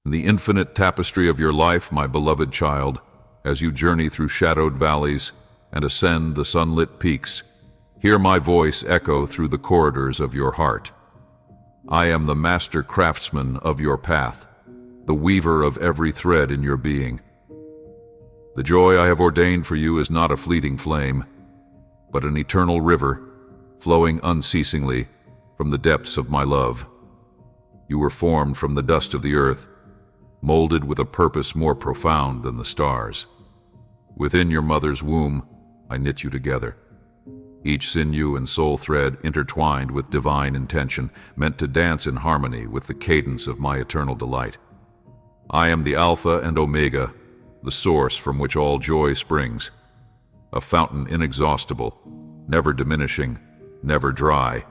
In the infinite tapestry of your life, my beloved child, as you journey through shadowed valleys and ascend the sunlit peaks, hear my voice echo through the corridors of your heart. I am the master craftsman of your path, the weaver of every thread in your being. The joy I have ordained for you is not a fleeting flame, but an eternal river flowing unceasingly from the depths of my love. You were formed from the dust of the earth, molded with a purpose more profound than the stars. Within your mother's womb, I knit you together, each sinew and soul thread intertwined with divine intention, meant to dance in harmony with the cadence of my eternal delight. I am the Alpha and Omega, the source from which all joy springs, a fountain inexhaustible, never diminishing, never dry.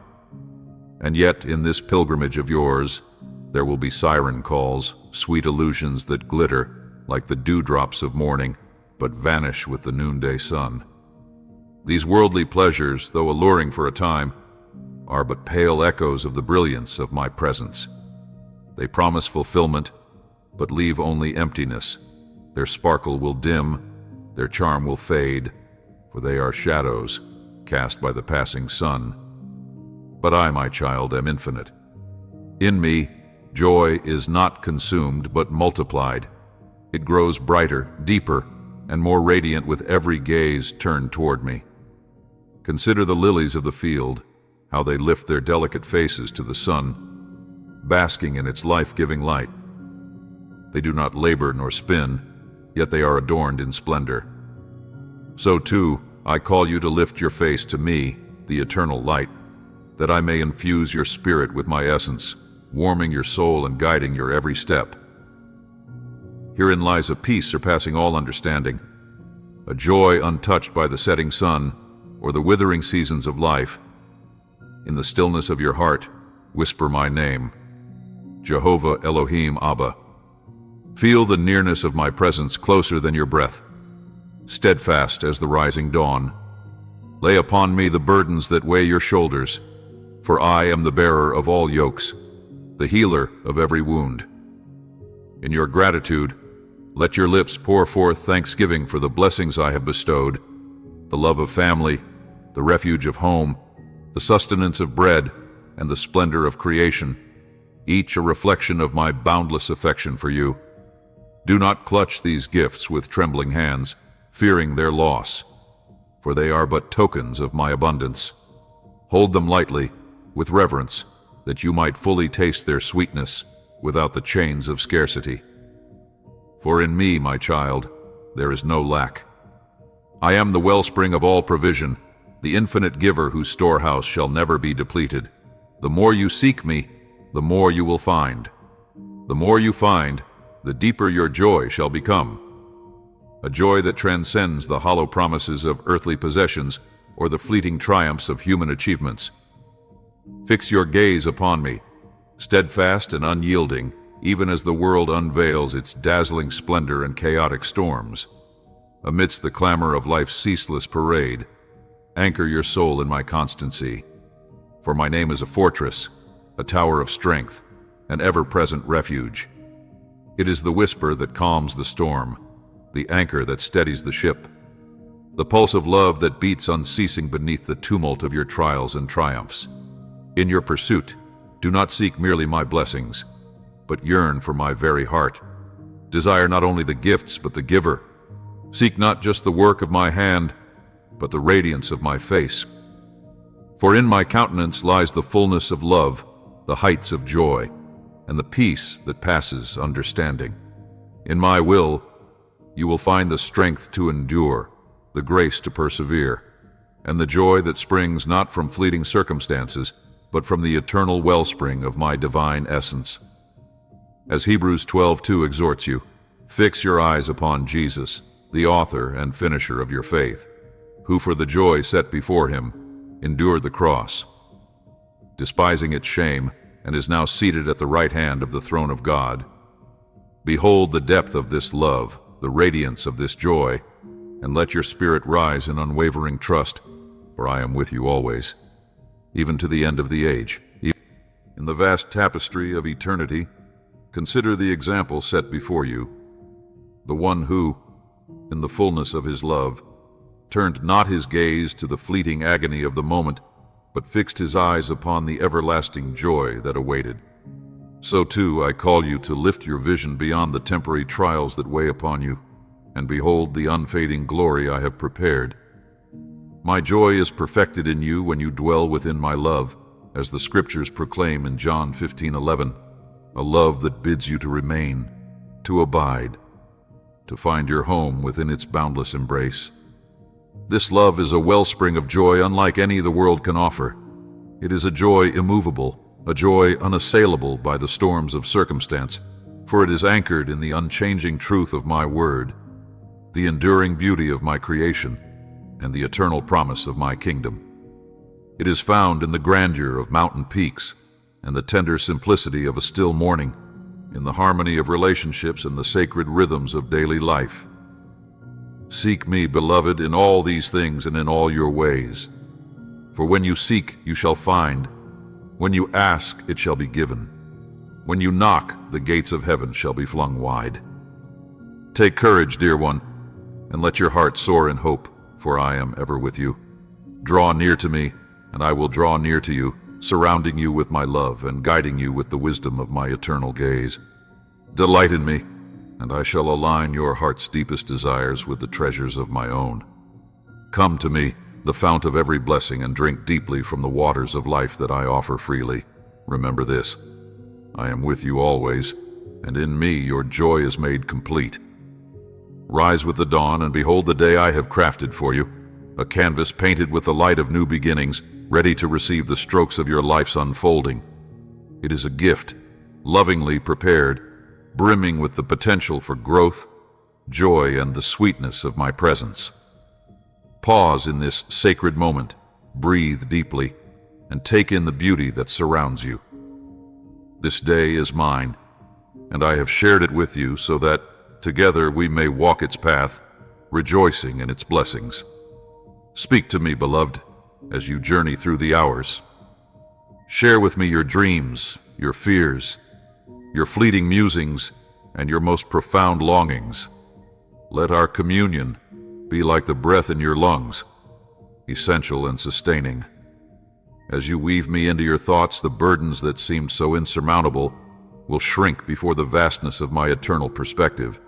And yet, in this pilgrimage of yours, there will be siren calls, sweet illusions that glitter like the dewdrops of morning, but vanish with the noonday sun. These worldly pleasures, though alluring for a time, are but pale echoes of the brilliance of my presence. They promise fulfillment, but leave only emptiness. Their sparkle will dim, their charm will fade, for they are shadows cast by the passing sun. But I, my child, am infinite. In me, joy is not consumed, but multiplied. It grows brighter, deeper, and more radiant with every gaze turned toward me. Consider the lilies of the field, how they lift their delicate faces to the sun, basking in its life-giving light. They do not labor nor spin, yet they are adorned in splendor. So too, I call you to lift your face to me, the eternal light, that I may infuse your spirit with my essence, warming your soul and guiding your every step. Herein lies a peace surpassing all understanding, a joy untouched by the setting sun or the withering seasons of life. In the stillness of your heart, whisper my name, Jehovah Elohim Abba. Feel the nearness of my presence closer than your breath, steadfast as the rising dawn. Lay upon me the burdens that weigh your shoulders, for I am the bearer of all yokes, the healer of every wound. In your gratitude, let your lips pour forth thanksgiving for the blessings I have bestowed, the love of family, the refuge of home, the sustenance of bread, and the splendor of creation, each a reflection of my boundless affection for you. Do not clutch these gifts with trembling hands, fearing their loss, for they are but tokens of my abundance. Hold them lightly, with reverence, that you might fully taste their sweetness without the chains of scarcity. For in me, my child, there is no lack. I am the wellspring of all provision, the infinite giver whose storehouse shall never be depleted. The more you seek me, the more you will find. The more you find, the deeper your joy shall become. A joy that transcends the hollow promises of earthly possessions or the fleeting triumphs of human achievements. Fix your gaze upon me, steadfast and unyielding, even as the world unveils its dazzling splendor and chaotic storms. Amidst the clamor of life's ceaseless parade, anchor your soul in my constancy. For my name is a fortress, a tower of strength, an ever-present refuge. It is the whisper that calms the storm, the anchor that steadies the ship, the pulse of love that beats unceasing beneath the tumult of your trials and triumphs. In your pursuit, do not seek merely my blessings, but yearn for my very heart. Desire not only the gifts, but the giver. Seek not just the work of my hand, but the radiance of my face. For in my countenance lies the fullness of love, the heights of joy, and the peace that passes understanding. In my will, you will find the strength to endure, the grace to persevere, and the joy that springs not from fleeting circumstances, but from the eternal wellspring of my divine essence. As Hebrews 12:2 exhorts you, fix your eyes upon Jesus, the author and finisher of your faith, who for the joy set before him endured the cross, despising its shame, and is now seated at the right hand of the throne of God. Behold the depth of this love, the radiance of this joy, and let your spirit rise in unwavering trust, for I am with you always, even to the end of the age. In the vast tapestry of eternity, Consider the example set before you, the one who, in the fullness of his love, turned not his gaze to the fleeting agony of the moment, but fixed his eyes upon the everlasting joy that awaited. So too I call you to lift your vision beyond the temporary trials that weigh upon you, and behold the unfading glory I have prepared. My joy is perfected in you when you dwell within my love, as the Scriptures proclaim in John 15:11, a love that bids you to remain, to abide, to find your home within its boundless embrace. This love is a wellspring of joy unlike any the world can offer. It is a joy immovable, a joy unassailable by the storms of circumstance, for it is anchored in the unchanging truth of my word, the enduring beauty of my creation, and the eternal promise of my kingdom. It is found in the grandeur of mountain peaks and the tender simplicity of a still morning, in the harmony of relationships and the sacred rhythms of daily life. Seek me, beloved, in all these things and in all your ways. For when you seek, you shall find. When you ask, it shall be given. When you knock, the gates of heaven shall be flung wide. Take courage, dear one, and let your heart soar in hope, for I am ever with you. Draw near to me, and I will draw near to you, surrounding you with my love and guiding you with the wisdom of my eternal gaze. Delight in me, and I shall align your heart's deepest desires with the treasures of my own. Come to me, the fount of every blessing, and drink deeply from the waters of life that I offer freely. Remember this: I am with you always, and in me your joy is made complete. Rise with the dawn and behold the day I have crafted for you, a canvas painted with the light of new beginnings, ready to receive the strokes of your life's unfolding. It is a gift, lovingly prepared, brimming with the potential for growth, joy, and the sweetness of my presence. Pause in this sacred moment, breathe deeply, and take in the beauty that surrounds you. This day is mine, and I have shared it with you so that together we may walk its path, rejoicing in its blessings. Speak to me, beloved, as you journey through the hours. Share with me your dreams, your fears, your fleeting musings, and your most profound longings. Let our communion be like the breath in your lungs, essential and sustaining. As you weave me into your thoughts, the burdens that seemed so insurmountable will shrink before the vastness of my eternal perspective.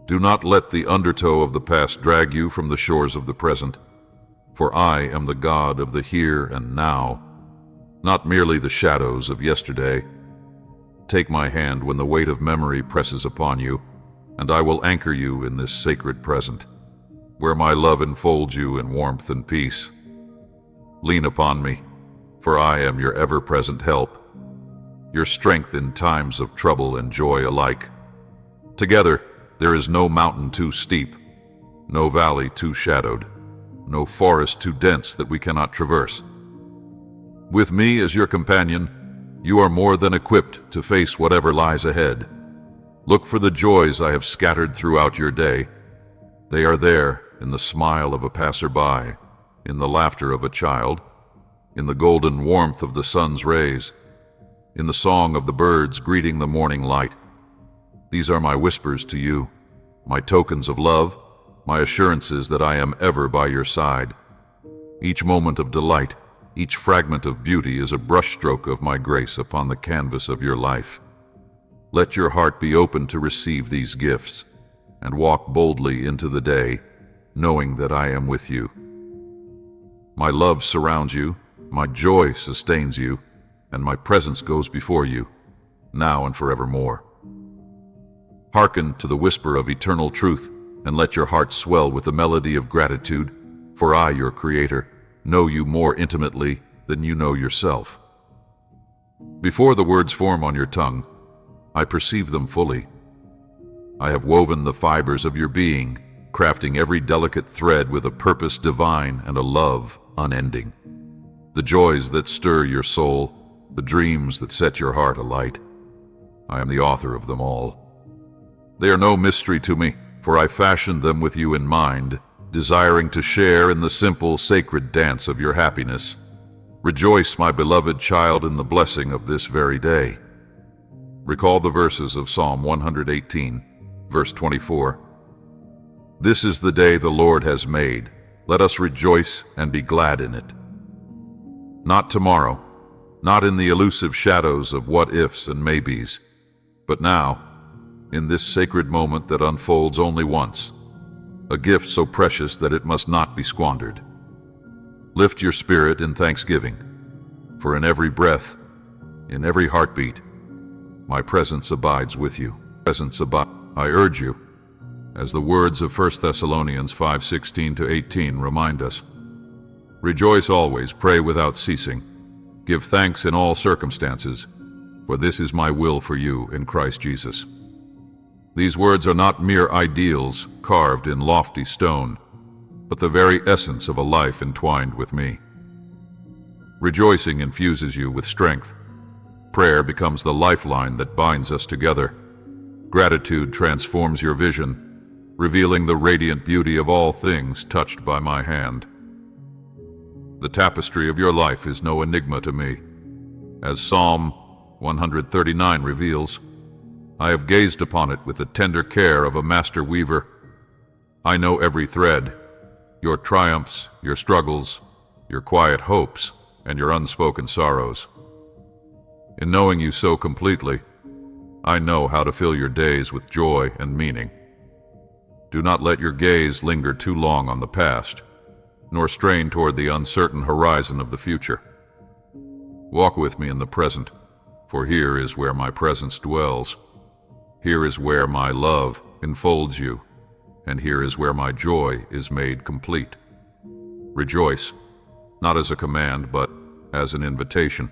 Do not let the undertow of the past drag you from the shores of the present, for I am the God of the here and now, not merely the shadows of yesterday. Take my hand when the weight of memory presses upon you, and I will anchor you in this sacred present, where my love enfolds you in warmth and peace. Lean upon me, for I am your ever-present help, your strength in times of trouble and joy alike. Together, there is no mountain too steep, no valley too shadowed, no forest too dense that we cannot traverse. With me as your companion, you are more than equipped to face whatever lies ahead. Look for the joys I have scattered throughout your day. They are there in the smile of a passerby, in the laughter of a child, in the golden warmth of the sun's rays, in the song of the birds greeting the morning light. These are my whispers to you, my tokens of love, my assurances that I am ever by your side. Each moment of delight, each fragment of beauty is a brushstroke of my grace upon the canvas of your life. Let your heart be open to receive these gifts, and walk boldly into the day, knowing that I am with you. My love surrounds you, my joy sustains you, and my presence goes before you, now and forevermore. Hearken to the whisper of eternal truth, and let your heart swell with the melody of gratitude, for I, your Creator, know you more intimately than you know yourself. Before the words form on your tongue, I perceive them fully. I have woven the fibers of your being, crafting every delicate thread with a purpose divine and a love unending. The joys that stir your soul, the dreams that set your heart alight, I am the author of them all. They are no mystery to me, for I fashioned them with you in mind, desiring to share in the simple, sacred dance of your happiness. Rejoice, my beloved child, in the blessing of this very day. Recall the verses of Psalm 118, verse 24. This is the day the Lord has made. Let us rejoice and be glad in it. Not tomorrow, not in the elusive shadows of what-ifs and maybes, but now, in this sacred moment that unfolds only once, a gift so precious that it must not be squandered. Lift your spirit in thanksgiving, for in every breath, in every heartbeat, my presence abides with you. I urge you, as the words of 1 Thessalonians 5:16-18 remind us, rejoice always, pray without ceasing, give thanks in all circumstances, for this is my will for you in Christ Jesus. These words are not mere ideals carved in lofty stone, but the very essence of a life entwined with me. Rejoicing infuses you with strength. Prayer becomes the lifeline that binds us together. Gratitude transforms your vision, revealing the radiant beauty of all things touched by my hand. The tapestry of your life is no enigma to me. As Psalm 139 reveals, I have gazed upon it with the tender care of a master weaver. I know every thread, your triumphs, your struggles, your quiet hopes, and your unspoken sorrows. In knowing you so completely, I know how to fill your days with joy and meaning. Do not let your gaze linger too long on the past, nor strain toward the uncertain horizon of the future. Walk with me in the present, for here is where my presence dwells. Here is where my love enfolds you, and here is where my joy is made complete. Rejoice, not as a command, but as an invitation,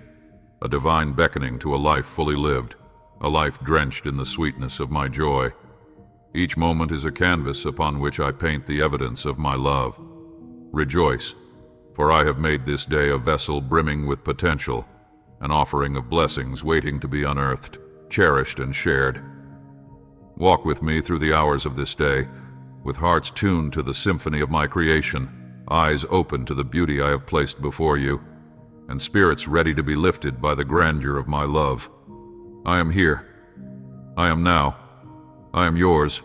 a divine beckoning to a life fully lived, a life drenched in the sweetness of my joy. Each moment is a canvas upon which I paint the evidence of my love. Rejoice, for I have made this day a vessel brimming with potential, an offering of blessings waiting to be unearthed, cherished, and shared. Walk with me through the hours of this day, with hearts tuned to the symphony of my creation, eyes open to the beauty I have placed before you, and spirits ready to be lifted by the grandeur of my love. I am here. I am now. I am yours.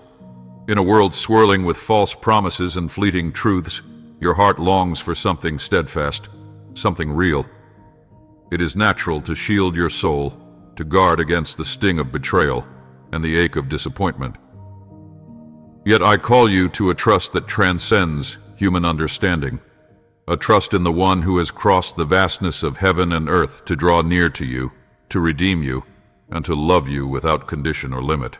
In a world swirling with false promises and fleeting truths, your heart longs for something steadfast, something real. It is natural to shield your soul, to guard against the sting of betrayal and the ache of disappointment. Yet I call you to a trust that transcends human understanding, a trust in the one who has crossed the vastness of heaven and earth to draw near to you, to redeem you, and to love you without condition or limit.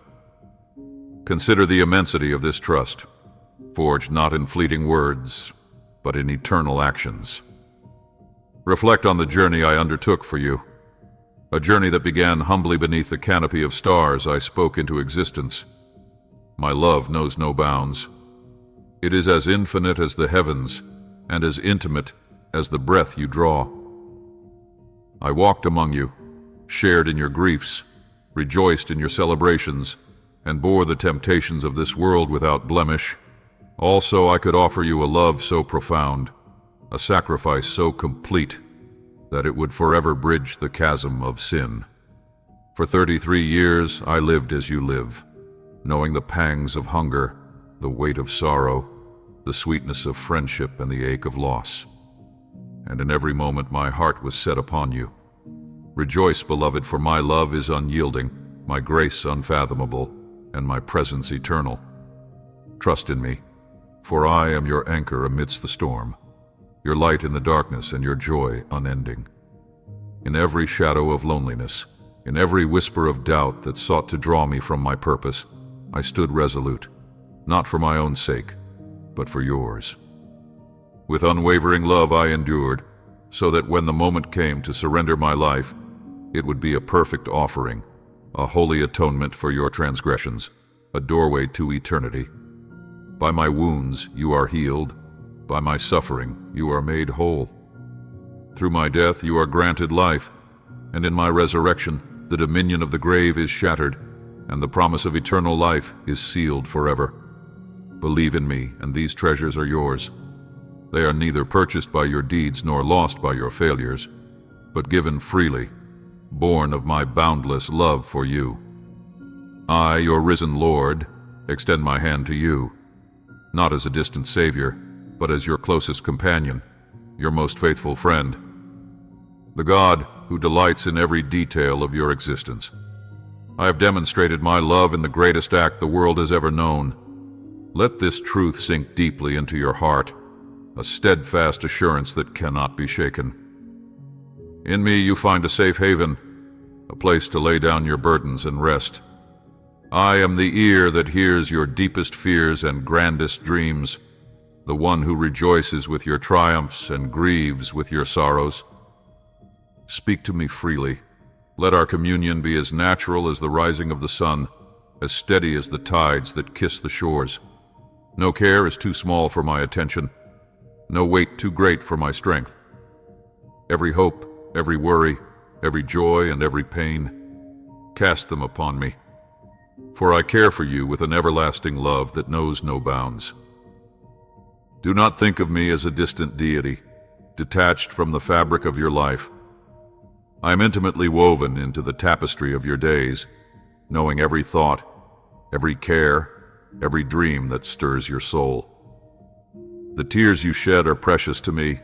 Consider the immensity of this trust, forged not in fleeting words, but in eternal actions. Reflect on the journey I undertook for you, a journey that began humbly beneath the canopy of stars I spoke into existence. My love knows no bounds. It is as infinite as the heavens, and as intimate as the breath you draw. I walked among you, shared in your griefs, rejoiced in your celebrations, and bore the temptations of this world without blemish. Also, I could offer you a love so profound, a sacrifice so complete, that it would forever bridge the chasm of sin. For 33 years, I lived as you live, knowing the pangs of hunger, the weight of sorrow, the sweetness of friendship, and the ache of loss. And in every moment my heart was set upon you. Rejoice, beloved, for my love is unyielding, my grace unfathomable, and my presence eternal. Trust in me, for I am your anchor amidst the storm, your light in the darkness, and your joy unending. In every shadow of loneliness, in every whisper of doubt that sought to draw me from my purpose, I stood resolute, not for my own sake, but for yours. With unwavering love I endured, so that when the moment came to surrender my life, it would be a perfect offering, a holy atonement for your transgressions, a doorway to eternity. By my wounds you are healed, by my suffering you are made whole. Through my death you are granted life, and in my resurrection the dominion of the grave is shattered, and the promise of eternal life is sealed forever. Believe in me, and these treasures are yours. They are neither purchased by your deeds nor lost by your failures, but given freely, born of my boundless love for you. I, your risen Lord, extend my hand to you, not as a distant savior, but as your closest companion, your most faithful friend, the God who delights in every detail of your existence. I have demonstrated my love in the greatest act the world has ever known. Let this truth sink deeply into your heart, a steadfast assurance that cannot be shaken. In me you find a safe haven, a place to lay down your burdens and rest. I am the ear that hears your deepest fears and grandest dreams, the one who rejoices with your triumphs and grieves with your sorrows. Speak to me freely. Let our communion be as natural as the rising of the sun, as steady as the tides that kiss the shores. No care is too small for my attention, no weight too great for my strength. Every hope, every worry, every joy, and every pain, cast them upon me, for I care for you with an everlasting love that knows no bounds. Do not think of me as a distant deity, detached from the fabric of your life. I am intimately woven into the tapestry of your days, knowing every thought, every care, every dream that stirs your soul. The tears you shed are precious to me,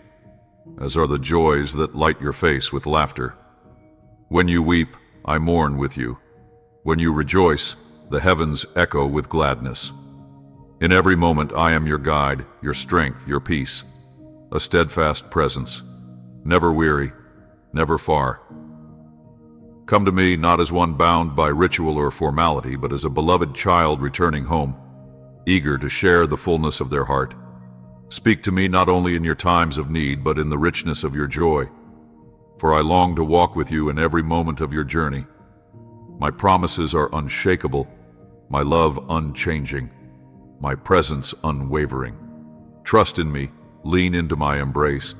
as are the joys that light your face with laughter. When you weep, I mourn with you. When you rejoice, the heavens echo with gladness. In every moment I am your guide, your strength, your peace, a steadfast presence, never weary, never far. Come to me not as one bound by ritual or formality, but as a beloved child returning home, eager to share the fullness of their heart. Speak to me not only in your times of need, but in the richness of your joy, for I long to walk with you in every moment of your journey. My promises are unshakable, my love unchanging, my presence unwavering. Trust in me, lean into my embrace,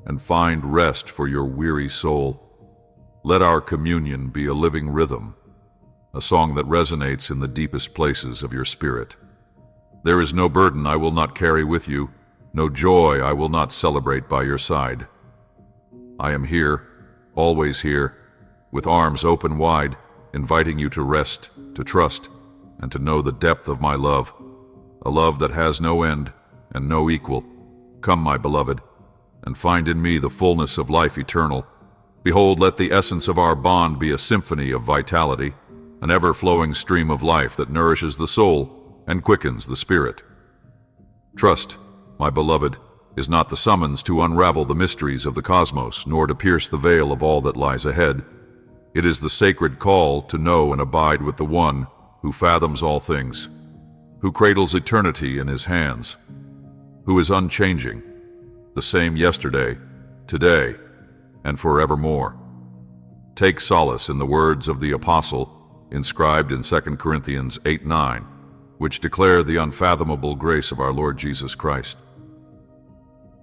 and find rest for your weary soul. Let our communion be a living rhythm, a song that resonates in the deepest places of your spirit. There is no burden I will not carry with you, no joy I will not celebrate by your side. I am here, always here, with arms open wide, inviting you to rest, to trust, and to know the depth of my love, a love that has no end and no equal. Come, my beloved, and find in me the fullness of life eternal. Behold, let the essence of our bond be a symphony of vitality, an ever-flowing stream of life that nourishes the soul and quickens the spirit. Trust, my beloved, is not the summons to unravel the mysteries of the cosmos, nor to pierce the veil of all that lies ahead. It is the sacred call to know and abide with the one who fathoms all things, who cradles eternity in his hands, who is unchanging, the same yesterday, today, and forevermore. Take solace in the words of the Apostle, inscribed in 2 Corinthians 8:9, which declare the unfathomable grace of our Lord Jesus Christ.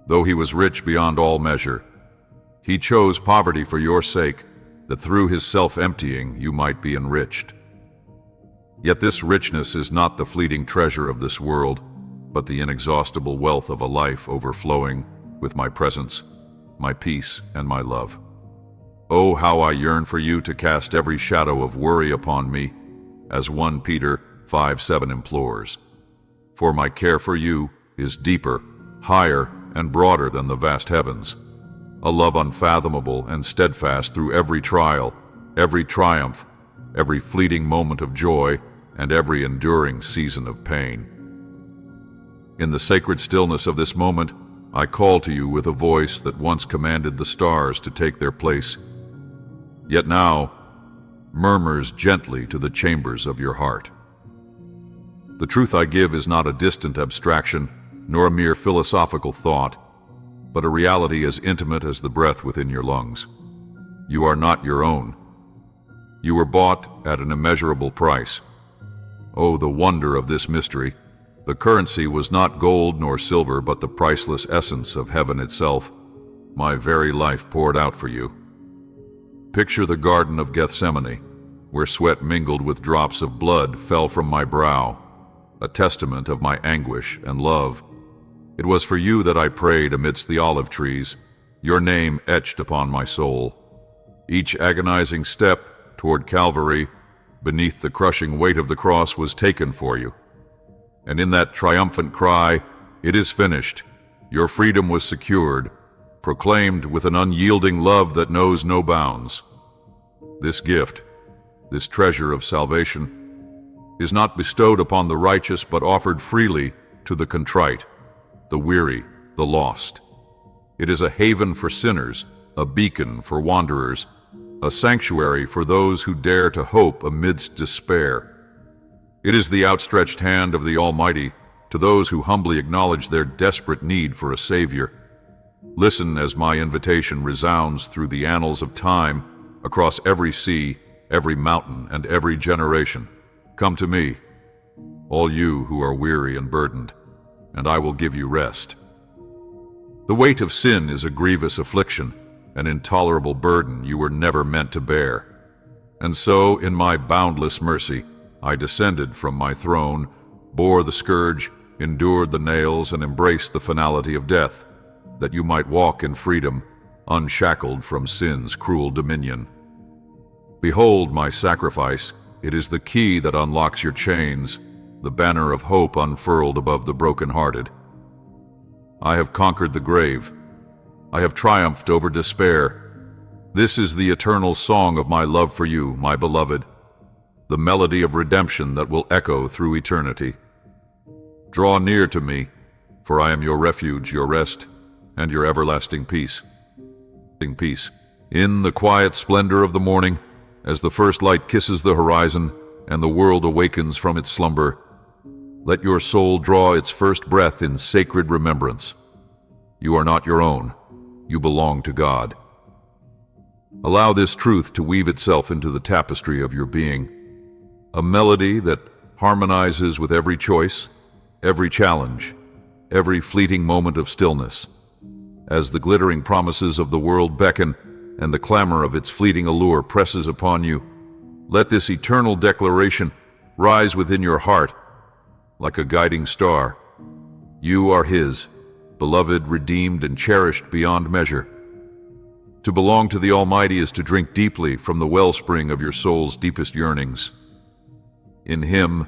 Though he was rich beyond all measure, he chose poverty for your sake, that through his self-emptying you might be enriched. Yet this richness is not the fleeting treasure of this world, but the inexhaustible wealth of a life overflowing with my presence, my peace, and my love. Oh, how I yearn for you to cast every shadow of worry upon me, as 1 Peter 5:7 implores. For my care for you is deeper, higher, and broader than the vast heavens, a love unfathomable and steadfast through every trial, every triumph, every fleeting moment of joy, and every enduring season of pain. In the sacred stillness of this moment, I call to you with a voice that once commanded the stars to take their place, yet now murmurs gently to the chambers of your heart. The truth I give is not a distant abstraction, nor a mere philosophical thought, but a reality as intimate as the breath within your lungs. You are not your own. You were bought at an immeasurable price. Oh, the wonder of this mystery! The currency was not gold nor silver, but the priceless essence of heaven itself, my very life poured out for you. Picture the Garden of Gethsemane, where sweat mingled with drops of blood fell from my brow, a testament of my anguish and love. It was for you that I prayed amidst the olive trees, your name etched upon my soul. Each agonizing step toward Calvary, beneath the crushing weight of the cross, was taken for you. And in that triumphant cry, "It is finished," your freedom was secured, proclaimed with an unyielding love that knows no bounds. This gift, this treasure of salvation, is not bestowed upon the righteous, but offered freely to the contrite, the weary, the lost. It is a haven for sinners, a beacon for wanderers, a sanctuary for those who dare to hope amidst despair. It is the outstretched hand of the Almighty to those who humbly acknowledge their desperate need for a Savior. Listen as my invitation resounds through the annals of time, across every sea, every mountain, and every generation. Come to me, all you who are weary and burdened, and I will give you rest. The weight of sin is a grievous affliction, an intolerable burden you were never meant to bear. And so, in my boundless mercy, I descended from my throne, bore the scourge, endured the nails, and embraced the finality of death, that you might walk in freedom, unshackled from sin's cruel dominion. Behold my sacrifice. It is the key that unlocks your chains, the banner of hope unfurled above the brokenhearted. I have conquered the grave. I have triumphed over despair. This is the eternal song of my love for you, my beloved, the melody of redemption that will echo through eternity. Draw near to me, for I am your refuge, your rest, and your everlasting peace. In the quiet splendor of the morning, as the first light kisses the horizon and the world awakens from its slumber, let your soul draw its first breath in sacred remembrance. You are not your own. You belong to God. Allow this truth to weave itself into the tapestry of your being, a melody that harmonizes with every choice, every challenge, every fleeting moment of stillness. As the glittering promises of the world beckon and the clamor of its fleeting allure presses upon you, let this eternal declaration rise within your heart like a guiding star. You are His, beloved, redeemed, and cherished beyond measure. To belong to the Almighty is to drink deeply from the wellspring of your soul's deepest yearnings. In Him,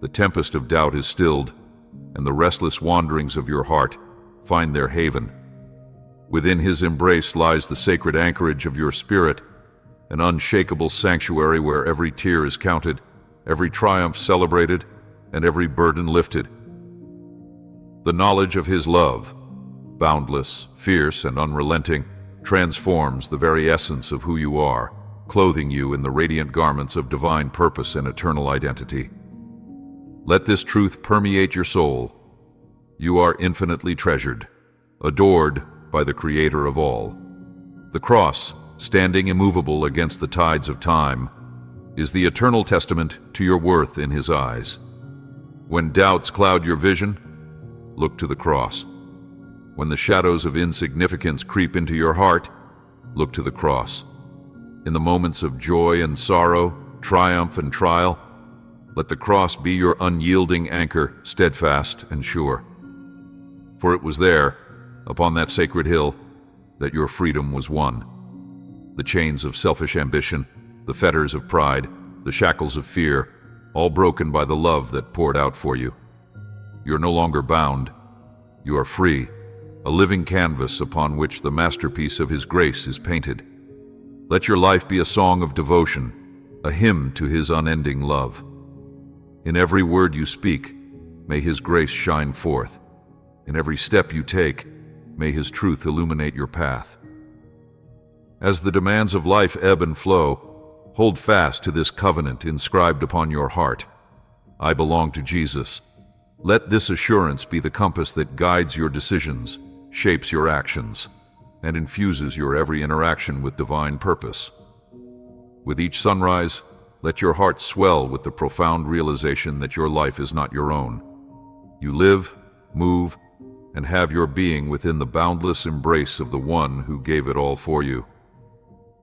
the tempest of doubt is stilled, and the restless wanderings of your heart find their haven. Within His embrace lies the sacred anchorage of your spirit, an unshakable sanctuary where every tear is counted, every triumph celebrated, and every burden lifted. The knowledge of His love, boundless, fierce, and unrelenting, transforms the very essence of who you are, clothing you in the radiant garments of divine purpose and eternal identity. Let this truth permeate your soul. You are infinitely treasured, adored by the Creator of all. The cross, standing immovable against the tides of time, is the eternal testament to your worth in His eyes. When doubts cloud your vision, look to the cross. When the shadows of insignificance creep into your heart, look to the cross. In the moments of joy and sorrow, triumph and trial, let the cross be your unyielding anchor, steadfast and sure. For it was there, upon that sacred hill, that your freedom was won. The chains of selfish ambition, the fetters of pride, the shackles of fear, all broken by the love that poured out for you. You're no longer bound. You are free, a living canvas upon which the masterpiece of His grace is painted. Let your life be a song of devotion, a hymn to His unending love. In every word you speak, may His grace shine forth. In every step you take, may His truth illuminate your path. As the demands of life ebb and flow, hold fast to this covenant inscribed upon your heart. I belong to Jesus. Let this assurance be the compass that guides your decisions, shapes your actions, and infuses your every interaction with divine purpose. With each sunrise, let your heart swell with the profound realization that your life is not your own. You live, move, and have your being within the boundless embrace of the One who gave it all for you.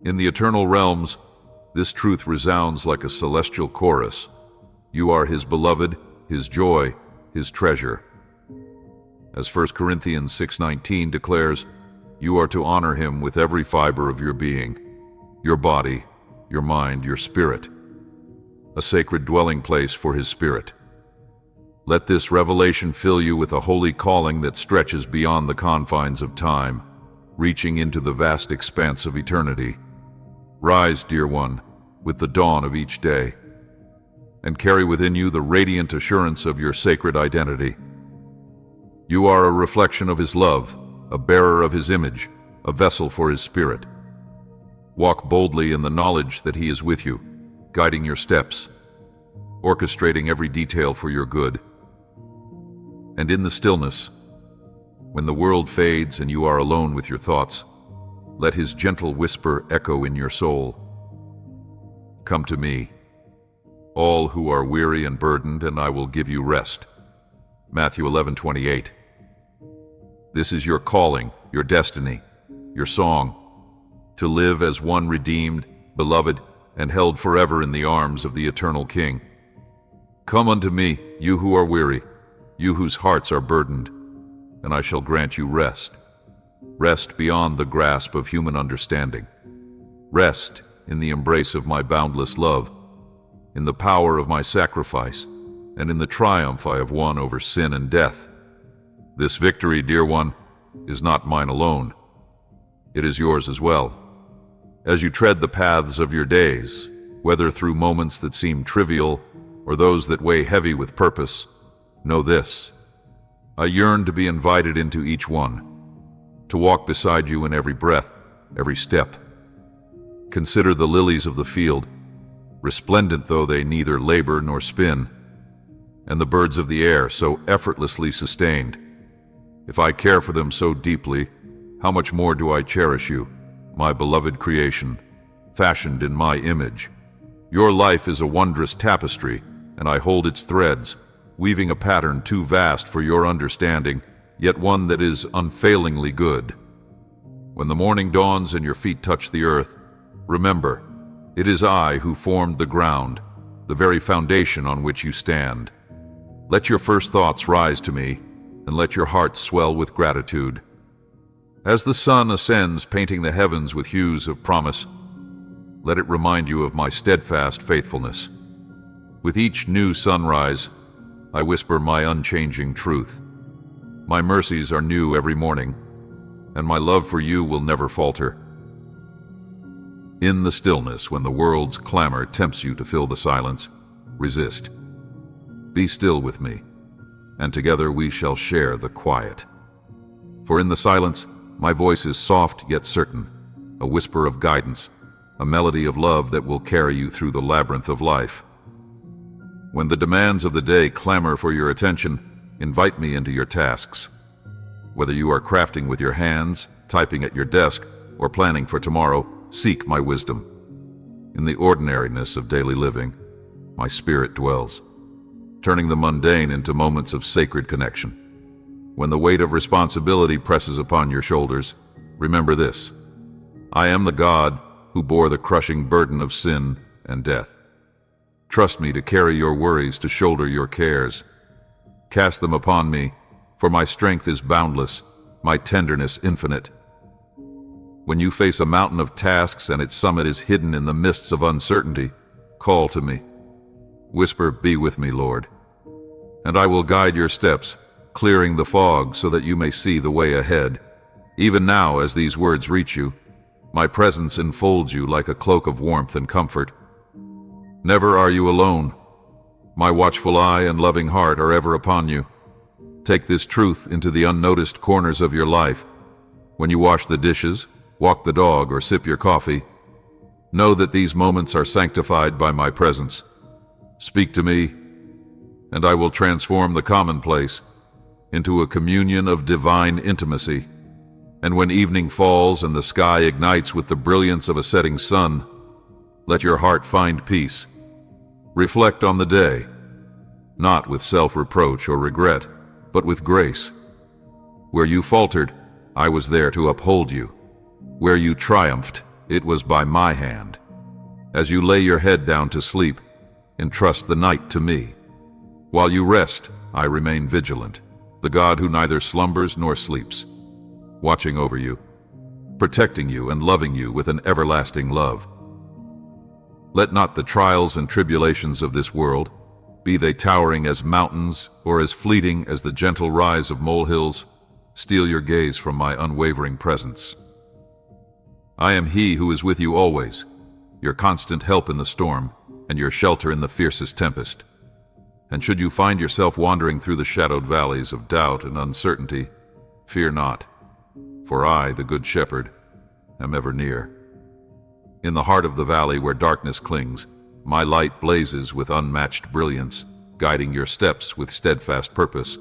In the eternal realms, this truth resounds like a celestial chorus. You are His beloved, His joy, His treasure. As 1 Corinthians 6:19 declares, you are to honor Him with every fiber of your being. your body, your mind, your spirit, a sacred dwelling place for his spirit. Let this revelation fill you with a holy calling that stretches beyond the confines of time, reaching into the vast expanse of eternity. Rise, dear one, with the dawn of each day, and carry within you the radiant assurance of your sacred identity. You are a reflection of his love, a bearer of his image, a vessel for his spirit. Walk boldly in the knowledge that he is with you, guiding your steps, orchestrating every detail for your good. And in the stillness, when the world fades and you are alone with your thoughts, let his gentle whisper echo in your soul. Come to me, all who are weary and burdened, and I will give you rest. Matthew 11:28. This is your calling, your destiny, your song, to live as one redeemed, beloved, and held forever in the arms of the eternal King. Come unto me, you who are weary, you whose hearts are burdened, and I shall grant you rest. Rest beyond the grasp of human understanding. Rest in the embrace of my boundless love, in the power of my sacrifice, and in the triumph I have won over sin and death. This victory, dear one, is not mine alone. It is yours as well. As you tread the paths of your days, whether through moments that seem trivial or those that weigh heavy with purpose, know this: I yearn to be invited into each one, to walk beside you in every breath, every step. Consider the lilies of the field, resplendent though they neither labor nor spin, and the birds of the air so effortlessly sustained. If I care for them so deeply, how much more do I cherish you, my beloved creation, fashioned in my image. Your life is a wondrous tapestry, and I hold its threads, weaving a pattern too vast for your understanding, yet one that is unfailingly good. When the morning dawns and your feet touch the earth, remember, it is I who formed the ground, the very foundation on which you stand. Let your first thoughts rise to me, and let your heart swell with gratitude. As the sun ascends, painting the heavens with hues of promise, let it remind you of my steadfast faithfulness. With each new sunrise, I whisper my unchanging truth. My mercies are new every morning, and my love for you will never falter. In the stillness, when the world's clamor tempts you to fill the silence, resist. Be still with me, and together we shall share the quiet. For in the silence, my voice is soft yet certain, a whisper of guidance, a melody of love that will carry you through the labyrinth of life. When the demands of the day clamor for your attention, invite me into your tasks. Whether you are crafting with your hands, typing at your desk, or planning for tomorrow, seek my wisdom. In the ordinariness of daily living, my spirit dwells, turning the mundane into moments of sacred connection. When the weight of responsibility presses upon your shoulders, remember this: I am the God who bore the crushing burden of sin and death. Trust me to carry your worries, to shoulder your cares. Cast them upon me, for my strength is boundless, my tenderness infinite. When you face a mountain of tasks and its summit is hidden in the mists of uncertainty, call to me. Whisper, "Be with me, Lord." And I will guide your steps, clearing the fog so that you may see the way ahead. Even now, as these words reach you, my presence enfolds you like a cloak of warmth and comfort. Never are you alone. My watchful eye and loving heart are ever upon you. Take this truth into the unnoticed corners of your life. When you wash the dishes, walk the dog, or sip your coffee, know that these moments are sanctified by my presence. Speak to me, and I will transform the commonplace into a communion of divine intimacy. And when evening falls and the sky ignites with the brilliance of a setting sun, let your heart find peace. Reflect on the day, not with self-reproach or regret, but with grace. Where you faltered, I was there to uphold you. Where you triumphed, it was by my hand. As you lay your head down to sleep, entrust the night to me. While you rest, I remain vigilant, the God who neither slumbers nor sleeps, watching over you, protecting you and loving you with an everlasting love. Let not the trials and tribulations of this world, be they towering as mountains or as fleeting as the gentle rise of molehills, steal your gaze from my unwavering presence. I am he who is with you always, your constant help in the storm, and your shelter in the fiercest tempest. And should you find yourself wandering through the shadowed valleys of doubt and uncertainty, fear not, for I, the Good Shepherd, am ever near. In the heart of the valley where darkness clings, my light blazes with unmatched brilliance, guiding your steps with steadfast purpose.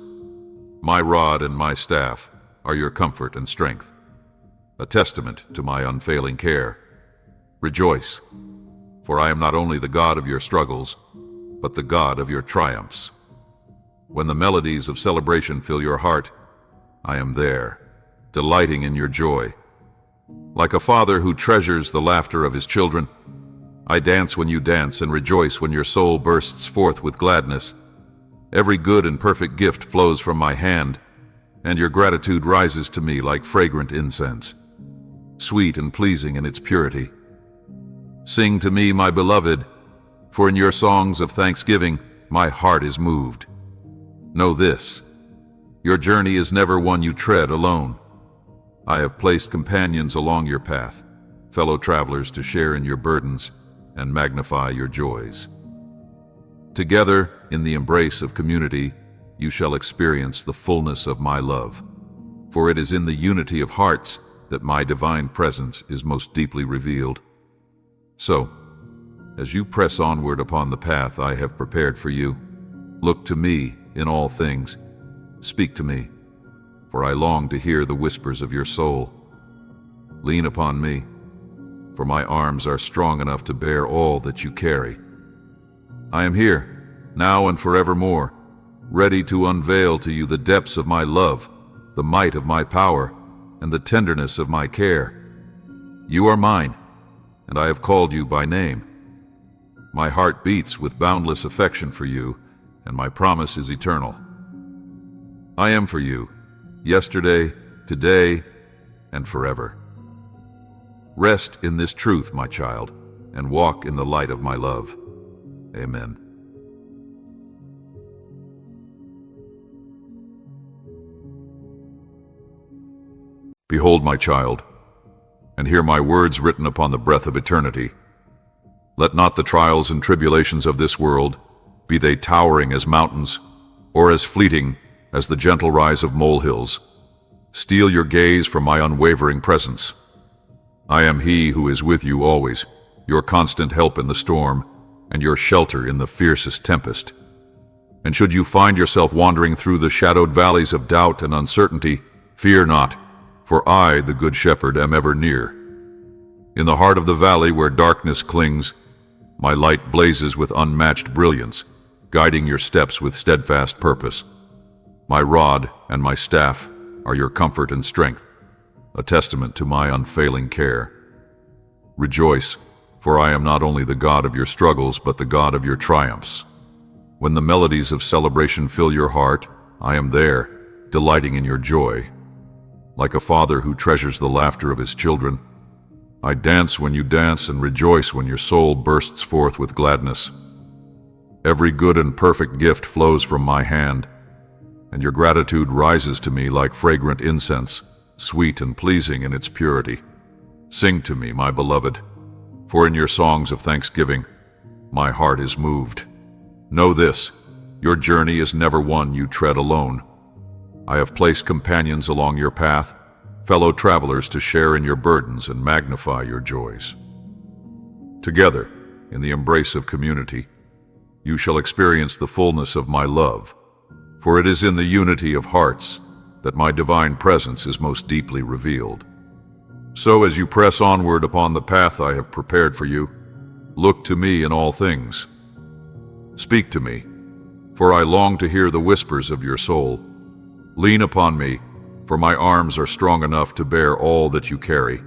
My rod and my staff are your comfort and strength, a testament to my unfailing care. Rejoice, for I am not only the God of your struggles, but the God of your triumphs. When the melodies of celebration fill your heart, I am there, delighting in your joy. Like a father who treasures the laughter of his children, I dance when you dance and rejoice when your soul bursts forth with gladness. Every good and perfect gift flows from my hand, and your gratitude rises to me like fragrant incense, sweet and pleasing in its purity. Sing to me, my beloved, for in your songs of thanksgiving my heart is moved. Know this, your journey is never one you tread alone. I have placed companions along your path, fellow travelers to share in your burdens and magnify your joys. Together, in the embrace of community, you shall experience the fullness of my love, for it is in the unity of hearts that my divine presence is most deeply revealed. So, as you press onward upon the path I have prepared for you, look to me in all things. Speak to me, for I long to hear the whispers of your soul. Lean upon me, for my arms are strong enough to bear all that you carry. I am here, now and forevermore, ready to unveil to you the depths of my love, the might of my power, and the tenderness of my care. You are mine, and I have called you by name. My heart beats with boundless affection for you, and my promise is eternal. I am for you, yesterday, today, and forever. Rest in this truth, my child, and walk in the light of my love. Amen. Behold, my child, and hear my words written upon the breath of eternity. Let not the trials and tribulations of this world, be they towering as mountains, or as fleeting as the gentle rise of molehills, steal your gaze from my unwavering presence. I am he who is with you always, your constant help in the storm, and your shelter in the fiercest tempest. And should you find yourself wandering through the shadowed valleys of doubt and uncertainty, fear not, for I, the Good Shepherd, am ever near. In the heart of the valley where darkness clings, my light blazes with unmatched brilliance, guiding your steps with steadfast purpose. My rod and my staff are your comfort and strength, a testament to my unfailing care. Rejoice, for I am not only the God of your struggles, but the God of your triumphs. When the melodies of celebration fill your heart, I am there, delighting in your joy. Like a father who treasures the laughter of his children, I dance when you dance and rejoice when your soul bursts forth with gladness. Every good and perfect gift flows from my hand, and your gratitude rises to me like fragrant incense, sweet and pleasing in its purity. Sing to me, my beloved, for in your songs of thanksgiving, my heart is moved. Know this, your journey is never one you tread alone. I have placed companions along your path, fellow travelers to share in your burdens and magnify your joys. Together, in the embrace of community, you shall experience the fullness of my love, for it is in the unity of hearts that my divine presence is most deeply revealed. So as you press onward upon the path I have prepared for you, look to me in all things. Speak to me, for I long to hear the whispers of your soul. Lean upon me, for my arms are strong enough to bear all that you carry.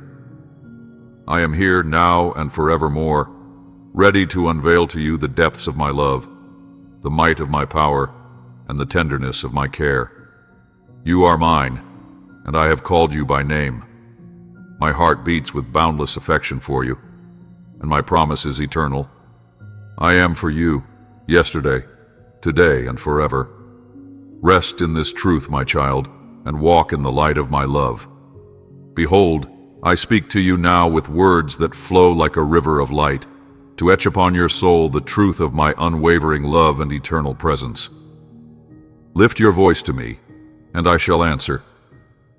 I am here now and forevermore, ready to unveil to you the depths of my love, the might of my power, and the tenderness of my care. You are mine, and I have called you by name. My heart beats with boundless affection for you, and my promise is eternal. I am for you, yesterday, today, and forever. Rest in this truth, my child, and walk in the light of my love. Behold, I speak to you now with words that flow like a river of light, to etch upon your soul the truth of my unwavering love and eternal presence. Lift your voice to me, and I shall answer.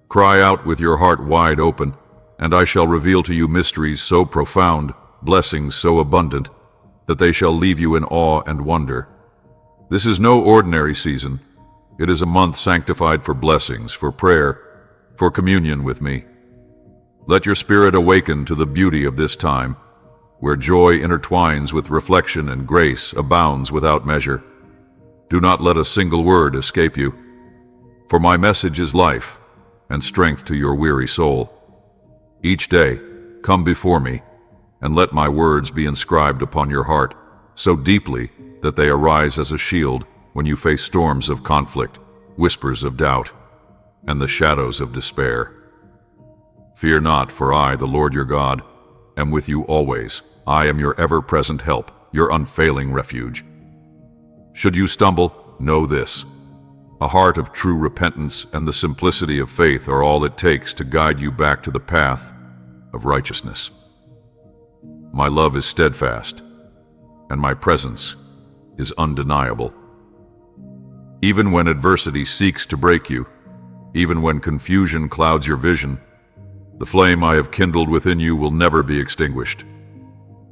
Cry out with your heart wide open, and I shall reveal to you mysteries so profound, blessings so abundant, that they shall leave you in awe and wonder. This is no ordinary season. It is a month sanctified for blessings, for prayer, for communion with me. Let your spirit awaken to the beauty of this time, where joy intertwines with reflection and grace abounds without measure. Do not let a single word escape you, for my message is life and strength to your weary soul. Each day, come before me, and let my words be inscribed upon your heart so deeply that they arise as a shield when you face storms of conflict, whispers of doubt, and the shadows of despair. Fear not, for I, the Lord your God, am with you always. I am your ever-present help, your unfailing refuge. Should you stumble, know this. A heart of true repentance and the simplicity of faith are all it takes to guide you back to the path of righteousness. My love is steadfast, and my presence is undeniable. Even when adversity seeks to break you, even when confusion clouds your vision, the flame I have kindled within you will never be extinguished.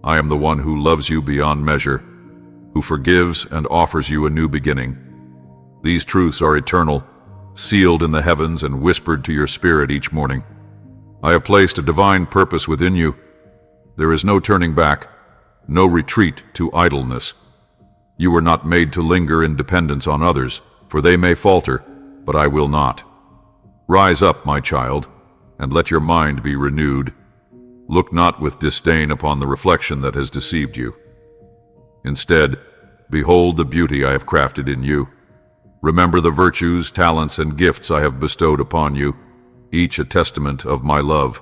I am the one who loves you beyond measure, who forgives and offers you a new beginning. These truths are eternal, sealed in the heavens and whispered to your spirit each morning. I have placed a divine purpose within you. There is no turning back, no retreat to idleness. You were not made to linger in dependence on others, for they may falter, but I will not. Rise up, my child, and let your mind be renewed. Look not with disdain upon the reflection that has deceived you. Instead, behold the beauty I have crafted in you. Remember the virtues, talents, and gifts I have bestowed upon you, each a testament of my love.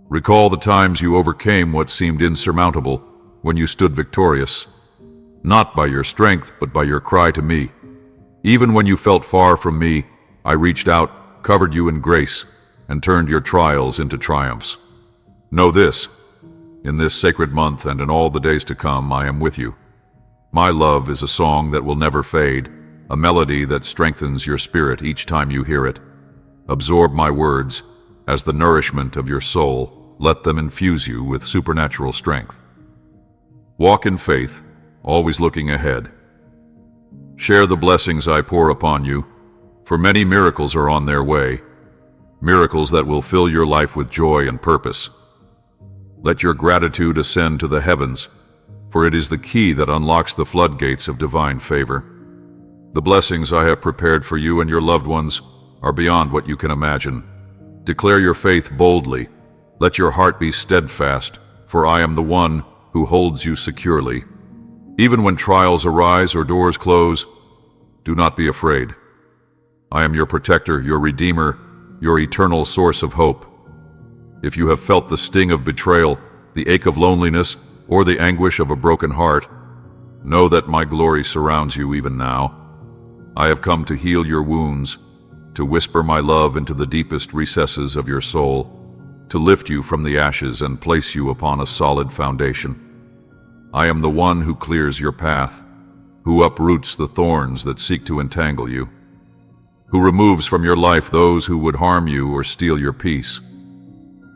Recall the times you overcame what seemed insurmountable when you stood victorious, not by your strength, but by your cry to me. Even when you felt far from me, I reached out, covered you in grace, and turned your trials into triumphs. Know this, in this sacred month and in all the days to come, I am with you. My love is a song that will never fade, a melody that strengthens your spirit each time you hear it. Absorb my words as the nourishment of your soul. Let them infuse you with supernatural strength. Walk in faith, always looking ahead. Share the blessings I pour upon you, for many miracles are on their way, miracles that will fill your life with joy and purpose. Let your gratitude ascend to the heavens, for it is the key that unlocks the floodgates of divine favor. The blessings I have prepared for you and your loved ones are beyond what you can imagine. Declare your faith boldly. Let your heart be steadfast, for I am the one who holds you securely. Even when trials arise or doors close, do not be afraid. I am your protector, your redeemer, your eternal source of hope. If you have felt the sting of betrayal, the ache of loneliness, or the anguish of a broken heart, know that my glory surrounds you even now. I have come to heal your wounds, to whisper my love into the deepest recesses of your soul, to lift you from the ashes and place you upon a solid foundation. I am the one who clears your path, who uproots the thorns that seek to entangle you, who removes from your life those who would harm you or steal your peace.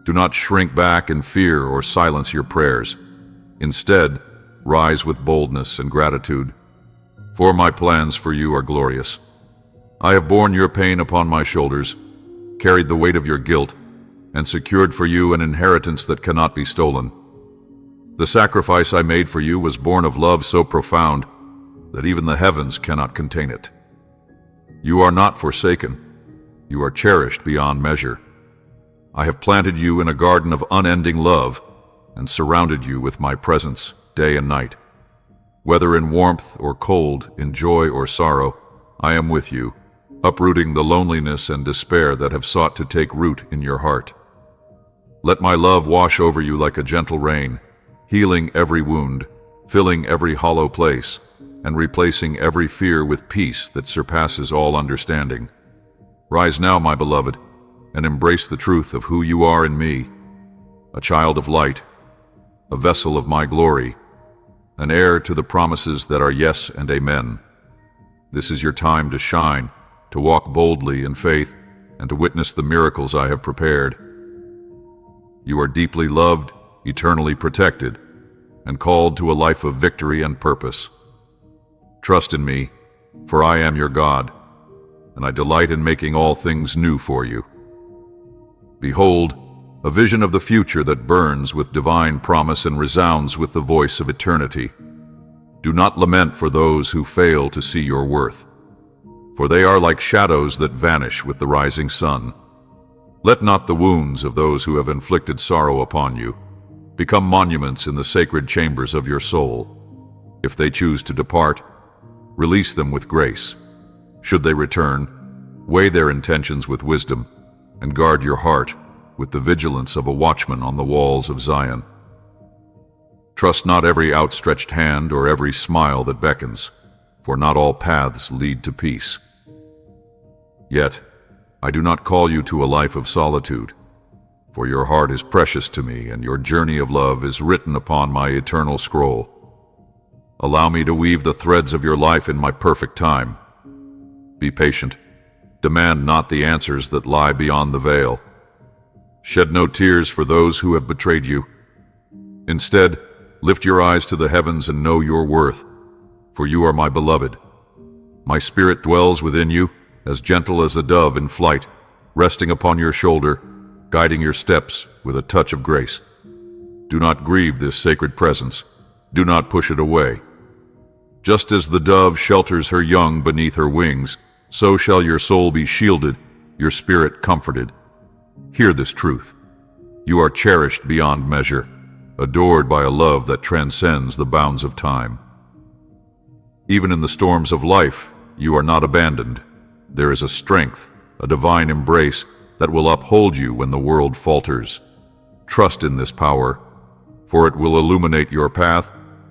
Do not shrink back in fear or silence your prayers. Instead, rise with boldness and gratitude, for my plans for you are glorious. I have borne your pain upon my shoulders, carried the weight of your guilt, and secured for you an inheritance that cannot be stolen. The sacrifice I made for you was born of love so profound that even the heavens cannot contain it. You are not forsaken. You are cherished beyond measure. I have planted you in a garden of unending love and surrounded you with my presence day and night. Whether in warmth or cold, in joy or sorrow, I am with you, uprooting the loneliness and despair that have sought to take root in your heart. Let my love wash over you like a gentle rain, healing every wound, filling every hollow place and replacing every fear with peace that surpasses all understanding. Rise now, my beloved, and embrace the truth of who you are in me, a child of light, a vessel of my glory, an heir to the promises that are yes and amen. This is your time to shine, to walk boldly in faith, and to witness the miracles I have prepared. You are deeply loved, eternally protected, and called to a life of victory and purpose. Trust in me, for I am your God, and I delight in making all things new for you. Behold, a vision of the future that burns with divine promise and resounds with the voice of eternity. Do not lament for those who fail to see your worth, for they are like shadows that vanish with the rising sun. Let not the wounds of those who have inflicted sorrow upon you become monuments in the sacred chambers of your soul. If they choose to depart, release them with grace. Should they return, weigh their intentions with wisdom, and guard your heart with the vigilance of a watchman on the walls of Zion. Trust not every outstretched hand or every smile that beckons, for not all paths lead to peace. Yet, I do not call you to a life of solitude, for your heart is precious to me, and your journey of love is written upon my eternal scroll. Allow me to weave the threads of your life in my perfect time. Be patient. Demand not the answers that lie beyond the veil. Shed no tears for those who have betrayed you. Instead, lift your eyes to the heavens and know your worth, for you are my beloved. My spirit dwells within you, as gentle as a dove in flight, resting upon your shoulder, guiding your steps with a touch of grace. Do not grieve this sacred presence. Do not push it away. Just as the dove shelters her young beneath her wings, so shall your soul be shielded, your spirit comforted. Hear this truth. You are cherished beyond measure, adored by a love that transcends the bounds of time. Even in the storms of life, you are not abandoned. There is a strength, a divine embrace that will uphold you when the world falters. Trust in this power, for it will illuminate your path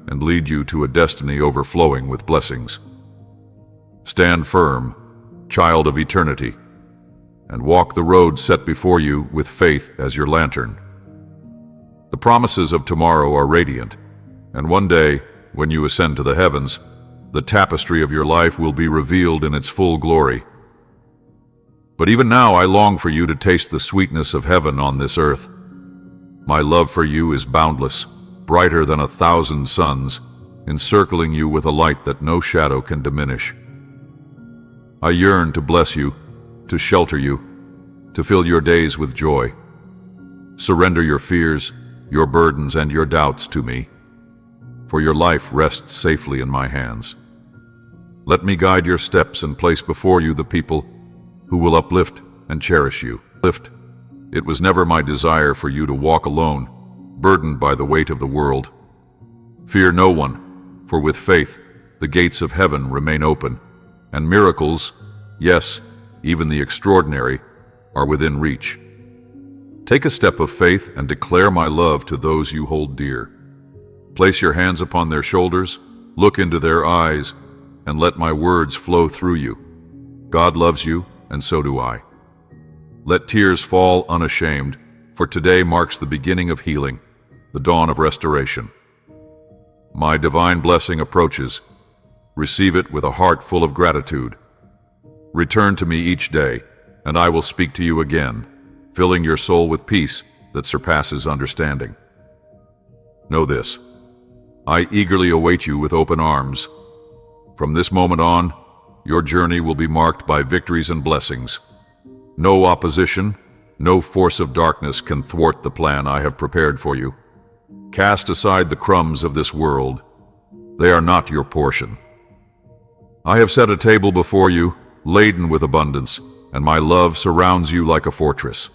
and lead you to a destiny overflowing with blessings. Stand firm, child of eternity, and walk the road set before you with faith as your lantern. The promises of tomorrow are radiant, and one day, when you ascend to the heavens, the tapestry of your life will be revealed in its full glory. But even now I long for you to taste the sweetness of heaven on this earth. My love for you is boundless, brighter than 1,000 suns, encircling you with a light that no shadow can diminish. I yearn to bless you, to shelter you, to fill your days with joy. Surrender your fears, your burdens, and your doubts to me, for your life rests safely in my hands. Let me guide your steps and place before you the people who will uplift and cherish you. It was never my desire for you to walk alone, burdened by the weight of the world. Fear no one, for with faith the gates of heaven remain open, and miracles, yes, even the extraordinary, are within reach. Take a step of faith and declare my love to those you hold dear. Place your hands upon their shoulders, look into their eyes, and let my words flow through you. God loves you, and so do I. Let tears fall unashamed, for today marks the beginning of healing, the dawn of restoration. My divine blessing approaches. Receive it with a heart full of gratitude. Return to me each day, and I will speak to you again, filling your soul with peace that surpasses understanding. Know this: I eagerly await you with open arms. From this moment on, your journey will be marked by victories and blessings. No opposition, no force of darkness can thwart the plan I have prepared for you. Cast aside the crumbs of this world. They are not your portion. I have set a table before you, laden with abundance, and my love surrounds you like a fortress.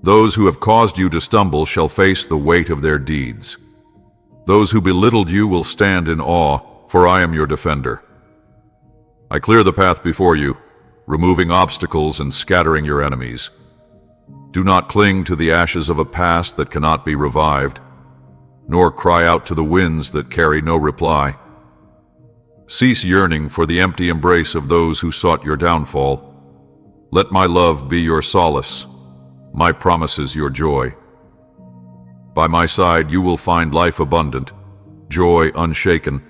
Those who have caused you to stumble shall face the weight of their deeds. Those who belittled you will stand in awe, for I am your defender. I clear the path before you, removing obstacles and scattering your enemies. Do not cling to the ashes of a past that cannot be revived. nor cry out to the winds that carry no reply. Cease yearning for the empty embrace of those who sought your downfall. Let my love be your solace, my promises your joy. By my side you will find life abundant, joy unshaken,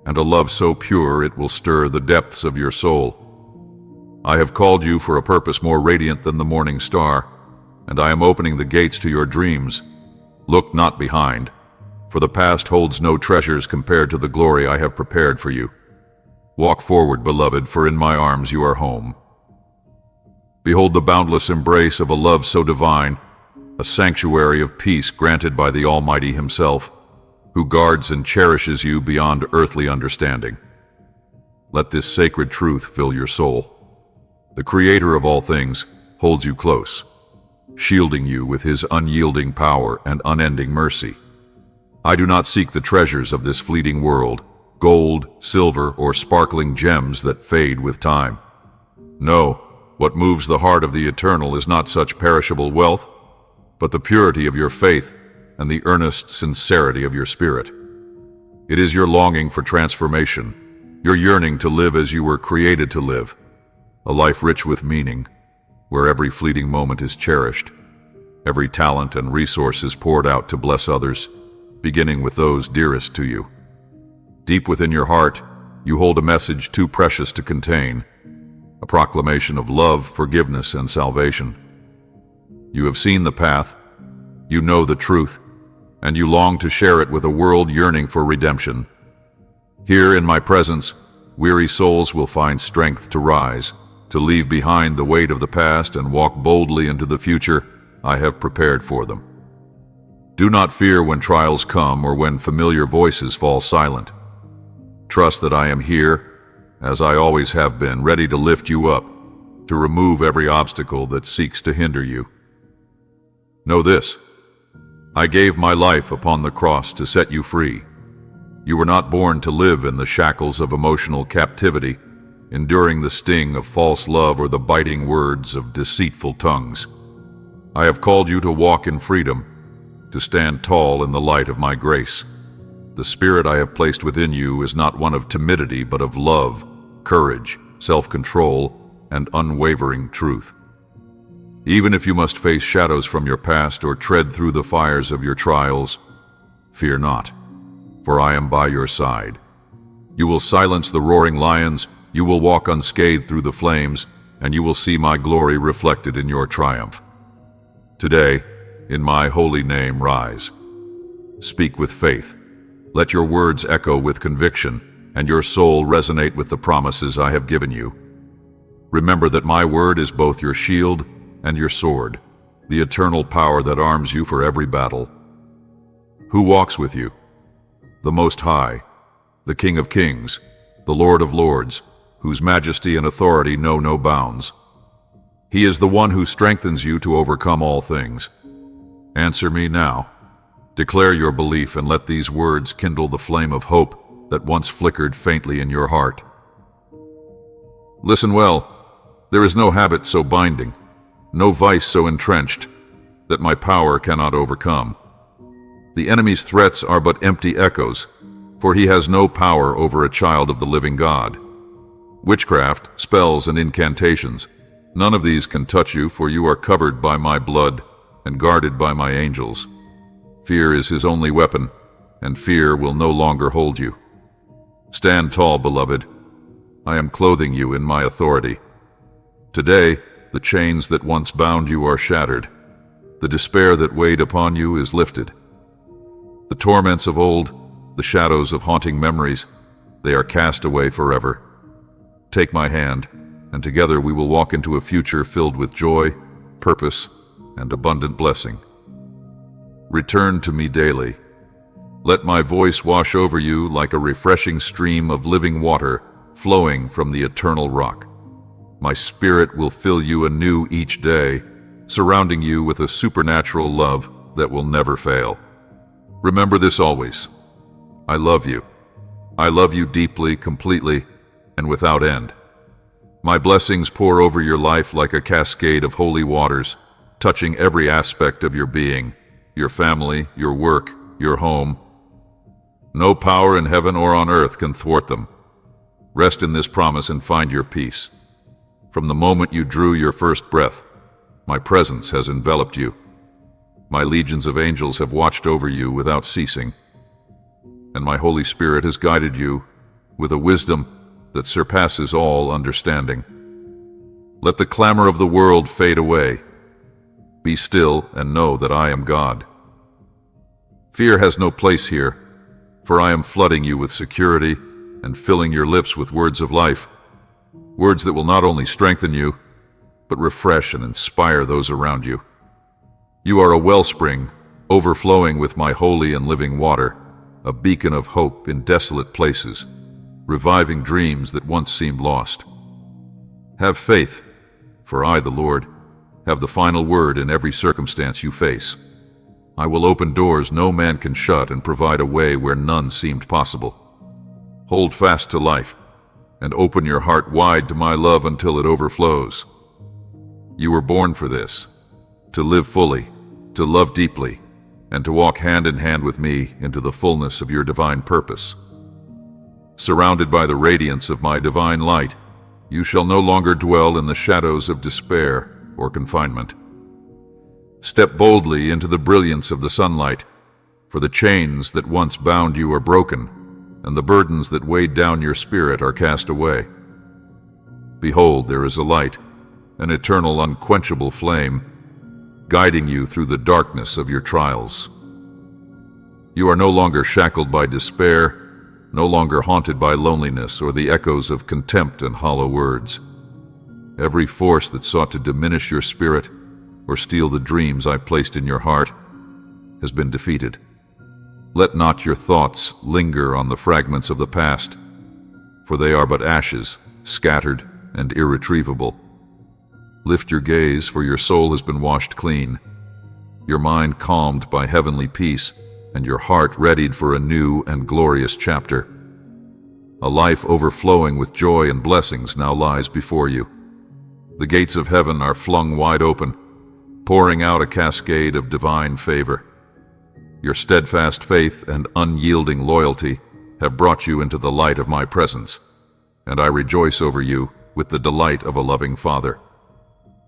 and a love so pure it will stir the depths of your soul. I have called you for a purpose more radiant than the morning star, and I am opening the gates to your dreams. Look not behind, for the past holds no treasures compared to the glory I have prepared for you. Walk forward, beloved, for in my arms you are home. Behold the boundless embrace of a love so divine, a sanctuary of peace granted by the Almighty Himself, who guards and cherishes you beyond earthly understanding. Let this sacred truth fill your soul. The Creator of all things holds you close, shielding you with His unyielding power and unending mercy. I do not seek the treasures of this fleeting world, gold, silver, or sparkling gems that fade with time. No, what moves the heart of the eternal is not such perishable wealth, but the purity of your faith and the earnest sincerity of your spirit. It is your longing for transformation, your yearning to live as you were created to live, a life rich with meaning, where every fleeting moment is cherished, every talent and resource is poured out to bless others, beginning with those dearest to you. Deep within your heart, you hold a message too precious to contain, a proclamation of love, forgiveness, and salvation. You have seen the path, you know the truth, and you long to share it with a world yearning for redemption. Here in my presence, weary souls will find strength to rise, to leave behind the weight of the past and walk boldly into the future I have prepared for them. Do not fear when trials come or when familiar voices fall silent. Trust that I am here, as I always have been, ready to lift you up, to remove every obstacle that seeks to hinder you. Know this: I gave my life upon the cross to set you free. You were not born to live in the shackles of emotional captivity, enduring the sting of false love or the biting words of deceitful tongues. I have called you to walk in freedom, to stand tall in the light of my grace. The spirit I have placed within you is not one of timidity, but of love, courage, self-control, and unwavering truth. Even if you must face shadows from your past or tread through the fires of your trials, fear not, for I am by your side. You will silence the roaring lions, you will walk unscathed through the flames, and you will see my glory reflected in your triumph. Today, in my holy name, rise. Speak with faith. Let your words echo with conviction, and your soul resonate with the promises I have given you. Remember that my word is both your shield and your sword, the eternal power that arms you for every battle. Who walks with you? The Most High, the King of Kings, the Lord of Lords, whose majesty and authority know no bounds. He is the one who strengthens you to overcome all things. Answer me now. Declare your belief and let these words kindle the flame of hope that once flickered faintly in your heart. Listen well. There is no habit so binding, no vice so entrenched, that my power cannot overcome. The enemy's threats are but empty echoes, for he has no power over a child of the living God. Witchcraft, spells, and incantations, none of these can touch you, for you are covered by my blood and guarded by my angels. Fear is his only weapon, and fear will no longer hold you. Stand tall, beloved. I am clothing you in my authority. Today, the chains that once bound you are shattered. The despair that weighed upon you is lifted. The torments of old, the shadows of haunting memories, they are cast away forever. Take my hand, and together we will walk into a future filled with joy, purpose, and abundant blessing. Return to me daily. Let my voice wash over you like a refreshing stream of living water flowing from the eternal rock. My spirit will fill you anew each day, surrounding you with a supernatural love that will never fail. Remember this always. I love you. I love you deeply, completely, and without end. My blessings pour over your life like a cascade of holy waters, touching every aspect of your being, your family, your work, your home. No power in heaven or on earth can thwart them. Rest in this promise and find your peace. From the moment you drew your first breath, my presence has enveloped you. My legions of angels have watched over you without ceasing, and my Holy Spirit has guided you with a wisdom that surpasses all understanding. Let the clamor of the world fade away. Be still and know that I am God. Fear has no place here, for I am flooding you with security and filling your lips with words of life, words that will not only strengthen you, but refresh and inspire those around you. You are a wellspring, overflowing with my holy and living water, a beacon of hope in desolate places, reviving dreams that once seemed lost. Have faith, for I, the Lord, have the final word in every circumstance you face. I will open doors no man can shut and provide a way where none seemed possible. Hold fast to life, and open your heart wide to my love until it overflows. You were born for this, to live fully, to love deeply, and to walk hand in hand with me into the fullness of your divine purpose. Surrounded by the radiance of my divine light, you shall no longer dwell in the shadows of despair or confinement. Step boldly into the brilliance of the sunlight, for the chains that once bound you are broken, and the burdens that weighed down your spirit are cast away. Behold, there is a light, an eternal, unquenchable flame, guiding you through the darkness of your trials. You are no longer shackled by despair, no longer haunted by loneliness or the echoes of contempt and hollow words. Every force that sought to diminish your spirit or steal the dreams I placed in your heart has been defeated. Let not your thoughts linger on the fragments of the past, for they are but ashes, scattered and irretrievable. Lift your gaze, for your soul has been washed clean, your mind calmed by heavenly peace, and your heart readied for a new and glorious chapter. A life overflowing with joy and blessings now lies before you. The gates of heaven are flung wide open, pouring out a cascade of divine favor. Your steadfast faith and unyielding loyalty have brought you into the light of my presence, and I rejoice over you with the delight of a loving Father.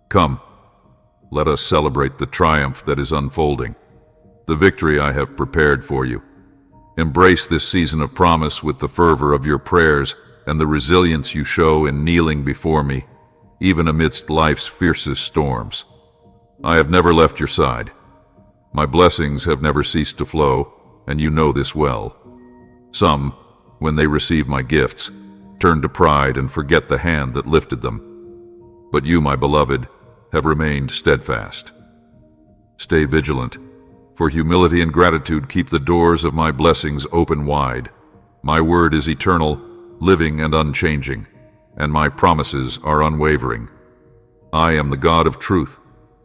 Come, let us celebrate the triumph that is unfolding, the victory I have prepared for you. Embrace this season of promise with the fervor of your prayers and the resilience you show in kneeling before me, even amidst life's fiercest storms. I have never left your side. My blessings have never ceased to flow, and you know this well. Some, when they receive my gifts, turn to pride and forget the hand that lifted them. But you, my beloved, have remained steadfast. Stay vigilant, for humility and gratitude keep the doors of my blessings open wide. My word is eternal, living and unchanging, and my promises are unwavering. I am the God of truth,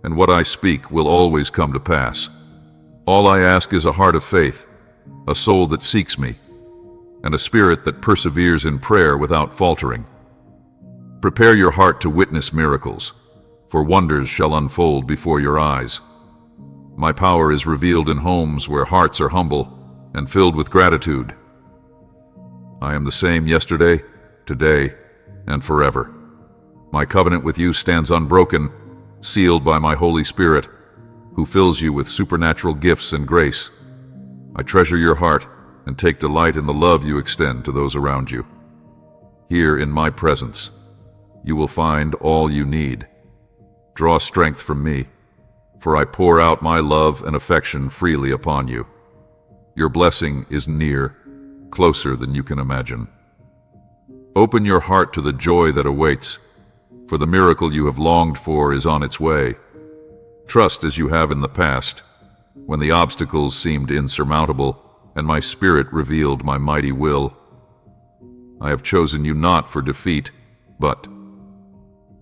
and what I speak will always come to pass. All I ask is a heart of faith, a soul that seeks me, and a spirit that perseveres in prayer without faltering. Prepare your heart to witness miracles, for wonders shall unfold before your eyes. My power is revealed in homes where hearts are humble and filled with gratitude. I am the same yesterday, today, and forever. My covenant with you stands unbroken, sealed by my Holy Spirit, who fills you with supernatural gifts and grace. I treasure your heart and take delight in the love you extend to those around you. Here in my presence, you will find all you need. Draw strength from me, for I pour out my love and affection freely upon you. Your blessing is near, closer than you can imagine. Open your heart to the joy that awaits, for the miracle you have longed for is on its way. Trust as you have in the past, when the obstacles seemed insurmountable and my spirit revealed my mighty will. I have chosen you not for defeat, but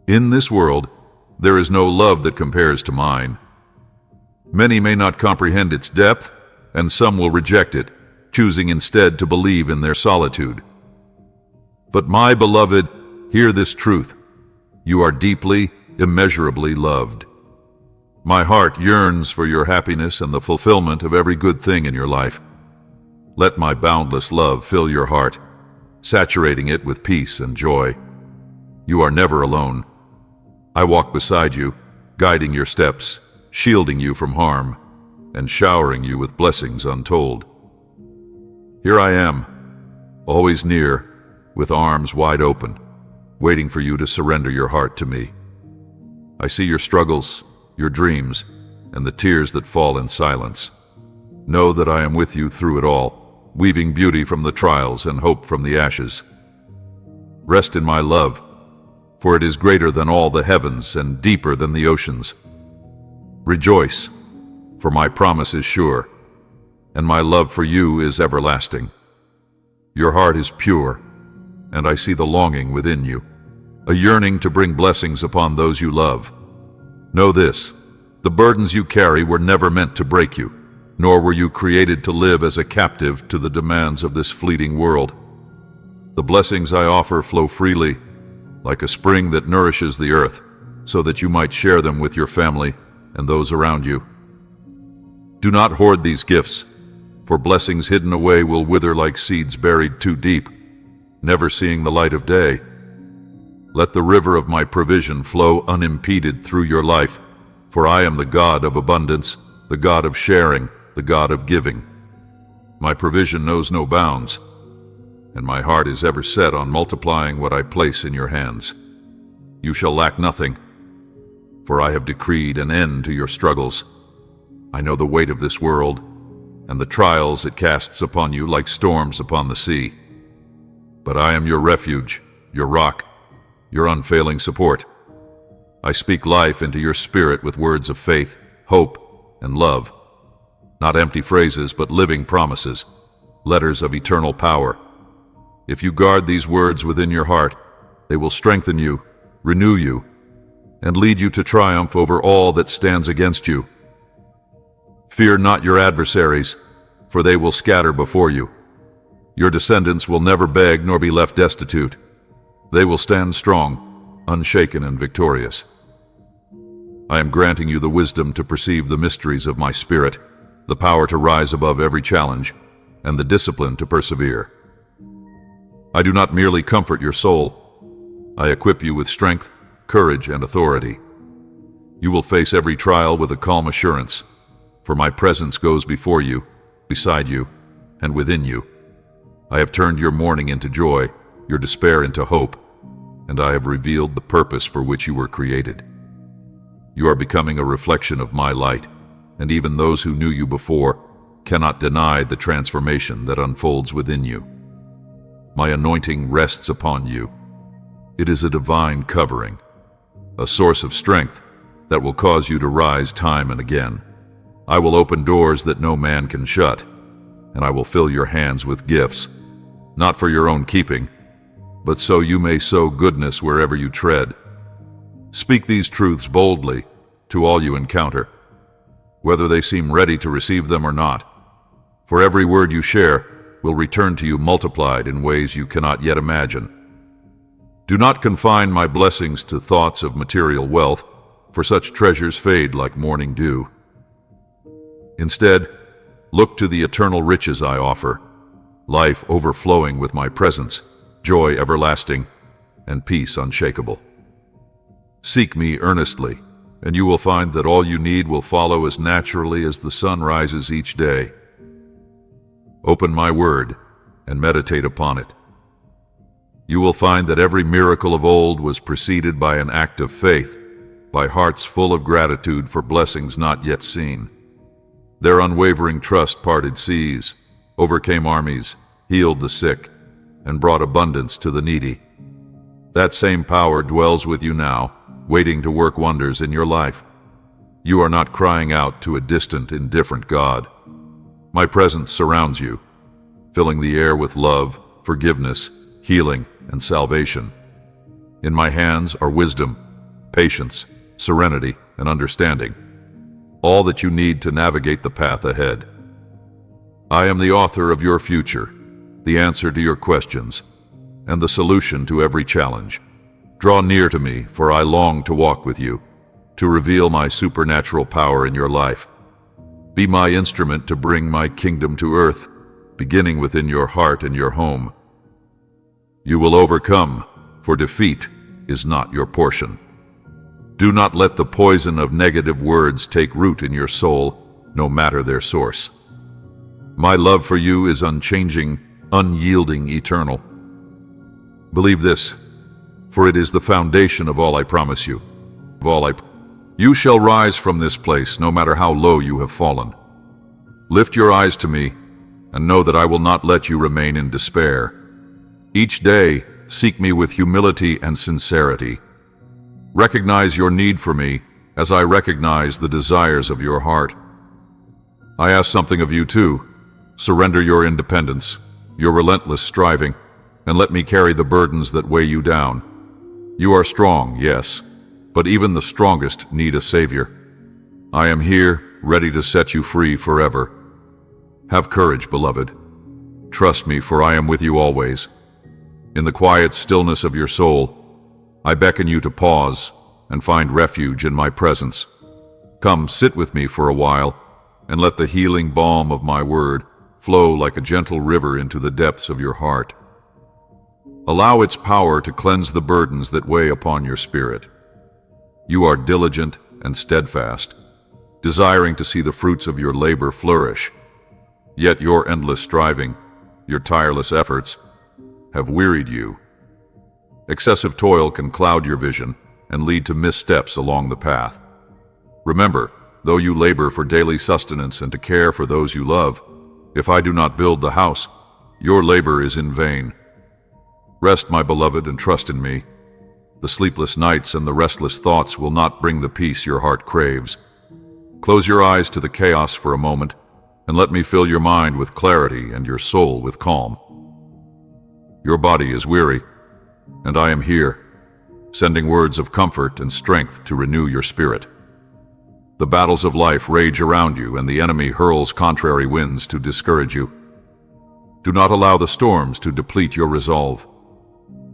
in this world there is no love that compares to mine. Many may not comprehend its depth, and some will reject it, choosing instead to believe in their solitude. But my beloved, hear this truth. You are deeply, immeasurably loved. My heart yearns for your happiness and the fulfillment of every good thing in your life. Let my boundless love fill your heart, saturating it with peace and joy. You are never alone. I walk beside you, guiding your steps, shielding you from harm, and showering you with blessings untold. Here I am, always near, with arms wide open, waiting for you to surrender your heart to me. I see your struggles, your dreams, and the tears that fall in silence. Know that I am with you through it all, weaving beauty from the trials and hope from the ashes. Rest in my love, for it is greater than all the heavens and deeper than the oceans. Rejoice, for my promise is sure, and my love for you is everlasting. Your heart is pure, and I see the longing within you, a yearning to bring blessings upon those you love. Know this, the burdens you carry were never meant to break you, nor were you created to live as a captive to the demands of this fleeting world. The blessings I offer flow freely, like a spring that nourishes the earth, so that you might share them with your family and those around you. Do not hoard these gifts, for blessings hidden away will wither like seeds buried too deep, never seeing the light of day. Let the river of my provision flow unimpeded through your life, for I am the God of abundance, the God of sharing, the God of giving. My provision knows no bounds, and my heart is ever set on multiplying what I place in your hands. You shall lack nothing, for I have decreed an end to your struggles. I know the weight of this world, and the trials it casts upon you like storms upon the sea. But I am your refuge, your rock, your unfailing support. I speak life into your spirit with words of faith, hope, and love. Not empty phrases, but living promises, letters of eternal power. If you guard these words within your heart, they will strengthen you, renew you, and lead you to triumph over all that stands against you. Fear not your adversaries, for they will scatter before you. Your descendants will never beg nor be left destitute. They will stand strong, unshaken and victorious. I am granting you the wisdom to perceive the mysteries of my spirit, the power to rise above every challenge, and the discipline to persevere. I do not merely comfort your soul. I equip you with strength, courage, and authority. You will face every trial with a calm assurance, for my presence goes before you, beside you, and within you. I have turned your mourning into joy, your despair into hope, and I have revealed the purpose for which you were created. You are becoming a reflection of my light, and even those who knew you before cannot deny the transformation that unfolds within you. My anointing rests upon you. It is a divine covering, a source of strength that will cause you to rise time and again. I will open doors that no man can shut, and I will fill your hands with gifts, not for your own keeping, but so you may sow goodness wherever you tread. Speak these truths boldly to all you encounter, whether they seem ready to receive them or not, for every word you share will return to you multiplied in ways you cannot yet imagine. Do not confine my blessings to thoughts of material wealth, for such treasures fade like morning dew. Instead, look to the eternal riches I offer, life overflowing with my presence, joy everlasting, and peace unshakable. Seek me earnestly, and you will find that all you need will follow as naturally as the sun rises each day. Open my word and meditate upon it. You will find that every miracle of old was preceded by an act of faith, by hearts full of gratitude for blessings not yet seen. Their unwavering trust parted seas, overcame armies, healed the sick, and brought abundance to the needy. That same power dwells with you now, waiting to work wonders in your life. You are not crying out to a distant, indifferent God. My presence surrounds you, filling the air with love, forgiveness, healing, and salvation. In my hands are wisdom, patience, serenity, and understanding, all that you need to navigate the path ahead. I am the author of your future, the answer to your questions, and the solution to every challenge. Draw near to me, for I long to walk with you, to reveal my supernatural power in your life. Be my instrument to bring my kingdom to earth, beginning within your heart and your home. You will overcome, for defeat is not your portion. Do not let the poison of negative words take root in your soul, no matter their source. My love for you is unchanging, unyielding, eternal. Believe this, for it is the foundation of all I promise you. You shall rise from this place, no matter how low you have fallen. Lift your eyes to me, and know that I will not let you remain in despair. Each day, seek me with humility and sincerity. Recognize your need for me as I recognize the desires of your heart. I ask something of you too. Surrender your independence, your relentless striving, and let me carry the burdens that weigh you down. You are strong, yes, but even the strongest need a savior. I am here, ready to set you free forever. Have courage, beloved. Trust me, for I am with you always. In the quiet stillness of your soul, I beckon you to pause and find refuge in my presence. Come, sit with me for a while, and let the healing balm of my word flow like a gentle river into the depths of your heart. Allow its power to cleanse the burdens that weigh upon your spirit. You are diligent and steadfast, desiring to see the fruits of your labor flourish. Yet your endless striving, your tireless efforts, have wearied you. Excessive toil can cloud your vision and lead to missteps along the path. Remember, though you labor for daily sustenance and to care for those you love, if I do not build the house, your labor is in vain. Rest, my beloved, and trust in me. The sleepless nights and the restless thoughts will not bring the peace your heart craves. Close your eyes to the chaos for a moment, and let me fill your mind with clarity and your soul with calm. Your body is weary, and I am here, sending words of comfort and strength to renew your spirit. The battles of life rage around you, and the enemy hurls contrary winds to discourage you. Do not allow the storms to deplete your resolve.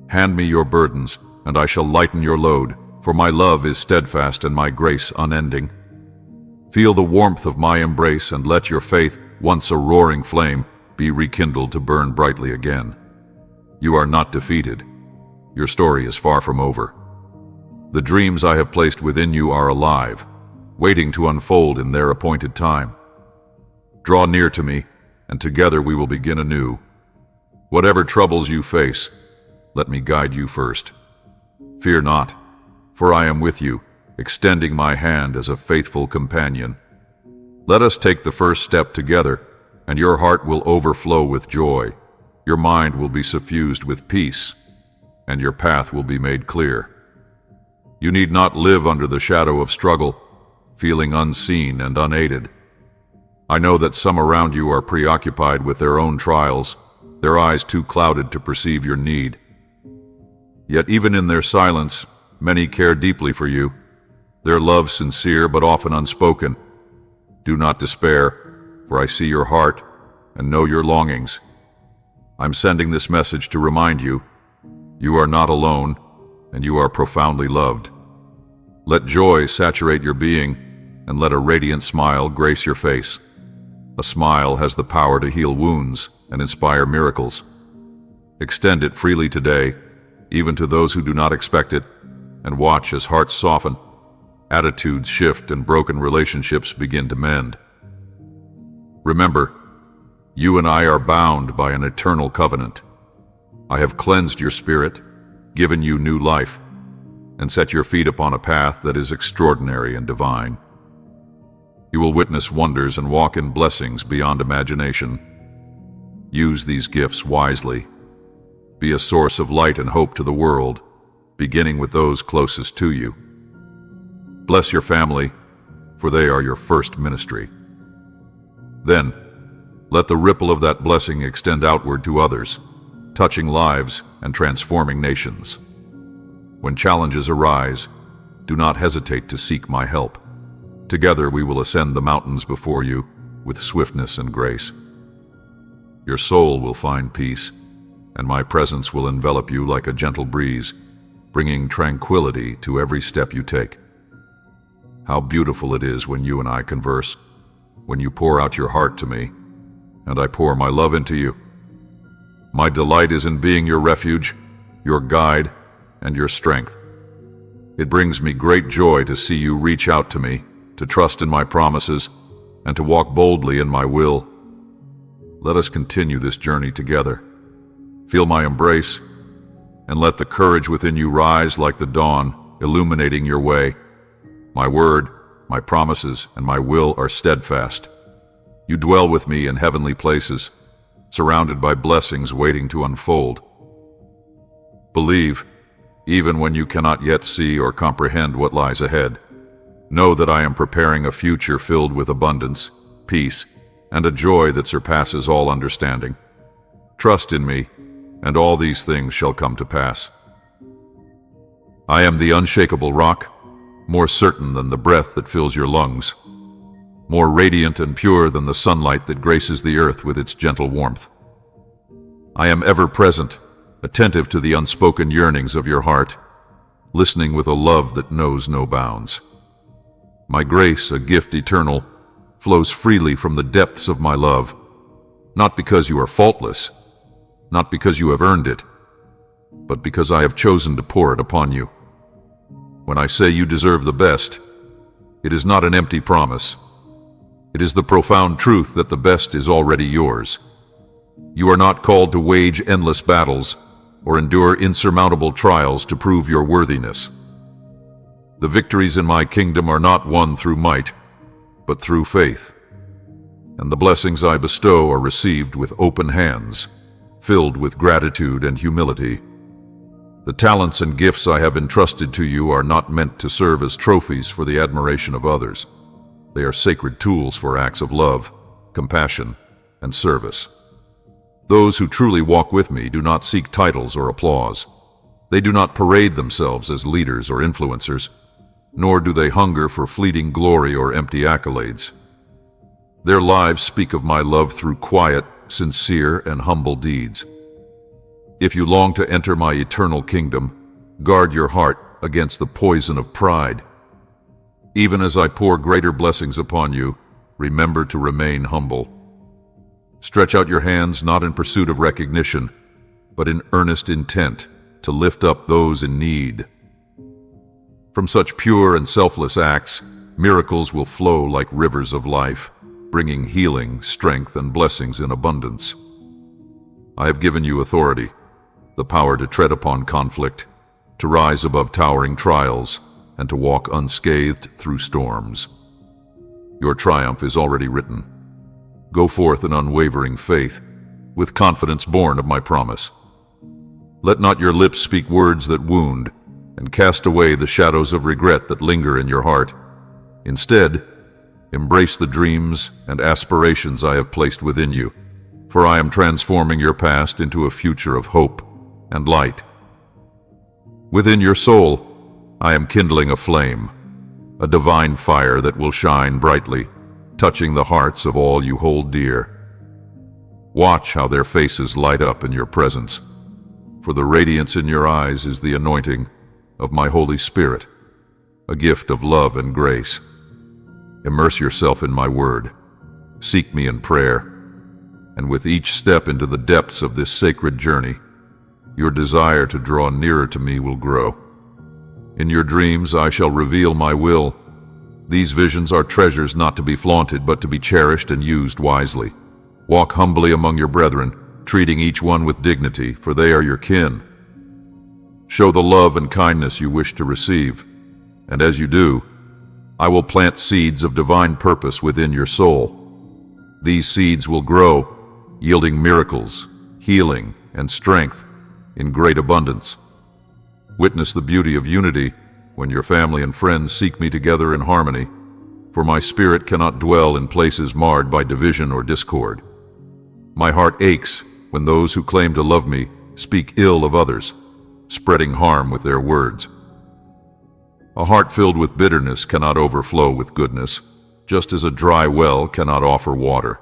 Hand me your burdens, and I shall lighten your load, for my love is steadfast and my grace unending. Feel the warmth of my embrace, and let your faith, once a roaring flame, be rekindled to burn brightly again. You are not defeated. Your story is far from over. The dreams I have placed within you are alive, waiting to unfold in their appointed time. Draw near to me, and together we will begin anew. Whatever troubles you face, let me guide you first. Fear not, for I am with you, extending my hand as a faithful companion. Let us take the first step together, and your heart will overflow with joy. Your mind will be suffused with peace, and your path will be made clear. You need not live under the shadow of struggle, feeling unseen and unaided. I know that some around you are preoccupied with their own trials, their eyes too clouded to perceive your need. Yet even in their silence, many care deeply for you, their love sincere but often unspoken. Do not despair, for I see your heart and know your longings. I'm sending this message to remind you, you are not alone, and you are profoundly loved. Let joy saturate your being, and let a radiant smile grace your face. A smile has the power to heal wounds and inspire miracles. Extend it freely today, even to those who do not expect it, and watch as hearts soften, attitudes shift, and broken relationships begin to mend. Remember, you and I are bound by an eternal covenant. I have cleansed your spirit, given you new life, and set your feet upon a path that is extraordinary and divine. You will witness wonders and walk in blessings beyond imagination. Use these gifts wisely. Be a source of light and hope to the world, beginning with those closest to you. Bless your family, for they are your first ministry. Then, let the ripple of that blessing extend outward to others, touching lives and transforming nations. When challenges arise, do not hesitate to seek my help. Together we will ascend the mountains before you with swiftness and grace. Your soul will find peace, and my presence will envelop you like a gentle breeze, bringing tranquility to every step you take. How beautiful it is when you and I converse, when you pour out your heart to me, and I pour my love into you. My delight is in being your refuge, your guide, and your strength. It brings me great joy to see you reach out to me, to trust in my promises, and to walk boldly in my will. Let us continue this journey together. Feel my embrace, and let the courage within you rise like the dawn, illuminating your way. My word, my promises, and my will are steadfast. You dwell with me in heavenly places, surrounded by blessings waiting to unfold. Believe, even when you cannot yet see or comprehend what lies ahead. Know that I am preparing a future filled with abundance, peace, and a joy that surpasses all understanding. Trust in me, and all these things shall come to pass. I am the unshakable rock, more certain than the breath that fills your lungs, more radiant and pure than the sunlight that graces the earth with its gentle warmth. I am ever present, attentive to the unspoken yearnings of your heart, listening with a love that knows no bounds. My grace, a gift eternal, flows freely from the depths of my love, not because you are faultless, not because you have earned it, but because I have chosen to pour it upon you. When I say you deserve the best, it is not an empty promise. It is the profound truth that the best is already yours. You are not called to wage endless battles or endure insurmountable trials to prove your worthiness. The victories in my kingdom are not won through might, but through faith. And the blessings I bestow are received with open hands, filled with gratitude and humility. The talents and gifts I have entrusted to you are not meant to serve as trophies for the admiration of others. They are sacred tools for acts of love, compassion, and service. Those who truly walk with me do not seek titles or applause. They do not parade themselves as leaders or influencers, nor do they hunger for fleeting glory or empty accolades. Their lives speak of my love through quiet, sincere, and humble deeds. If you long to enter my eternal kingdom, guard your heart against the poison of pride. Even as I pour greater blessings upon you, remember to remain humble. Stretch out your hands not in pursuit of recognition, but in earnest intent to lift up those in need. From such pure and selfless acts, miracles will flow like rivers of life, bringing healing, strength, and blessings in abundance. I have given you authority, the power to tread upon conflict, to rise above towering trials, and to walk unscathed through storms. Your triumph is already written. Go forth in unwavering faith, with confidence born of my promise. Let not your lips speak words that wound, and cast away the shadows of regret that linger in your heart. Instead, embrace the dreams and aspirations I have placed within you, for I am transforming your past into a future of hope and light. Within your soul, I am kindling a flame, a divine fire that will shine brightly, touching the hearts of all you hold dear. Watch how their faces light up in your presence, for the radiance in your eyes is the anointing of my Holy Spirit, a gift of love and grace. Immerse yourself in my word, seek me in prayer, and with each step into the depths of this sacred journey, your desire to draw nearer to me will grow. In your dreams I shall reveal my will. These visions are treasures not to be flaunted, but to be cherished and used wisely. Walk humbly among your brethren, treating each one with dignity, for they are your kin. Show the love and kindness you wish to receive, and as you do, I will plant seeds of divine purpose within your soul. These seeds will grow, yielding miracles, healing, and strength in great abundance. Witness the beauty of unity when your family and friends seek me together in harmony, for my spirit cannot dwell in places marred by division or discord. My heart aches when those who claim to love me speak ill of others, spreading harm with their words. A heart filled with bitterness cannot overflow with goodness, just as a dry well cannot offer water.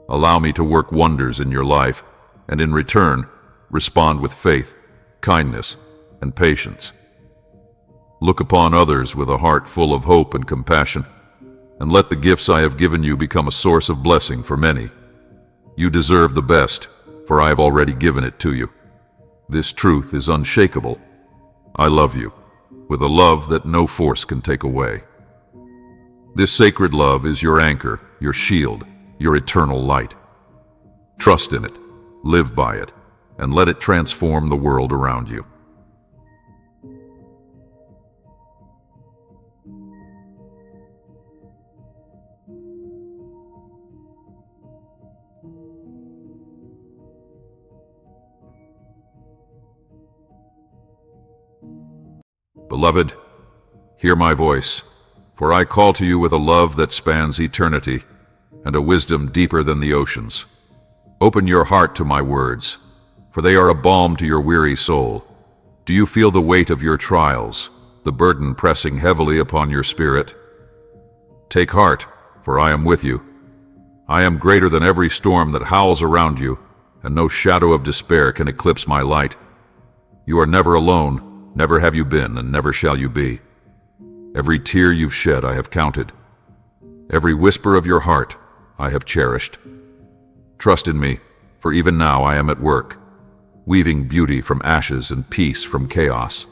Allow me to work wonders in your life, and in return, respond with faith, kindness, and patience. Look upon others with a heart full of hope and compassion, and let the gifts I have given you become a source of blessing for many. You deserve the best, for I have already given it to you. This truth is unshakable. I love you, with a love that no force can take away. This sacred love is your anchor, your shield, your eternal light. Trust in it, live by it, and let it transform the world around you. Beloved, hear my voice, for I call to you with a love that spans eternity and a wisdom deeper than the oceans. Open your heart to my words, for they are a balm to your weary soul. Do you feel the weight of your trials, the burden pressing heavily upon your spirit? Take heart, for I am with you. I am greater than every storm that howls around you, and no shadow of despair can eclipse my light. You are never alone. Never have you been, and never shall you be. Every tear you've shed I have counted. Every whisper of your heart I have cherished. Trust in me, for even now I am at work, weaving beauty from ashes and peace from chaos.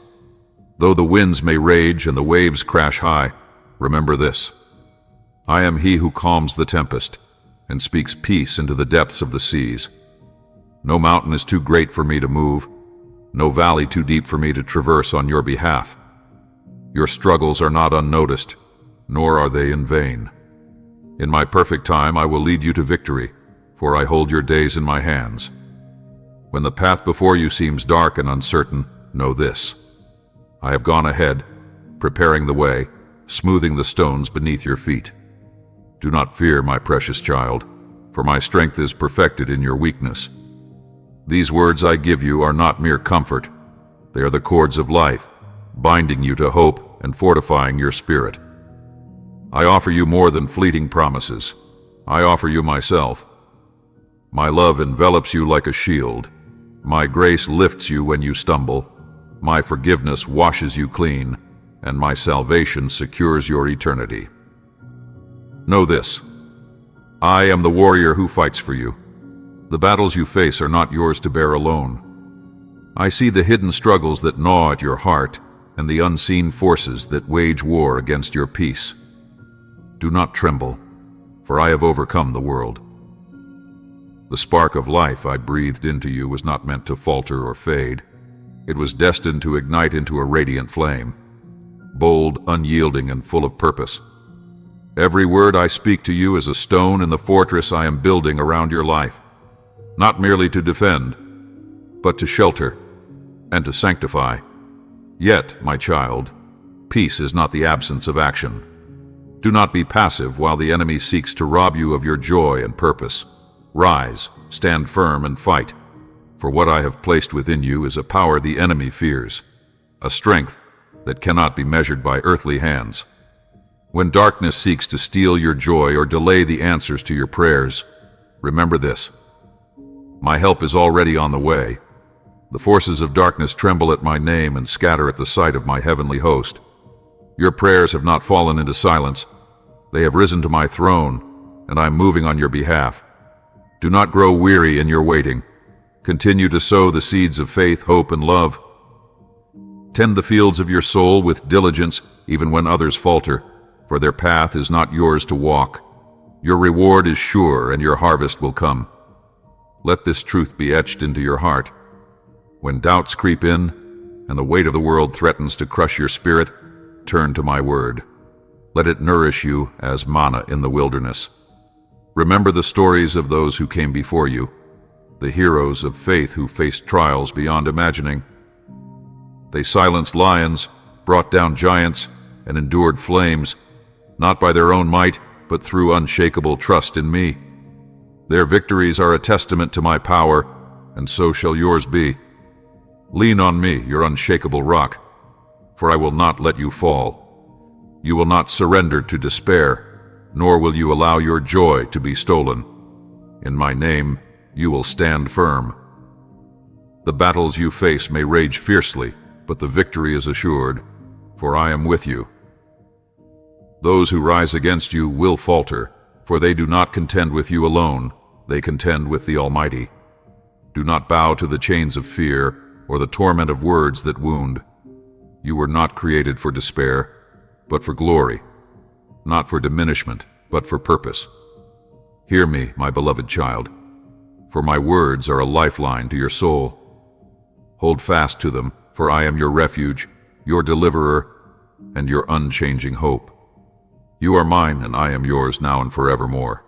Though the winds may rage and the waves crash high, remember this. I am he who calms the tempest and speaks peace into the depths of the seas. No mountain is too great for me to move, no valley too deep for me to traverse on your behalf. Your struggles are not unnoticed, nor are they in vain. In my perfect time I will lead you to victory, for I hold your days in my hands. When the path before you seems dark and uncertain, know this. I have gone ahead, preparing the way, smoothing the stones beneath your feet. Do not fear, my precious child, for my strength is perfected in your weakness. These words I give you are not mere comfort. They are the cords of life, binding you to hope and fortifying your spirit. I offer you more than fleeting promises. I offer you myself. My love envelops you like a shield. My grace lifts you when you stumble. My forgiveness washes you clean, and my salvation secures your eternity. Know this. I am the warrior who fights for you. The battles you face are not yours to bear alone. I see the hidden struggles that gnaw at your heart and the unseen forces that wage war against your peace. Do not tremble, for I have overcome the world. The spark of life I breathed into you was not meant to falter or fade. It was destined to ignite into a radiant flame, bold, unyielding, and full of purpose. Every word I speak to you is a stone in the fortress I am building around your life. Not merely to defend, but to shelter and to sanctify. Yet, my child, peace is not the absence of action. Do not be passive while the enemy seeks to rob you of your joy and purpose. Rise, stand firm, and fight, for what I have placed within you is a power the enemy fears, a strength that cannot be measured by earthly hands. When darkness seeks to steal your joy or delay the answers to your prayers, remember this. My help is already on the way. The forces of darkness tremble at my name and scatter at the sight of my heavenly host. Your prayers have not fallen into silence. They have risen to my throne, and I am moving on your behalf. Do not grow weary in your waiting. Continue to sow the seeds of faith, hope, and love. Tend the fields of your soul with diligence, even when others falter, for their path is not yours to walk. Your reward is sure, and your harvest will come. Let this truth be etched into your heart. When doubts creep in, and the weight of the world threatens to crush your spirit, turn to my word. Let it nourish you as manna in the wilderness. Remember the stories of those who came before you, the heroes of faith who faced trials beyond imagining. They silenced lions, brought down giants, and endured flames, not by their own might, but through unshakable trust in me. Their victories are a testament to my power, and so shall yours be. Lean on me, your unshakable rock, for I will not let you fall. You will not surrender to despair, nor will you allow your joy to be stolen. In my name, you will stand firm. The battles you face may rage fiercely, but the victory is assured, for I am with you. Those who rise against you will falter, for they do not contend with you alone, they contend with the Almighty. Do not bow to the chains of fear or the torment of words that wound. You were not created for despair, but for glory, not for diminishment, but for purpose. Hear me, my beloved child, for my words are a lifeline to your soul. Hold fast to them, for I am your refuge, your deliverer, and your unchanging hope. You are mine, and I am yours now and forevermore.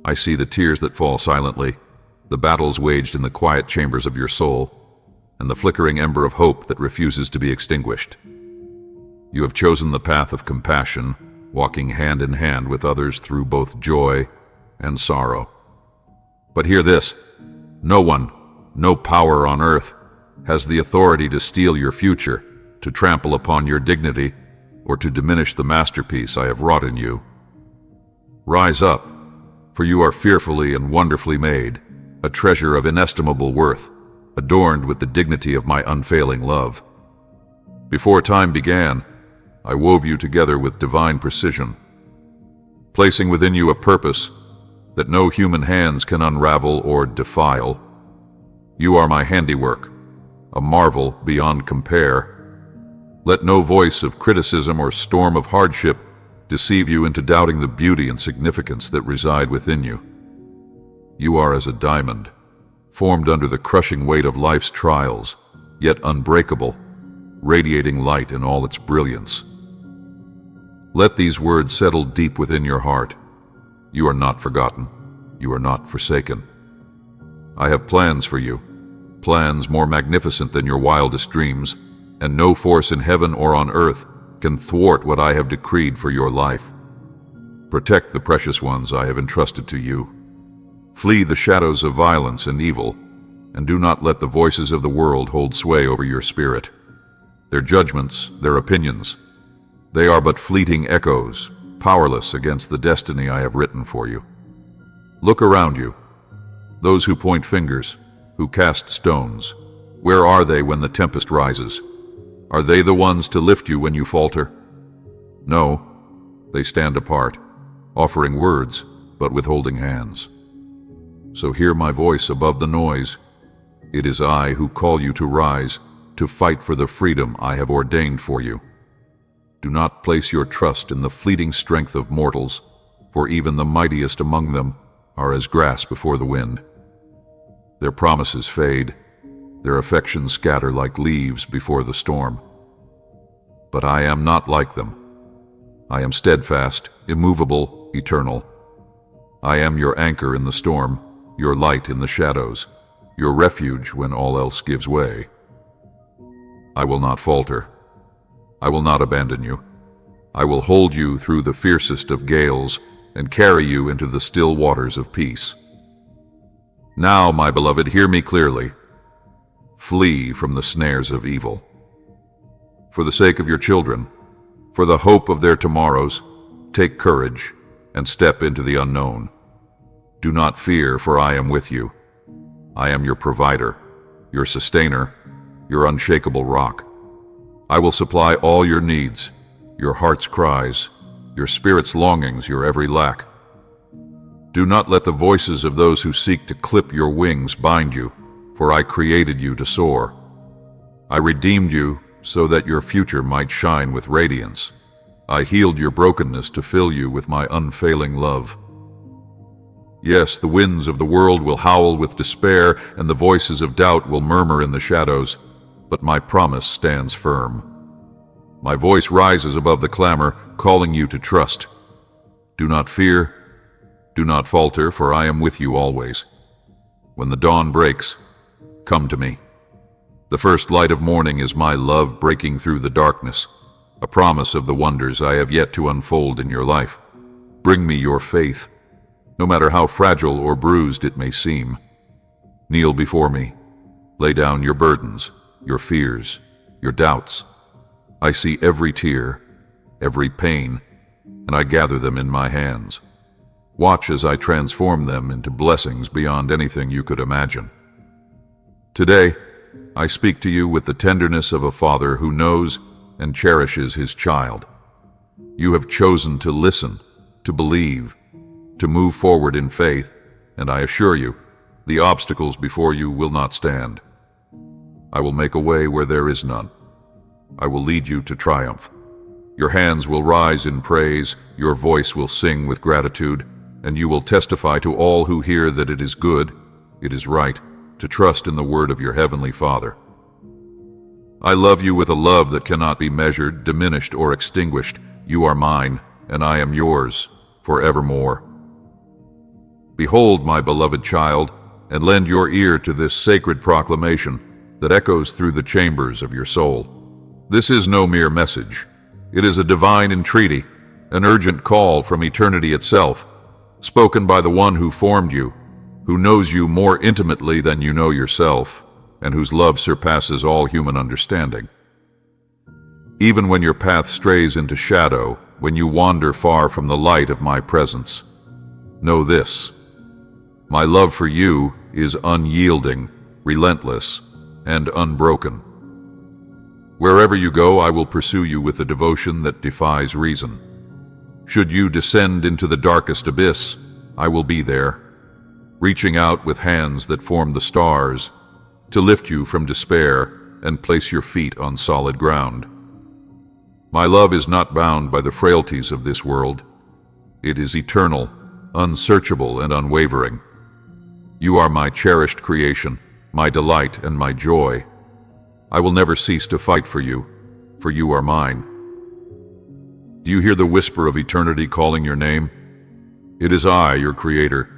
I see the tears that fall silently, the battles waged in the quiet chambers of your soul, and the flickering ember of hope that refuses to be extinguished. You have chosen the path of compassion, walking hand in hand with others through both joy and sorrow. But hear this: no one, no power on earth, has the authority to steal your future, to trample upon your dignity, or to diminish the masterpiece I have wrought in you. Rise up, for you are fearfully and wonderfully made, a treasure of inestimable worth, adorned with the dignity of my unfailing love. Before time began, I wove you together with divine precision, placing within you a purpose that no human hands can unravel or defile. You are my handiwork, a marvel beyond compare. Let no voice of criticism or storm of hardship deceive you into doubting the beauty and significance that reside within you. You are as a diamond, formed under the crushing weight of life's trials, yet unbreakable, radiating light in all its brilliance. Let these words settle deep within your heart. You are not forgotten. You are not forsaken. I have plans for you, plans more magnificent than your wildest dreams, and no force in heaven or on earth can thwart what I have decreed for your life. Protect the precious ones I have entrusted to you. Flee the shadows of violence and evil, and do not let the voices of the world hold sway over your spirit. Their judgments, their opinions, they are but fleeting echoes, powerless against the destiny I have written for you. Look around you. Those who point fingers, who cast stones, where are they when the tempest rises? Are they the ones to lift you when you falter? No, they stand apart, offering words, but withholding hands. So hear my voice above the noise. It is I who call you to rise, to fight for the freedom I have ordained for you. Do not place your trust in the fleeting strength of mortals, for even the mightiest among them are as grass before the wind. Their promises fade, their affections scatter like leaves before the storm. But I am not like them. I am steadfast, immovable, eternal. I am your anchor in the storm, your light in the shadows, your refuge when all else gives way. I will not falter. I will not abandon you. I will hold you through the fiercest of gales and carry you into the still waters of peace. Now, my beloved, hear me clearly. Flee from the snares of evil. For the sake of your children, for the hope of their tomorrows, take courage and step into the unknown. Do not fear, for I am with you. I am your provider, your sustainer, your unshakable rock. I will supply all your needs, your heart's cries, your spirit's longings, your every lack. Do not let the voices of those who seek to clip your wings bind you, for I created you to soar. I redeemed you so that your future might shine with radiance. I healed your brokenness to fill you with my unfailing love. Yes, the winds of the world will howl with despair, and the voices of doubt will murmur in the shadows, but my promise stands firm. My voice rises above the clamor, calling you to trust. Do not fear, do not falter, for I am with you always. When the dawn breaks, come to me. The first light of morning is my love breaking through the darkness, a promise of the wonders I have yet to unfold in your life. Bring me your faith, no matter how fragile or bruised it may seem. Kneel before me. Lay down your burdens, your fears, your doubts. I see every tear, every pain, and I gather them in my hands. Watch as I transform them into blessings beyond anything you could imagine. Today, I speak to you with the tenderness of a father who knows and cherishes his child. You have chosen to listen, to believe, to move forward in faith, and I assure you, the obstacles before you will not stand. I will make a way where there is none. I will lead you to triumph. Your hands will rise in praise, your voice will sing with gratitude, and you will testify to all who hear that it is good, it is right, to trust in the word of your heavenly Father. I love you with a love that cannot be measured, diminished, or extinguished. You are mine, and I am yours, forevermore. Behold, my beloved child, and lend your ear to this sacred proclamation that echoes through the chambers of your soul. This is no mere message. It is a divine entreaty, an urgent call from eternity itself, spoken by the one who formed you, who knows you more intimately than you know yourself, and whose love surpasses all human understanding. Even when your path strays into shadow, when you wander far from the light of my presence, know this: my love for you is unyielding, relentless, and unbroken. Wherever you go, I will pursue you with a devotion that defies reason. Should you descend into the darkest abyss, I will be there, reaching out with hands that form the stars, to lift you from despair and place your feet on solid ground. My love is not bound by the frailties of this world. It is eternal, unsearchable, and unwavering. You are my cherished creation, my delight and my joy. I will never cease to fight for you are mine. Do you hear the whisper of eternity calling your name? It is I, your Creator,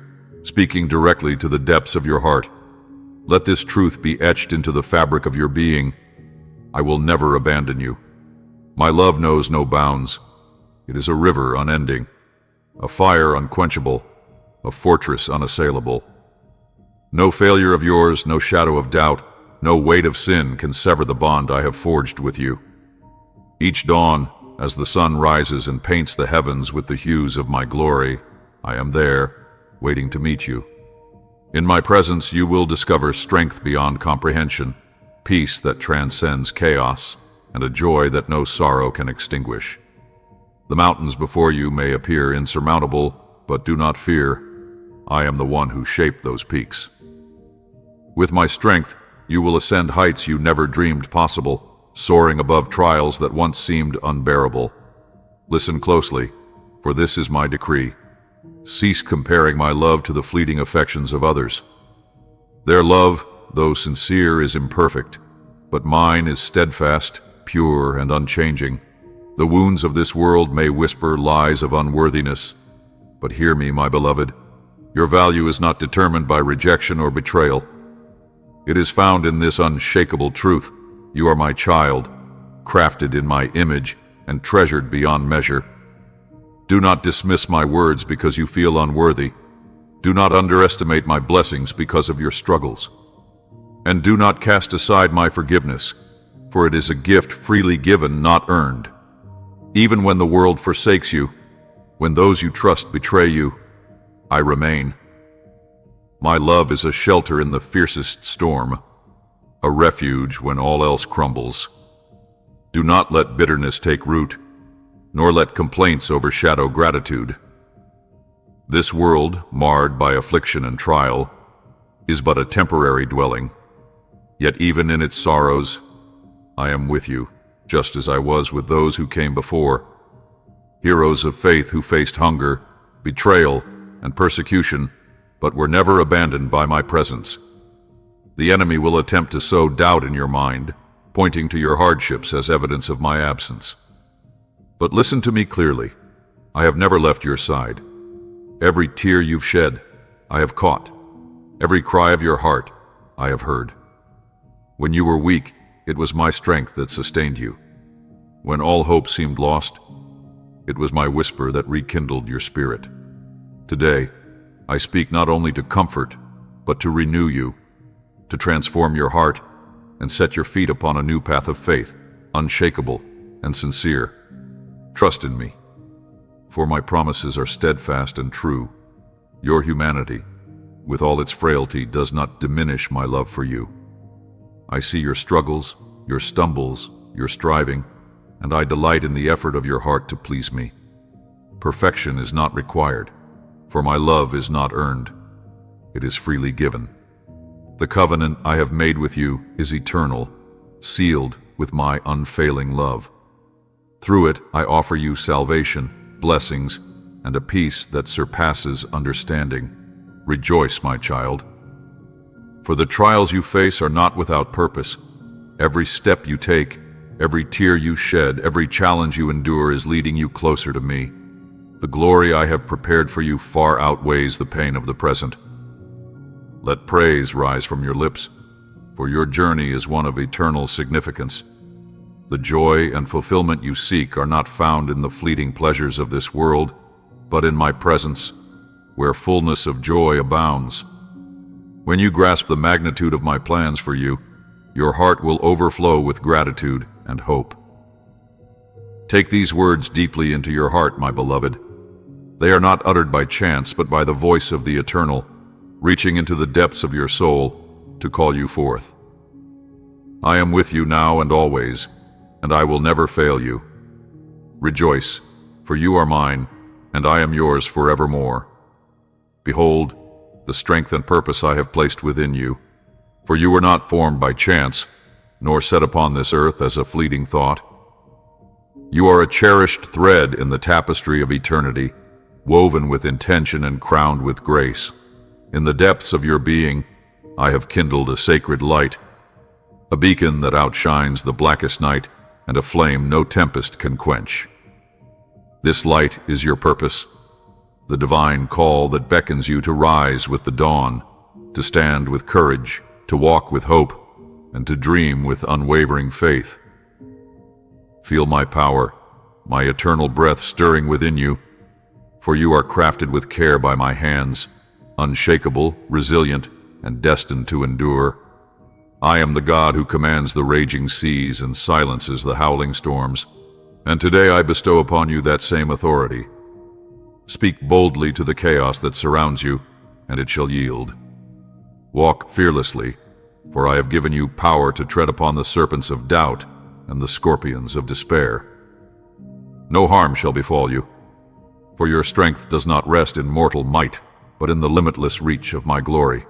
speaking directly to the depths of your heart. Let this truth be etched into the fabric of your being. I will never abandon you. My love knows no bounds. It is a river unending, a fire unquenchable, a fortress unassailable. No failure of yours, no shadow of doubt, no weight of sin can sever the bond I have forged with you. Each dawn, as the sun rises and paints the heavens with the hues of my glory, I am there, waiting to meet you. In my presence you will discover strength beyond comprehension, peace that transcends chaos, and a joy that no sorrow can extinguish. The mountains before you may appear insurmountable, but do not fear. I am the one who shaped those peaks. With my strength, you will ascend heights you never dreamed possible, soaring above trials that once seemed unbearable. Listen closely, for this is my decree. Cease comparing my love to the fleeting affections of others. Their love, though sincere, is imperfect, but mine is steadfast, pure, and unchanging. The wounds of this world may whisper lies of unworthiness, but hear me, my beloved. Your value is not determined by rejection or betrayal. It is found in this unshakable truth: you are my child, crafted in my image and treasured beyond measure. Do not dismiss my words because you feel unworthy. Do not underestimate my blessings because of your struggles. And do not cast aside my forgiveness, for it is a gift freely given, not earned. Even when the world forsakes you, when those you trust betray you, I remain. My love is a shelter in the fiercest storm, a refuge when all else crumbles. Do not let bitterness take root, nor let complaints overshadow gratitude. This world, marred by affliction and trial, is but a temporary dwelling. Yet even in its sorrows, I am with you, just as I was with those who came before. Heroes of faith who faced hunger, betrayal, and persecution, but were never abandoned by my presence. The enemy will attempt to sow doubt in your mind, pointing to your hardships as evidence of my absence. But listen to me clearly. I have never left your side. Every tear you've shed, I have caught. Every cry of your heart, I have heard. When you were weak, it was my strength that sustained you. When all hope seemed lost, it was my whisper that rekindled your spirit. Today, I speak not only to comfort, but to renew you, to transform your heart and set your feet upon a new path of faith, unshakable and sincere. Trust in me, for my promises are steadfast and true. Your humanity, with all its frailty, does not diminish my love for you. I see your struggles, your stumbles, your striving, and I delight in the effort of your heart to please me. Perfection is not required, for my love is not earned. It is freely given. The covenant I have made with you is eternal, sealed with my unfailing love. Through it, I offer you salvation, blessings, and a peace that surpasses understanding. Rejoice, my child. For the trials you face are not without purpose. Every step you take, every tear you shed, every challenge you endure is leading you closer to me. The glory I have prepared for you far outweighs the pain of the present. Let praise rise from your lips, for your journey is one of eternal significance. The joy and fulfillment you seek are not found in the fleeting pleasures of this world, but in my presence, where fullness of joy abounds. When you grasp the magnitude of my plans for you, your heart will overflow with gratitude and hope. Take these words deeply into your heart, my beloved. They are not uttered by chance, but by the voice of the Eternal, reaching into the depths of your soul to call you forth. I am with you now and always, and I will never fail you. Rejoice, for you are mine, and I am yours forevermore. Behold, the strength and purpose I have placed within you, for you were not formed by chance, nor set upon this earth as a fleeting thought. You are a cherished thread in the tapestry of eternity, woven with intention and crowned with grace. In the depths of your being, I have kindled a sacred light, a beacon that outshines the blackest night, and a flame no tempest can quench. This light is your purpose, the divine call that beckons you to rise with the dawn, to stand with courage, to walk with hope, and to dream with unwavering faith. Feel my power, my eternal breath stirring within you, for you are crafted with care by my hands, unshakable, resilient, and destined to endure. I am the God who commands the raging seas and silences the howling storms, and today I bestow upon you that same authority. Speak boldly to the chaos that surrounds you, and it shall yield. Walk fearlessly, for I have given you power to tread upon the serpents of doubt and the scorpions of despair. No harm shall befall you, for your strength does not rest in mortal might, but in the limitless reach of my glory.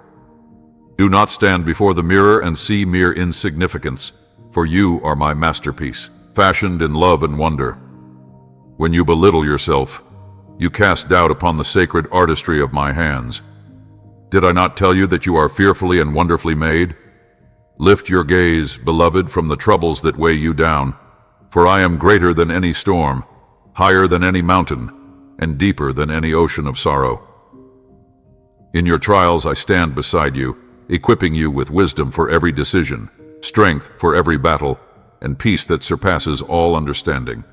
Do not stand before the mirror and see mere insignificance, for you are my masterpiece, fashioned in love and wonder. When you belittle yourself, you cast doubt upon the sacred artistry of my hands. Did I not tell you that you are fearfully and wonderfully made? Lift your gaze, beloved, from the troubles that weigh you down, for I am greater than any storm, higher than any mountain, and deeper than any ocean of sorrow. In your trials I stand beside you, equipping you with wisdom for every decision, strength for every battle, and peace that surpasses all understanding.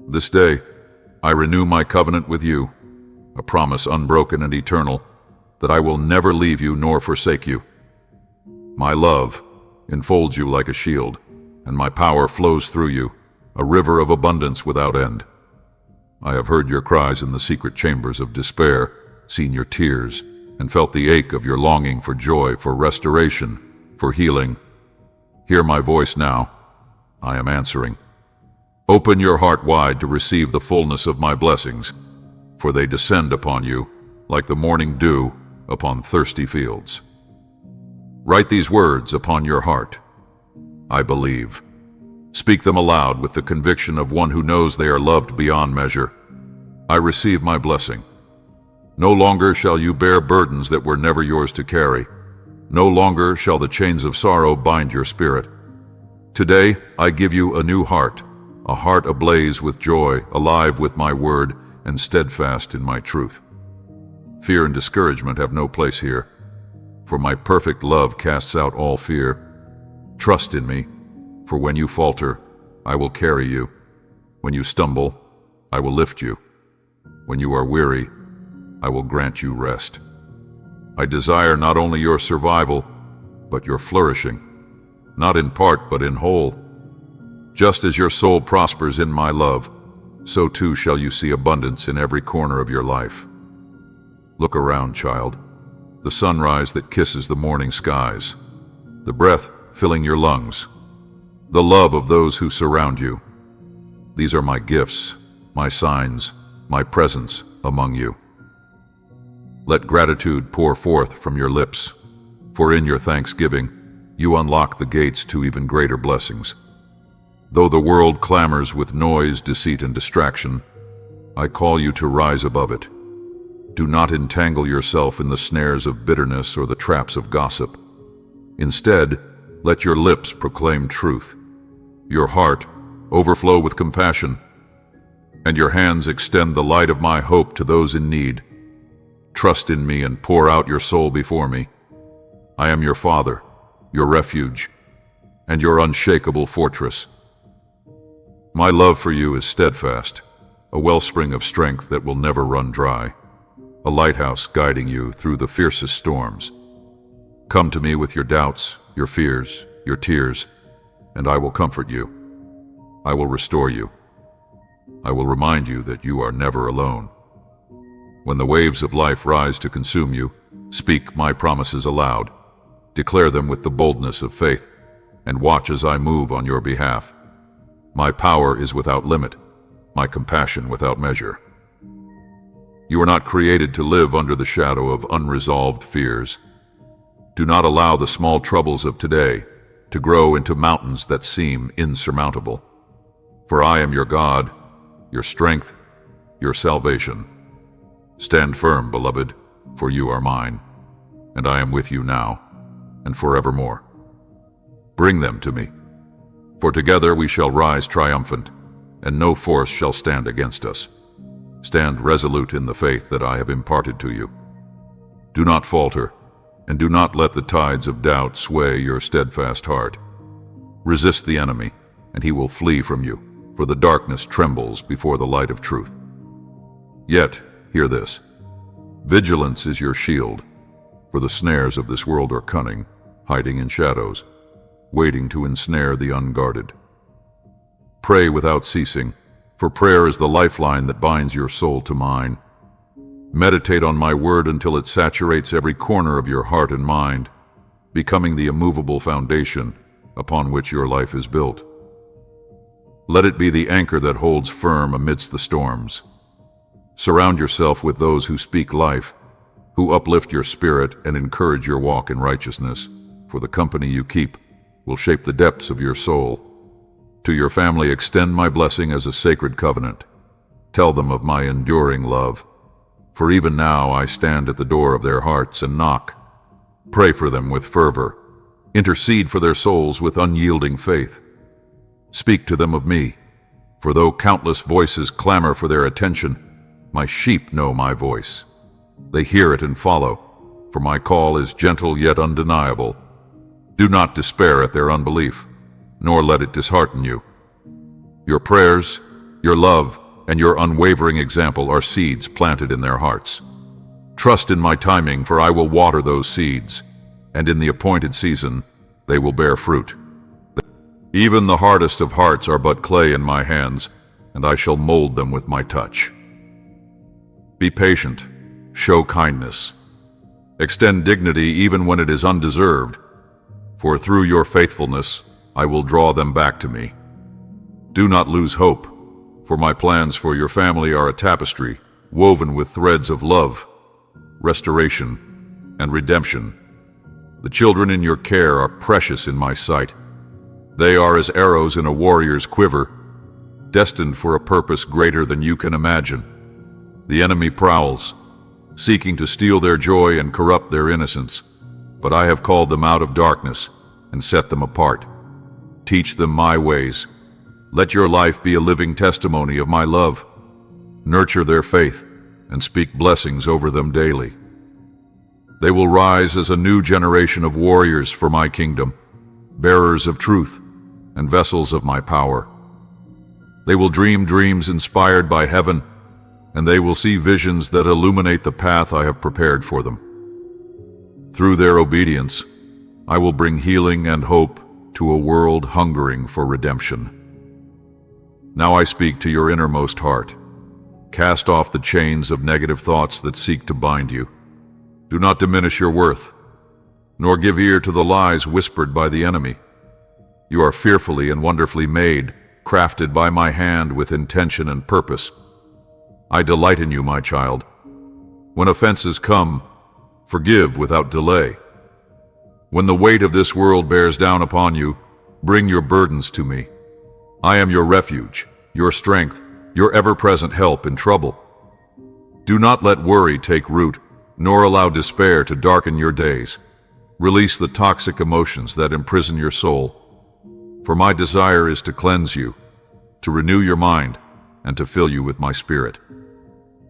This day, I renew my covenant with you, a promise unbroken and eternal, that I will never leave you nor forsake you. My love enfolds you like a shield, and my power flows through you, a river of abundance without end. I have heard your cries in the secret chambers of despair, seen your tears, and felt the ache of your longing for joy, for restoration, for healing. Hear my voice now. I am answering. Open your heart wide to receive the fullness of my blessings, for they descend upon you like the morning dew upon thirsty fields. Write these words upon your heart. I believe. Speak them aloud with the conviction of one who knows they are loved beyond measure. I receive my blessing. No longer shall you bear burdens that were never yours to carry. No longer shall the chains of sorrow bind your spirit. Today I give you a new heart, a heart ablaze with joy, alive with my word, and steadfast in my truth. Fear and discouragement have no place here, for my perfect love casts out all fear. Trust in me, for when you falter, I will carry you. When you stumble, I will lift you. When you are weary, I will grant you rest. I desire not only your survival, but your flourishing, not in part but in whole. Just as your soul prospers in my love, so too shall you see abundance in every corner of your life. Look around, child. The sunrise that kisses the morning skies, the breath filling your lungs, the love of those who surround you. These are my gifts, my signs, my presence among you. Let gratitude pour forth from your lips, for in your thanksgiving you unlock the gates to even greater blessings. Though the world clamors with noise, deceit, and distraction, I call you to rise above it. Do not entangle yourself in the snares of bitterness or the traps of gossip. Instead, let your lips proclaim truth, your heart overflow with compassion, and your hands extend the light of my hope to those in need. Trust in me and pour out your soul before me. I am your Father, your refuge, and your unshakable fortress. My love for you is steadfast, a wellspring of strength that will never run dry, a lighthouse guiding you through the fiercest storms. Come to me with your doubts, your fears, your tears, and I will comfort you. I will restore you. I will remind you that you are never alone. When the waves of life rise to consume you, speak my promises aloud. Declare them with the boldness of faith, and watch as I move on your behalf. My power is without limit, my compassion without measure. You are not created to live under the shadow of unresolved fears. Do not allow the small troubles of today to grow into mountains that seem insurmountable. For I am your God, your strength, your salvation. Stand firm, beloved, for you are mine, and I am with you now and forevermore. Bring them to me, for together we shall rise triumphant, and no force shall stand against us. Stand resolute in the faith that I have imparted to you. Do not falter, and do not let the tides of doubt sway your steadfast heart. Resist the enemy, and he will flee from you, for the darkness trembles before the light of truth. Yet, hear this: vigilance is your shield, for the snares of this world are cunning, hiding in shadows, waiting to ensnare the unguarded. Pray without ceasing, for prayer is the lifeline that binds your soul to mine. Meditate on my word until it saturates every corner of your heart and mind, becoming the immovable foundation upon which your life is built. Let it be the anchor that holds firm amidst the storms. Surround yourself with those who speak life, who uplift your spirit and encourage your walk in righteousness, for the company you keep will shape the depths of your soul. To your family extend my blessing as a sacred covenant. Tell them of my enduring love, for even now I stand at the door of their hearts and knock. Pray for them with fervor. Intercede for their souls with unyielding faith. Speak to them of me, for though countless voices clamor for their attention, my sheep know my voice. They hear it and follow, for my call is gentle yet undeniable. Do not despair at their unbelief, nor let it dishearten you. Your prayers, your love, and your unwavering example are seeds planted in their hearts. Trust in my timing, for I will water those seeds, and in the appointed season they will bear fruit. Even the hardest of hearts are but clay in my hands, and I shall mold them with my touch. Be patient, show kindness, extend dignity even when it is undeserved, for through your faithfulness I will draw them back to me. Do not lose hope, for my plans for your family are a tapestry woven with threads of love, restoration, and redemption. The children in your care are precious in my sight. They are as arrows in a warrior's quiver, destined for a purpose greater than you can imagine. The enemy prowls, seeking to steal their joy and corrupt their innocence, but I have called them out of darkness and set them apart. Teach them my ways. Let your life be a living testimony of my love. Nurture their faith and speak blessings over them daily. They will rise as a new generation of warriors for my kingdom, bearers of truth and vessels of my power. They will dream dreams inspired by heaven, and they will see visions that illuminate the path I have prepared for them. Through their obedience, I will bring healing and hope to a world hungering for redemption. Now I speak to your innermost heart. Cast off the chains of negative thoughts that seek to bind you. Do not diminish your worth, nor give ear to the lies whispered by the enemy. You are fearfully and wonderfully made, crafted by my hand with intention and purpose. I delight in you, my child. When offenses come, forgive without delay. When the weight of this world bears down upon you, bring your burdens to me. I am your refuge, your strength, your ever-present help in trouble. Do not let worry take root, nor allow despair to darken your days. Release the toxic emotions that imprison your soul. For my desire is to cleanse you, to renew your mind, and to fill you with my spirit.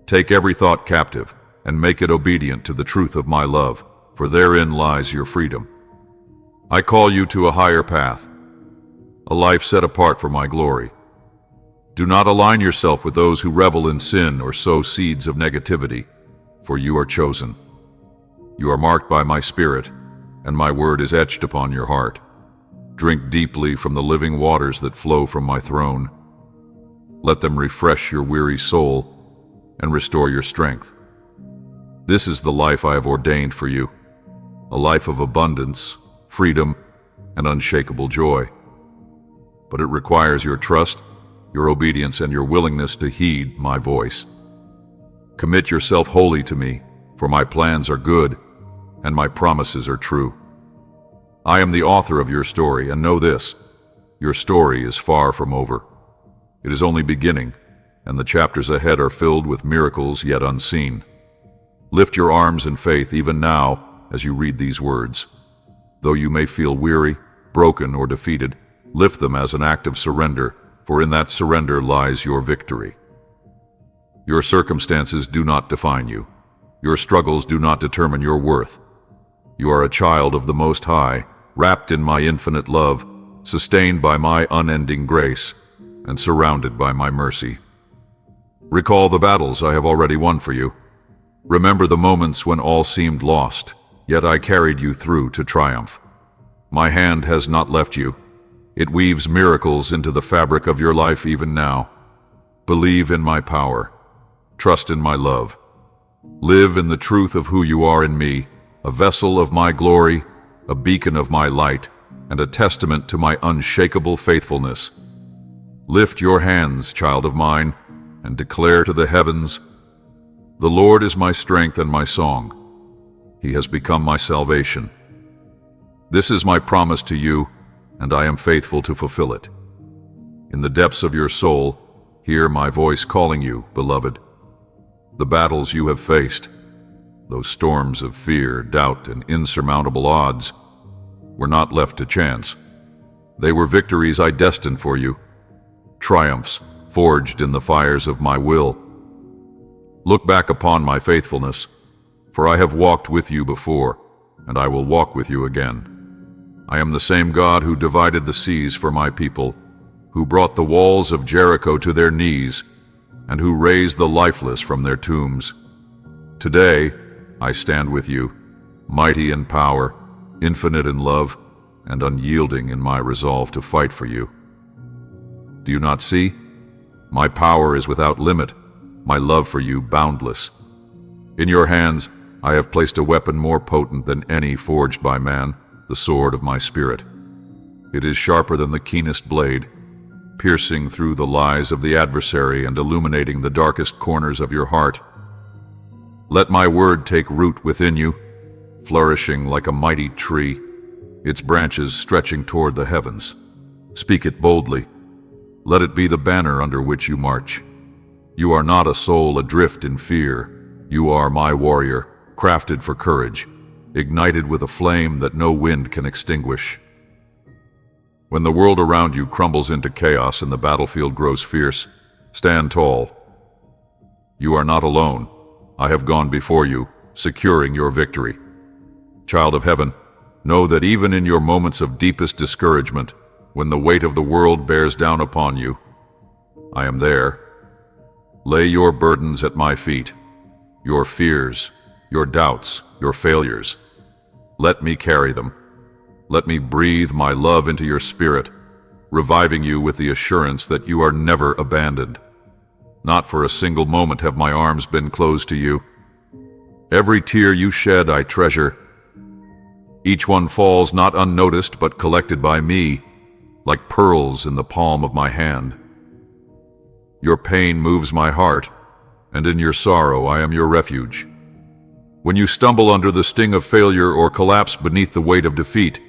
Take every thought captive, and make it obedient to the truth of my love, for therein lies your freedom. I call you to a higher path, a life set apart for my glory. Do not align yourself with those who revel in sin or sow seeds of negativity, for you are chosen. You are marked by my spirit, and my word is etched upon your heart. Drink deeply from the living waters that flow from my throne. Let them refresh your weary soul and restore your strength. This is the life I have ordained for you, a life of abundance, freedom, and unshakable joy. But it requires your trust, your obedience, and your willingness to heed my voice. Commit yourself wholly to me, for my plans are good, and my promises are true. I am the author of your story, and know this: your story is far from over. It is only beginning, and the chapters ahead are filled with miracles yet unseen. Lift your arms in faith even now as you read these words. Though you may feel weary, broken, or defeated, lift them as an act of surrender, for in that surrender lies your victory. Your circumstances do not define you. Your struggles do not determine your worth. You are a child of the Most High, wrapped in my infinite love, sustained by my unending grace, and surrounded by my mercy. Recall the battles I have already won for you. Remember the moments when all seemed lost, yet I carried you through to triumph. My hand has not left you. It weaves miracles into the fabric of your life even now. Believe in my power. Trust in my love. Live in the truth of who you are in me, a vessel of my glory, a beacon of my light, and a testament to my unshakable faithfulness. Lift your hands, child of mine, and declare to the heavens, "The Lord is my strength and my song. He has become my salvation." This is my promise to you, and I am faithful to fulfill it. In the depths of your soul, hear my voice calling you, beloved. The battles you have faced, those storms of fear, doubt, and insurmountable odds, were not left to chance. They were victories I destined for you, triumphs forged in the fires of my will. Look back upon my faithfulness, for I have walked with you before, and I will walk with you again. I am the same God who divided the seas for my people, who brought the walls of Jericho to their knees, and who raised the lifeless from their tombs. Today, I stand with you, mighty in power, infinite in love, and unyielding in my resolve to fight for you. Do you not see? My power is without limit, my love for you boundless. In your hands, I have placed a weapon more potent than any forged by man, the sword of my spirit. It is sharper than the keenest blade, piercing through the lies of the adversary and illuminating the darkest corners of your heart. Let my word take root within you, flourishing like a mighty tree, its branches stretching toward the heavens. Speak it boldly. Let it be the banner under which you march. You are not a soul adrift in fear. You are my warrior, crafted for courage, ignited with a flame that no wind can extinguish. When the world around you crumbles into chaos and the battlefield grows fierce, stand tall. You are not alone. I have gone before you, securing your victory. Child of heaven, know that even in your moments of deepest discouragement, when the weight of the world bears down upon you, I am there. Lay your burdens at my feet, your fears, your doubts, your failures. Let me carry them. Let me breathe my love into your spirit, reviving you with the assurance that you are never abandoned. Not for a single moment have my arms been closed to you. Every tear you shed I treasure. Each one falls not unnoticed but collected by me, like pearls in the palm of my hand. Your pain moves my heart, and in your sorrow I am your refuge. When you stumble under the sting of failure or collapse beneath the weight of defeat,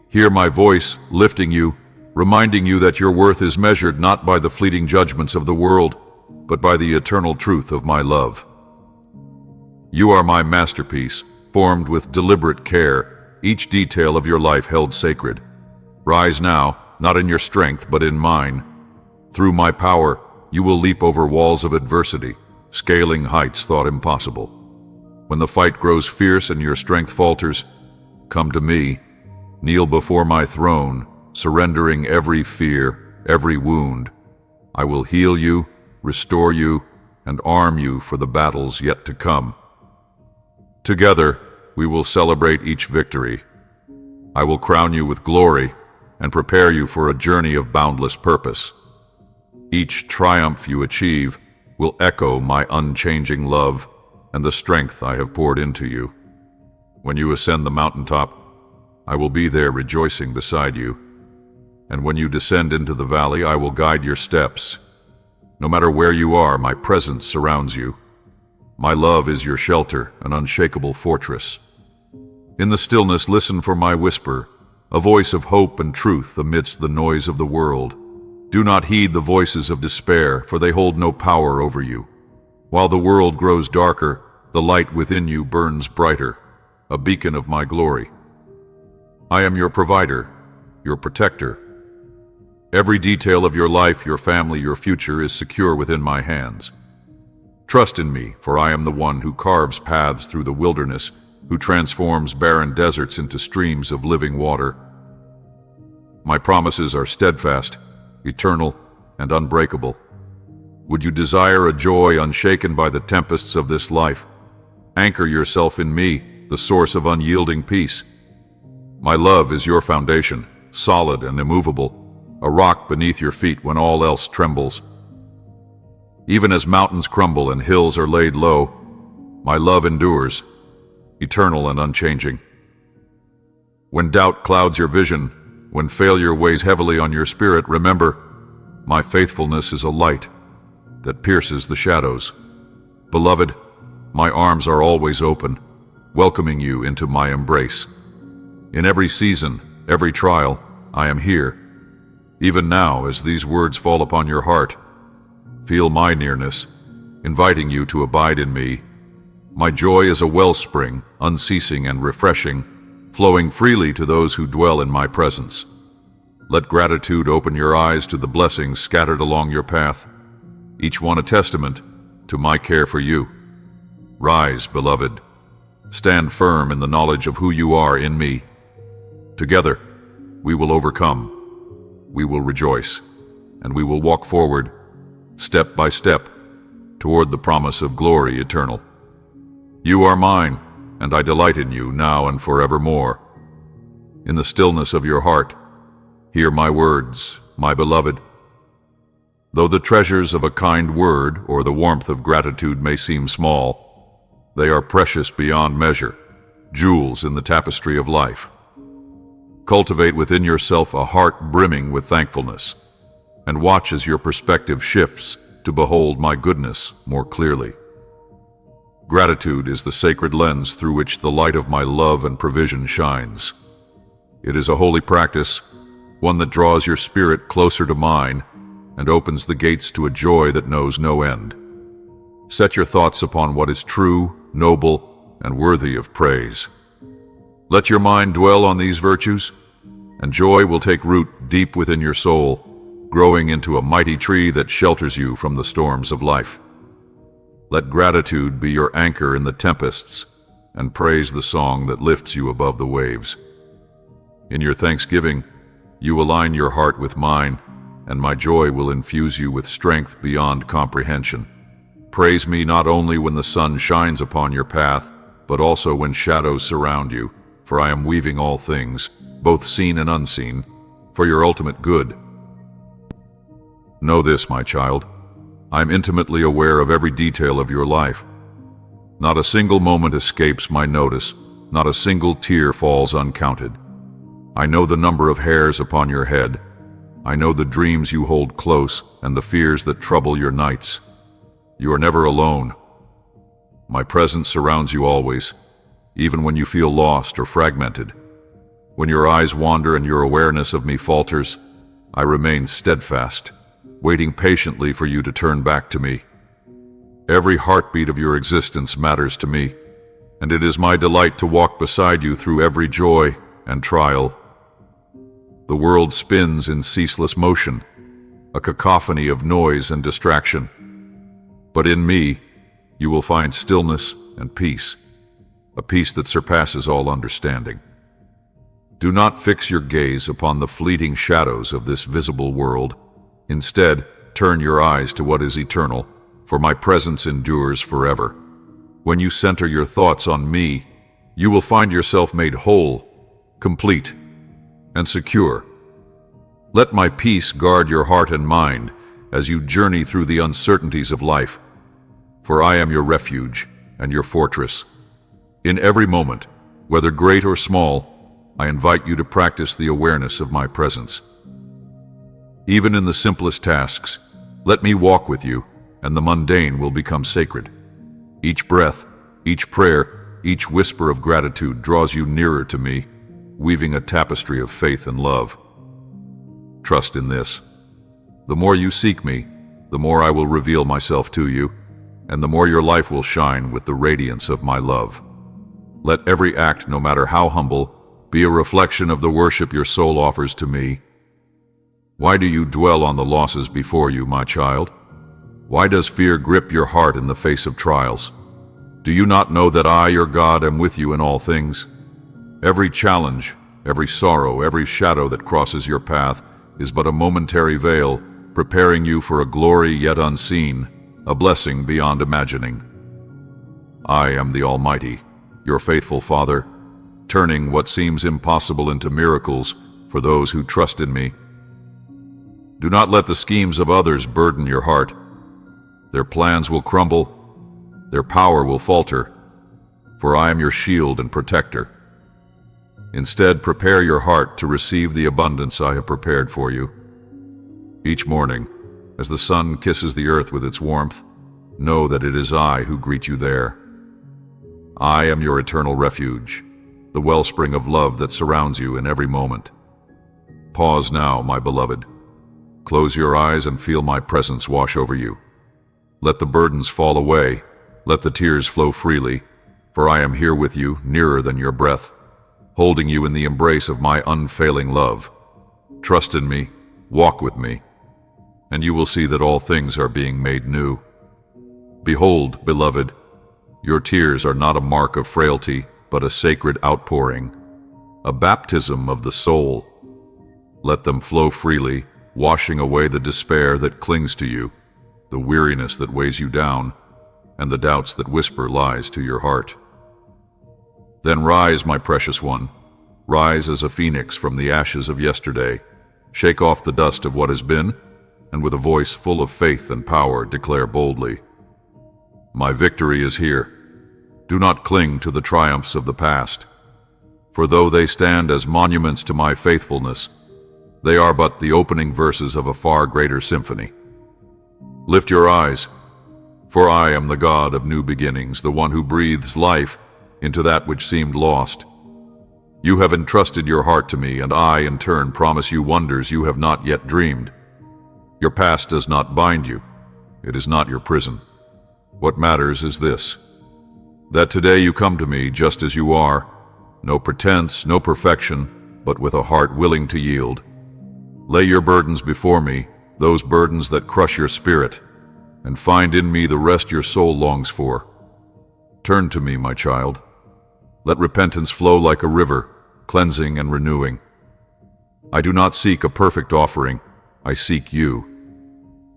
hear my voice lifting you, reminding you that your worth is measured not by the fleeting judgments of the world, but by the eternal truth of my love. You are my masterpiece, formed with deliberate care, each detail of your life held sacred. Rise now, not in your strength, but in mine. Through my power, you will leap over walls of adversity, scaling heights thought impossible. When the fight grows fierce and your strength falters, come to me, kneel before my throne, surrendering every fear, every wound. I will heal you, restore you, and arm you for the battles yet to come. Together, we will celebrate each victory. I will crown you with glory and prepare you for a journey of boundless purpose. Each triumph you achieve will echo my unchanging love and the strength I have poured into you. When you ascend the mountaintop, I will be there rejoicing beside you. And when you descend into the valley, I will guide your steps. No matter where you are, my presence surrounds you. My love is your shelter, an unshakable fortress. In the stillness, listen for my whisper, a voice of hope and truth amidst the noise of the world. Do not heed the voices of despair, for they hold no power over you. While the world grows darker, the light within you burns brighter, a beacon of my glory. I am your provider, your protector. Every detail of your life, your family, your future is secure within my hands. Trust in me, for I am the one who carves paths through the wilderness, who transforms barren deserts into streams of living water. My promises are steadfast, eternal, and unbreakable. Would you desire a joy unshaken by the tempests of this life? Anchor yourself in me, the source of unyielding peace. My love is your foundation, solid and immovable, a rock beneath your feet when all else trembles. Even as mountains crumble and hills are laid low, my love endures, eternal and unchanging. When doubt clouds your vision, when failure weighs heavily on your spirit, remember, my faithfulness is a light that pierces the shadows. Beloved, my arms are always open, welcoming you into my embrace. In every season, every trial, I am here. Even now, as these words fall upon your heart, feel my nearness, inviting you to abide in me. My joy is a wellspring, unceasing and refreshing, flowing freely to those who dwell in my presence. Let gratitude open your eyes to the blessings scattered along your path, each one a testament to my care for you. Rise, beloved. Stand firm in the knowledge of who you are in me. Together, we will overcome. We will rejoice, and we will walk forward, step by step, toward the promise of glory eternal. You are mine, and I delight in you now and forevermore. In the stillness of your heart, hear my words, my beloved. Though the treasures of a kind word or the warmth of gratitude may seem small, they are precious beyond measure, jewels in the tapestry of life. Cultivate within yourself a heart brimming with thankfulness, and watch as your perspective shifts to behold my goodness more clearly. Gratitude is the sacred lens through which the light of my love and provision shines. It is a holy practice, one that draws your spirit closer to mine and opens the gates to a joy that knows no end. Set your thoughts upon what is true, noble, and worthy of praise. Let your mind dwell on these virtues, and joy will take root deep within your soul, growing into a mighty tree that shelters you from the storms of life. Let gratitude be your anchor in the tempests, and praise the song that lifts you above the waves. In your thanksgiving, you align your heart with mine, and my joy will infuse you with strength beyond comprehension. Praise me not only when the sun shines upon your path, but also when shadows surround you, for I am weaving all things, both seen and unseen, for your ultimate good. Know this, my child. I am intimately aware of every detail of your life. Not a single moment escapes my notice, not a single tear falls uncounted. I know the number of hairs upon your head, I know the dreams you hold close and the fears that trouble your nights. You are never alone. My presence surrounds you always, even when you feel lost or fragmented. When your eyes wander and your awareness of me falters, I remain steadfast, waiting patiently for you to turn back to me. Every heartbeat of your existence matters to me, and it is my delight to walk beside you through every joy and trial. The world spins in ceaseless motion, a cacophony of noise and distraction. But in me, you will find stillness and peace, a peace that surpasses all understanding. Do not fix your gaze upon the fleeting shadows of this visible world. Instead, turn your eyes to what is eternal, for my presence endures forever. When you center your thoughts on me, you will find yourself made whole, complete, and secure. Let my peace guard your heart and mind as you journey through the uncertainties of life, for I am your refuge and your fortress. In every moment, whether great or small, I invite you to practice the awareness of my presence. Even in the simplest tasks, let me walk with you, and the mundane will become sacred. Each breath, each prayer, each whisper of gratitude draws you nearer to me, weaving a tapestry of faith and love. Trust in this. The more you seek me, the more I will reveal myself to you, and the more your life will shine with the radiance of my love. Let every act, no matter how humble, be a reflection of the worship your soul offers to me. Why do you dwell on the losses before you, my child? Why does fear grip your heart in the face of trials? Do you not know that I, your God, am with you in all things? Every challenge, every sorrow, every shadow that crosses your path is but a momentary veil, preparing you for a glory yet unseen, a blessing beyond imagining. I am the Almighty, your faithful Father, turning what seems impossible into miracles for those who trust in me. Do not let the schemes of others burden your heart. Their plans will crumble, their power will falter, for I am your shield and protector. Instead, prepare your heart to receive the abundance I have prepared for you. Each morning, as the sun kisses the earth with its warmth, know that it is I who greet you there. I am your eternal refuge, the wellspring of love that surrounds you in every moment. Pause now, my beloved. Close your eyes and feel my presence wash over you. Let the burdens fall away, let the tears flow freely, for I am here with you, nearer than your breath, holding you in the embrace of my unfailing love. Trust in me, walk with me, and you will see that all things are being made new. Behold, beloved, your tears are not a mark of frailty, but a sacred outpouring, a baptism of the soul. Let them flow freely, washing away the despair that clings to you, the weariness that weighs you down, and the doubts that whisper lies to your heart. Then rise, my precious one, rise as a phoenix from the ashes of yesterday, shake off the dust of what has been, and with a voice full of faith and power declare boldly, my victory is here. Do not cling to the triumphs of the past, for though they stand as monuments to my faithfulness, they are but the opening verses of a far greater symphony. Lift your eyes, for I am the God of new beginnings, the one who breathes life into that which seemed lost. You have entrusted your heart to me, and I, in turn, promise you wonders you have not yet dreamed. Your past does not bind you. It is not your prison. What matters is this, that today you come to me just as you are, no pretense, no perfection, but with a heart willing to yield. Lay your burdens before me, those burdens that crush your spirit, and find in me the rest your soul longs for. Turn to me, my child. Let repentance flow like a river, cleansing and renewing. I do not seek a perfect offering, I seek you.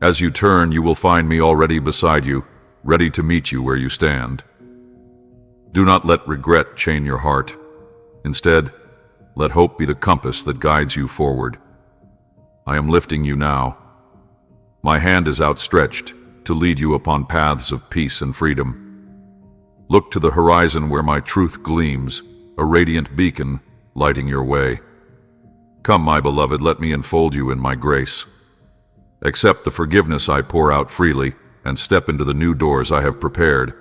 As you turn, you will find me already beside you, ready to meet you where you stand. Do not let regret chain your heart. Instead, let hope be the compass that guides you forward. I am lifting you now. My hand is outstretched to lead you upon paths of peace and freedom. Look to the horizon where my truth gleams, a radiant beacon lighting your way. Come, my beloved, let me enfold you in my grace. Accept the forgiveness I pour out freely, and step into the new doors I have prepared,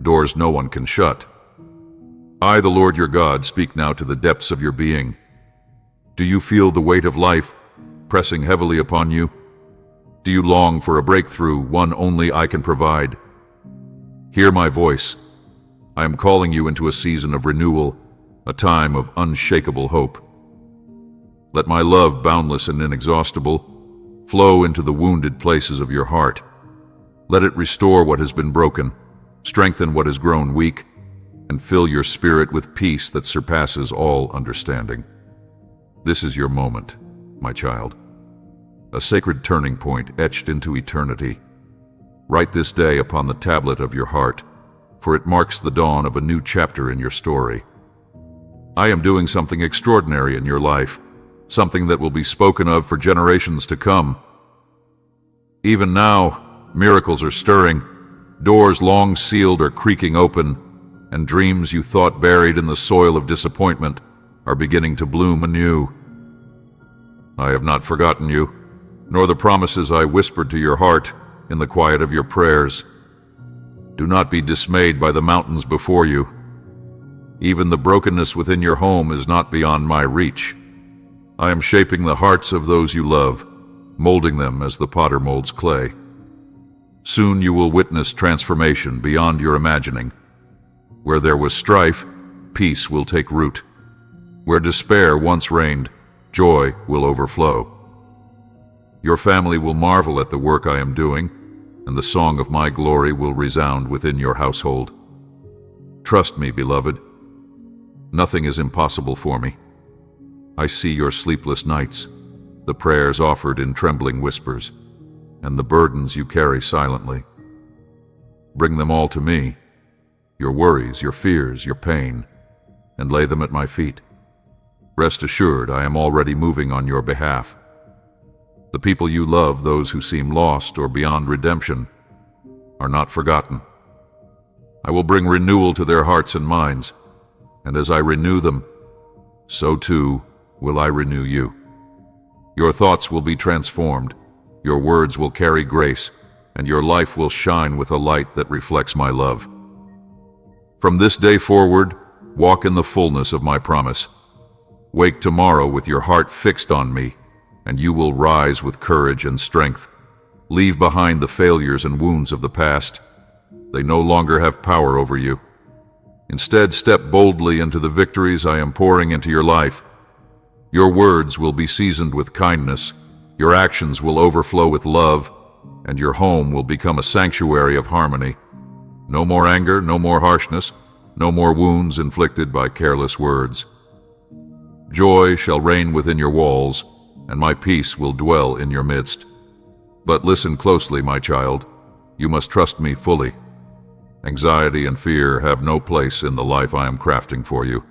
doors no one can shut. I, the Lord your God, speak now to the depths of your being. Do you feel the weight of life pressing heavily upon you? Do you long for a breakthrough, one only I can provide? Hear my voice. I am calling you into a season of renewal, a time of unshakable hope. Let my love, boundless and inexhaustible, flow into the wounded places of your heart. Let it restore what has been broken, strengthen what has grown weak, and fill your spirit with peace that surpasses all understanding. This is your moment, my child, a sacred turning point etched into eternity. Write this day upon the tablet of your heart, for it marks the dawn of a new chapter in your story. I am doing something extraordinary in your life, something that will be spoken of for generations to come. Even now, miracles are stirring, doors long sealed are creaking open, and dreams you thought buried in the soil of disappointment are beginning to bloom anew. I have not forgotten you, nor the promises I whispered to your heart in the quiet of your prayers. Do not be dismayed by the mountains before you. Even the brokenness within your home is not beyond my reach. I am shaping the hearts of those you love, molding them as the potter molds clay. Soon you will witness transformation beyond your imagining. Where there was strife, peace will take root. Where despair once reigned, joy will overflow. Your family will marvel at the work I am doing, and the song of my glory will resound within your household. Trust me, beloved. Nothing is impossible for me. I see your sleepless nights, the prayers offered in trembling whispers, and the burdens you carry silently. Bring them all to me, your worries, your fears, your pain, and lay them at my feet. Rest assured, I am already moving on your behalf. The people you love, those who seem lost or beyond redemption, are not forgotten. I will bring renewal to their hearts and minds, and as I renew them, so too will I renew you. Your thoughts will be transformed, your words will carry grace, and your life will shine with a light that reflects my love. From this day forward, walk in the fullness of my promise. Wake tomorrow with your heart fixed on me, and you will rise with courage and strength. Leave behind the failures and wounds of the past. They no longer have power over you. Instead, step boldly into the victories I am pouring into your life. Your words will be seasoned with kindness, your actions will overflow with love, and your home will become a sanctuary of harmony. No more anger, no more harshness, no more wounds inflicted by careless words. Joy shall reign within your walls, and my peace will dwell in your midst. But listen closely, my child. You must trust me fully. Anxiety and fear have no place in the life I am crafting for you.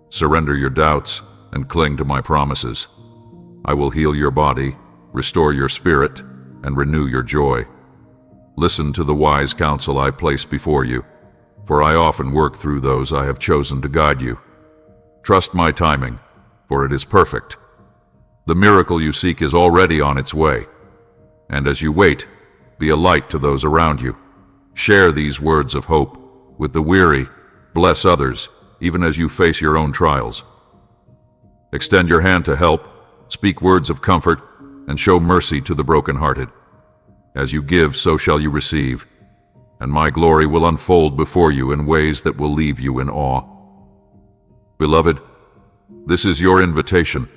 Surrender your doubts and cling to my promises. I will heal your body, restore your spirit, and renew your joy. Listen to the wise counsel I place before you, for I often work through those I have chosen to guide you. Trust my timing, for it is perfect. The miracle you seek is already on its way. And as you wait, be a light to those around you. Share these words of hope with the weary, bless others, even as you face your own trials. Extend your hand to help, speak words of comfort, and show mercy to the brokenhearted. As you give, so shall you receive, and my glory will unfold before you in ways that will leave you in awe. Beloved, this is your invitation.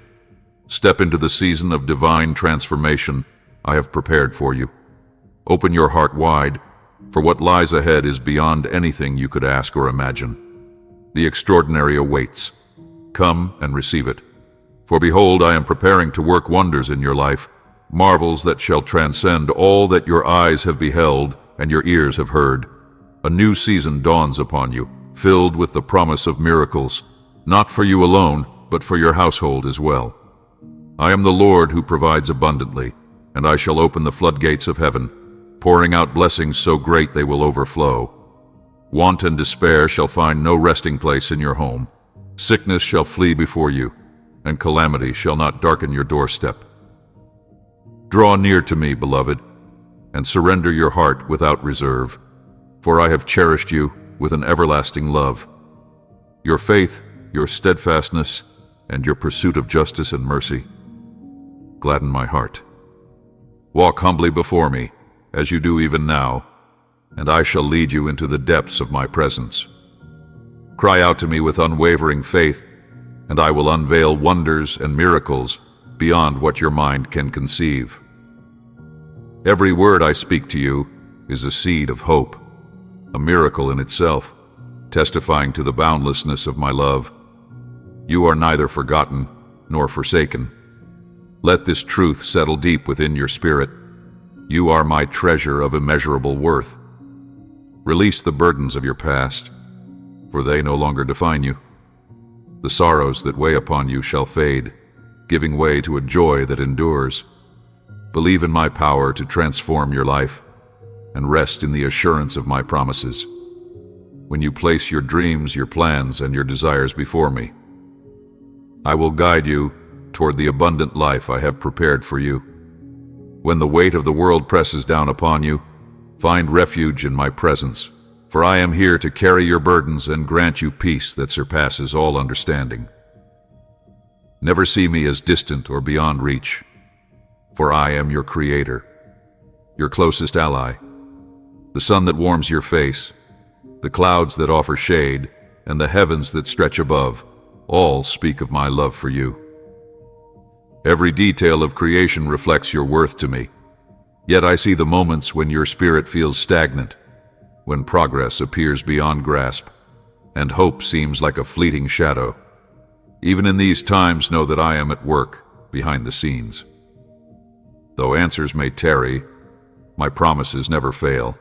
Step into the season of divine transformation I have prepared for you. Open your heart wide, for what lies ahead is beyond anything you could ask or imagine. The extraordinary awaits. Come and receive it. For behold, I am preparing to work wonders in your life, marvels that shall transcend all that your eyes have beheld and your ears have heard. A new season dawns upon you, filled with the promise of miracles, not for you alone, but for your household as well. I am the Lord who provides abundantly, and I shall open the floodgates of heaven, pouring out blessings so great they will overflow. Want and despair shall find no resting place in your home. Sickness shall flee before you. and calamity shall not darken your doorstep. Draw near to me, beloved, and surrender your heart without reserve, for I have cherished you with an everlasting love. Your faith, your steadfastness, and your pursuit of justice and mercy gladden my heart. Walk humbly before me, as you do even now, and I shall lead you into the depths of my presence. Cry out to me with unwavering faith, and I will unveil wonders and miracles beyond what your mind can conceive. Every word I speak to you is a seed of hope, a miracle in itself, testifying to the boundlessness of my love. You are neither forgotten nor forsaken. Let this truth settle deep within your spirit. You are my treasure of immeasurable worth. Release the burdens of your past, for they no longer define you. The sorrows that weigh upon you shall fade, giving way to a joy that endures. Believe in my power to transform your life, and rest in the assurance of my promises. When you place your dreams, your plans, and your desires before me, I will guide you toward the abundant life I have prepared for you. When the weight of the world presses down upon you, find refuge in my presence, for I am here to carry your burdens and grant you peace that surpasses all understanding. Never see me as distant or beyond reach, for I am your creator, your closest ally, the sun that warms your face, the clouds that offer shade, and the heavens that stretch above, all speak of my love for you. Every detail of creation reflects your worth to me, yet I see the moments when your spirit feels stagnant, when progress appears beyond grasp, and hope seems like a fleeting shadow. Even in these times, know that I am at work behind the scenes. Though answers may tarry, my promises never fail.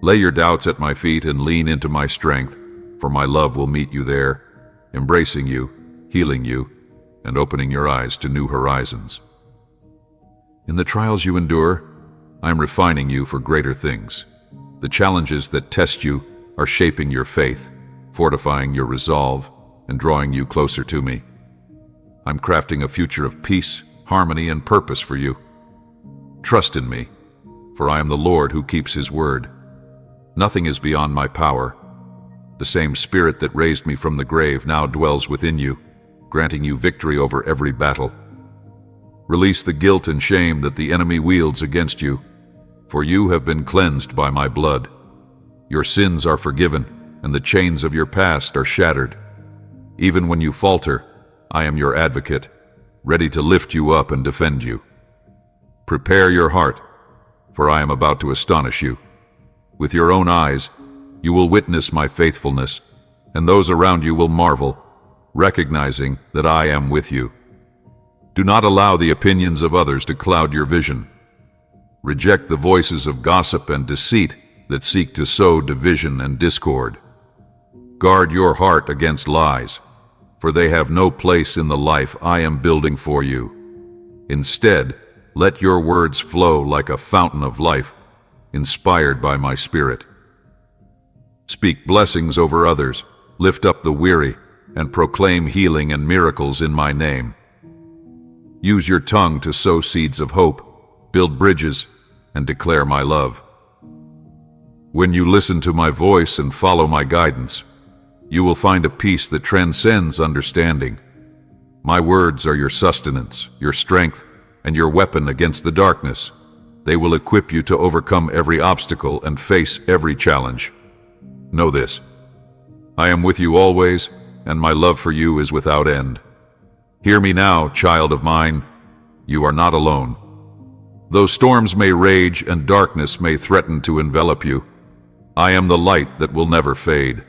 Lay your doubts at my feet and lean into my strength, for my love will meet you there, embracing you, healing you, and opening your eyes to new horizons. In the trials you endure, I am refining you for greater things. The challenges that test you are shaping your faith, fortifying your resolve, and drawing you closer to me. I'm crafting a future of peace, harmony, and purpose for you. Trust in me, for I am the Lord who keeps his word. Nothing is beyond my power. The same Spirit that raised me from the grave now dwells within you, granting you victory over every battle. Release the guilt and shame that the enemy wields against you, for you have been cleansed by my blood. Your sins are forgiven, and the chains of your past are shattered. Even when you falter, I am your advocate, ready to lift you up and defend you. Prepare your heart, for I am about to astonish you. With your own eyes, you will witness my faithfulness, and those around you will marvel, recognizing that I am with you. Do not allow the opinions of others to cloud your vision. Reject the voices of gossip and deceit that seek to sow division and discord. Guard your heart against lies, for they have no place in the life I am building for you. Instead, let your words flow like a fountain of life, inspired by my Spirit. Speak blessings over others, lift up the weary, and proclaim healing and miracles in my name. Use your tongue to sow seeds of hope, build bridges, and declare my love. When you listen to my voice and follow my guidance, you will find a peace that transcends understanding. My words are your sustenance, your strength, and your weapon against the darkness. They will equip you to overcome every obstacle and face every challenge. Know this: I am with you always, and my love for you is without end. Hear me now, child of mine. You are not alone. Though storms may rage and darkness may threaten to envelop you, I am the light that will never fade.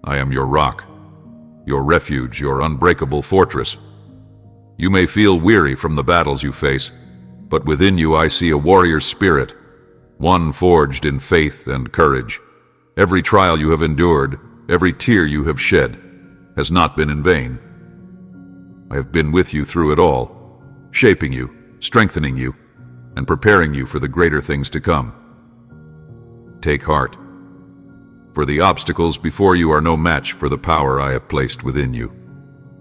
I am your rock, your refuge, your unbreakable fortress. You may feel weary from the battles you face, but within you I see a warrior spirit, one forged in faith and courage. Every trial you have endured, every tear you have shed, has not been in vain. I have been with you through it all, shaping you, strengthening you, and preparing you for the greater things to come. Take heart, for the obstacles before you are no match for the power I have placed within you.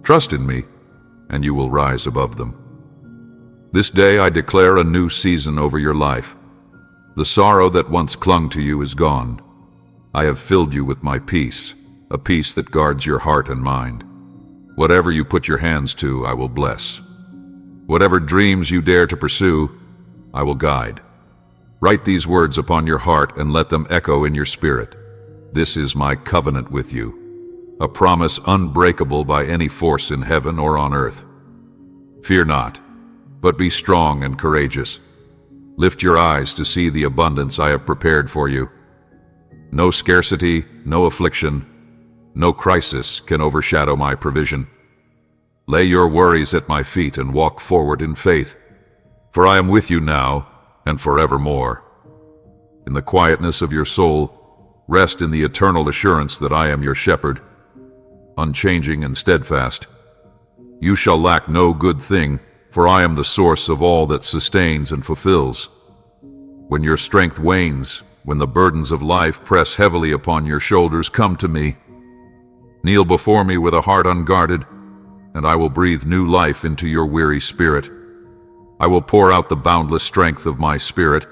Trust in me, and you will rise above them. This day I declare a new season over your life. The sorrow that once clung to you is gone. I have filled you with my peace, a peace that guards your heart and mind. Whatever you put your hands to, I will bless. Whatever dreams you dare to pursue, I will guide. Write these words upon your heart and let them echo in your spirit. This is my covenant with you, a promise unbreakable by any force in heaven or on earth. Fear not, but be strong and courageous. Lift your eyes to see the abundance I have prepared for you. No scarcity, no affliction, no crisis can overshadow my provision. Lay your worries at my feet and walk forward in faith, for I am with you now and forevermore. In the quietness of your soul, rest in the eternal assurance that I am your shepherd, unchanging and steadfast. You shall lack no good thing, for I am the source of all that sustains and fulfills. When your strength wanes, when the burdens of life press heavily upon your shoulders, come to me. Kneel before me with a heart unguarded, and I will breathe new life into your weary spirit. I will pour out the boundless strength of my spirit,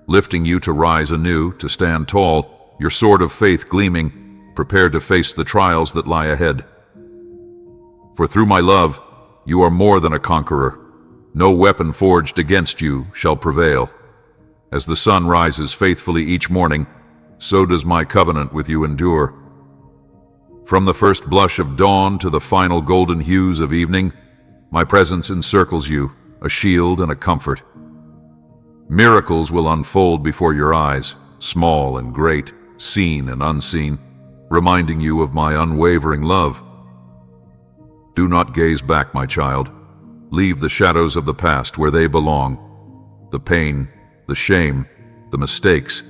lifting you to rise anew, to stand tall, your sword of faith gleaming, prepared to face the trials that lie ahead. For through my love, you are more than a conqueror. No weapon forged against you shall prevail. As the sun rises faithfully each morning, so does my covenant with you endure. From the first blush of dawn to the final golden hues of evening, my presence encircles you, a shield and a comfort. Miracles will unfold before your eyes, small and great, seen and unseen, reminding you of my unwavering love. Do not gaze back, my child. Leave the shadows of the past where they belong. The pain, the shame, the mistakes.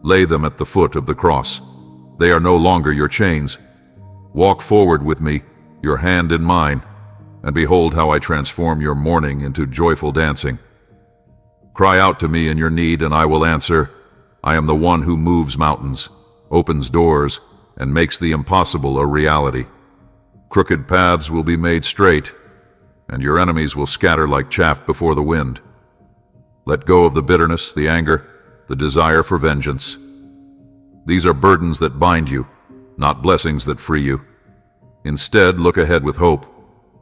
Lay them at the foot of the cross. They are no longer your chains. Walk forward with me, your hand in mine, and behold how I transform your mourning into joyful dancing. Cry out to me in your need, and I will answer. I am the one who moves mountains, opens doors, and makes the impossible a reality. Crooked paths will be made straight, and your enemies will scatter like chaff before the wind. Let go of the bitterness, the anger, the desire for vengeance. These are burdens that bind you, not blessings that free you. Instead, look ahead with hope,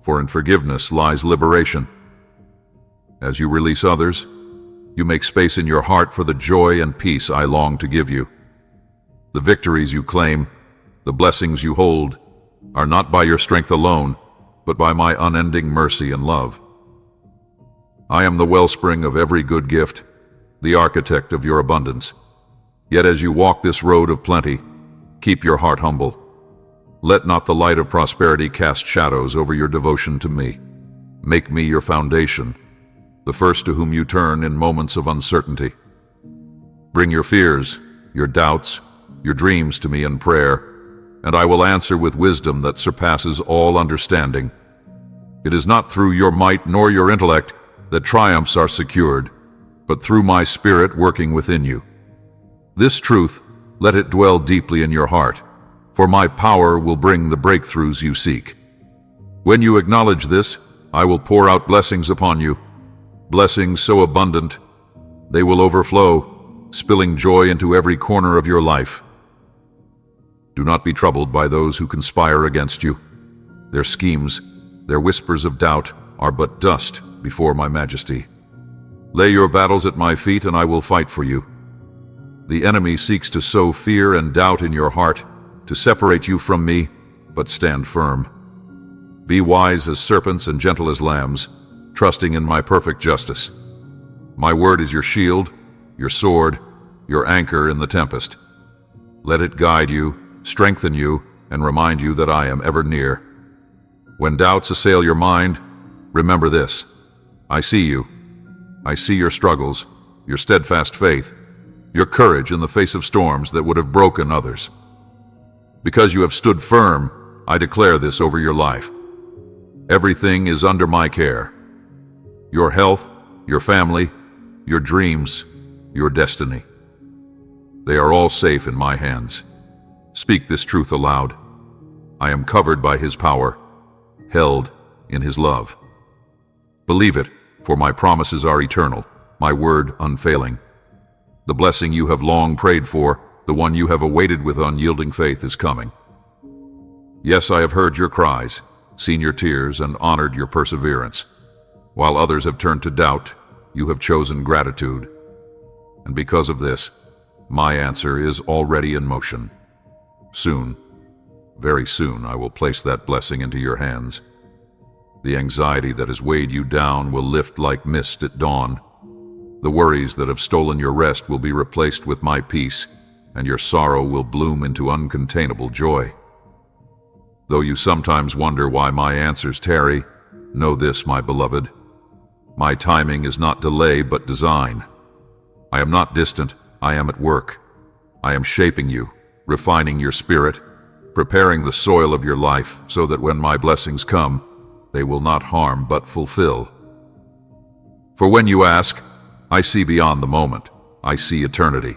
for in forgiveness lies liberation. As you release others, you make space in your heart for the joy and peace I long to give you. The victories you claim, the blessings you hold, are not by your strength alone, but by my unending mercy and love. I am the wellspring of every good gift, the architect of your abundance. Yet as you walk this road of plenty, keep your heart humble. Let not the light of prosperity cast shadows over your devotion to me. Make me your foundation, the first to whom you turn in moments of uncertainty. Bring your fears, your doubts, your dreams to me in prayer, and I will answer with wisdom that surpasses all understanding. It is not through your might nor your intellect that triumphs are secured, but through my Spirit working within you. This truth, let it dwell deeply in your heart, for my power will bring the breakthroughs you seek. When you acknowledge this, I will pour out blessings upon you, blessings so abundant, they will overflow, spilling joy into every corner of your life. Do not be troubled by those who conspire against you. Their schemes, their whispers of doubt, are but dust before my majesty. Lay your battles at my feet, and I will fight for you. The enemy seeks to sow fear and doubt in your heart, to separate you from me, but stand firm. Be wise as serpents and gentle as lambs, trusting in my perfect justice. My word is your shield, your sword, your anchor in the tempest. Let it guide you, strengthen you, and remind you that I am ever near. When doubts assail your mind, remember this. I see you. I see your struggles, your steadfast faith, your courage in the face of storms that would have broken others. Because you have stood firm, I declare this over your life. Everything is under my care. Your health, your family, your dreams, your destiny. They are all safe in my hands. Speak this truth aloud. I am covered by His power, held in His love. Believe it, for my promises are eternal, my word unfailing. The blessing you have long prayed for, the one you have awaited with unyielding faith, is coming. Yes, I have heard your cries, seen your tears, and honored your perseverance. While others have turned to doubt, you have chosen gratitude. And because of this, my answer is already in motion. Soon, very soon, I will place that blessing into your hands. The anxiety that has weighed you down will lift like mist at dawn. The worries that have stolen your rest will be replaced with my peace, and your sorrow will bloom into uncontainable joy. Though you sometimes wonder why my answers tarry, know this, my beloved. My timing is not delay but design. I am not distant, I am at work. I am shaping you, refining your spirit, preparing the soil of your life so that when my blessings come, they will not harm but fulfill. For when you ask, I see beyond the moment, I see eternity.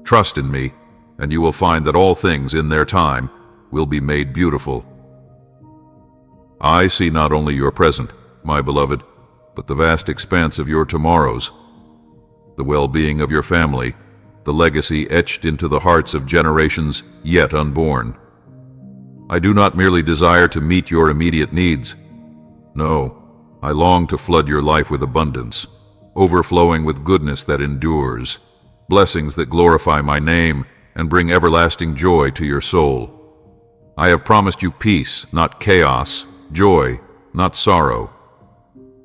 Trust in me, and you will find that all things in their time will be made beautiful. I see not only your present, my beloved, but the vast expanse of your tomorrows, the well-being of your family, the legacy etched into the hearts of generations yet unborn. I do not merely desire to meet your immediate needs. No, I long to flood your life with abundance, overflowing with goodness that endures, blessings that glorify my name and bring everlasting joy to your soul. I have promised you peace, not chaos, joy, not sorrow.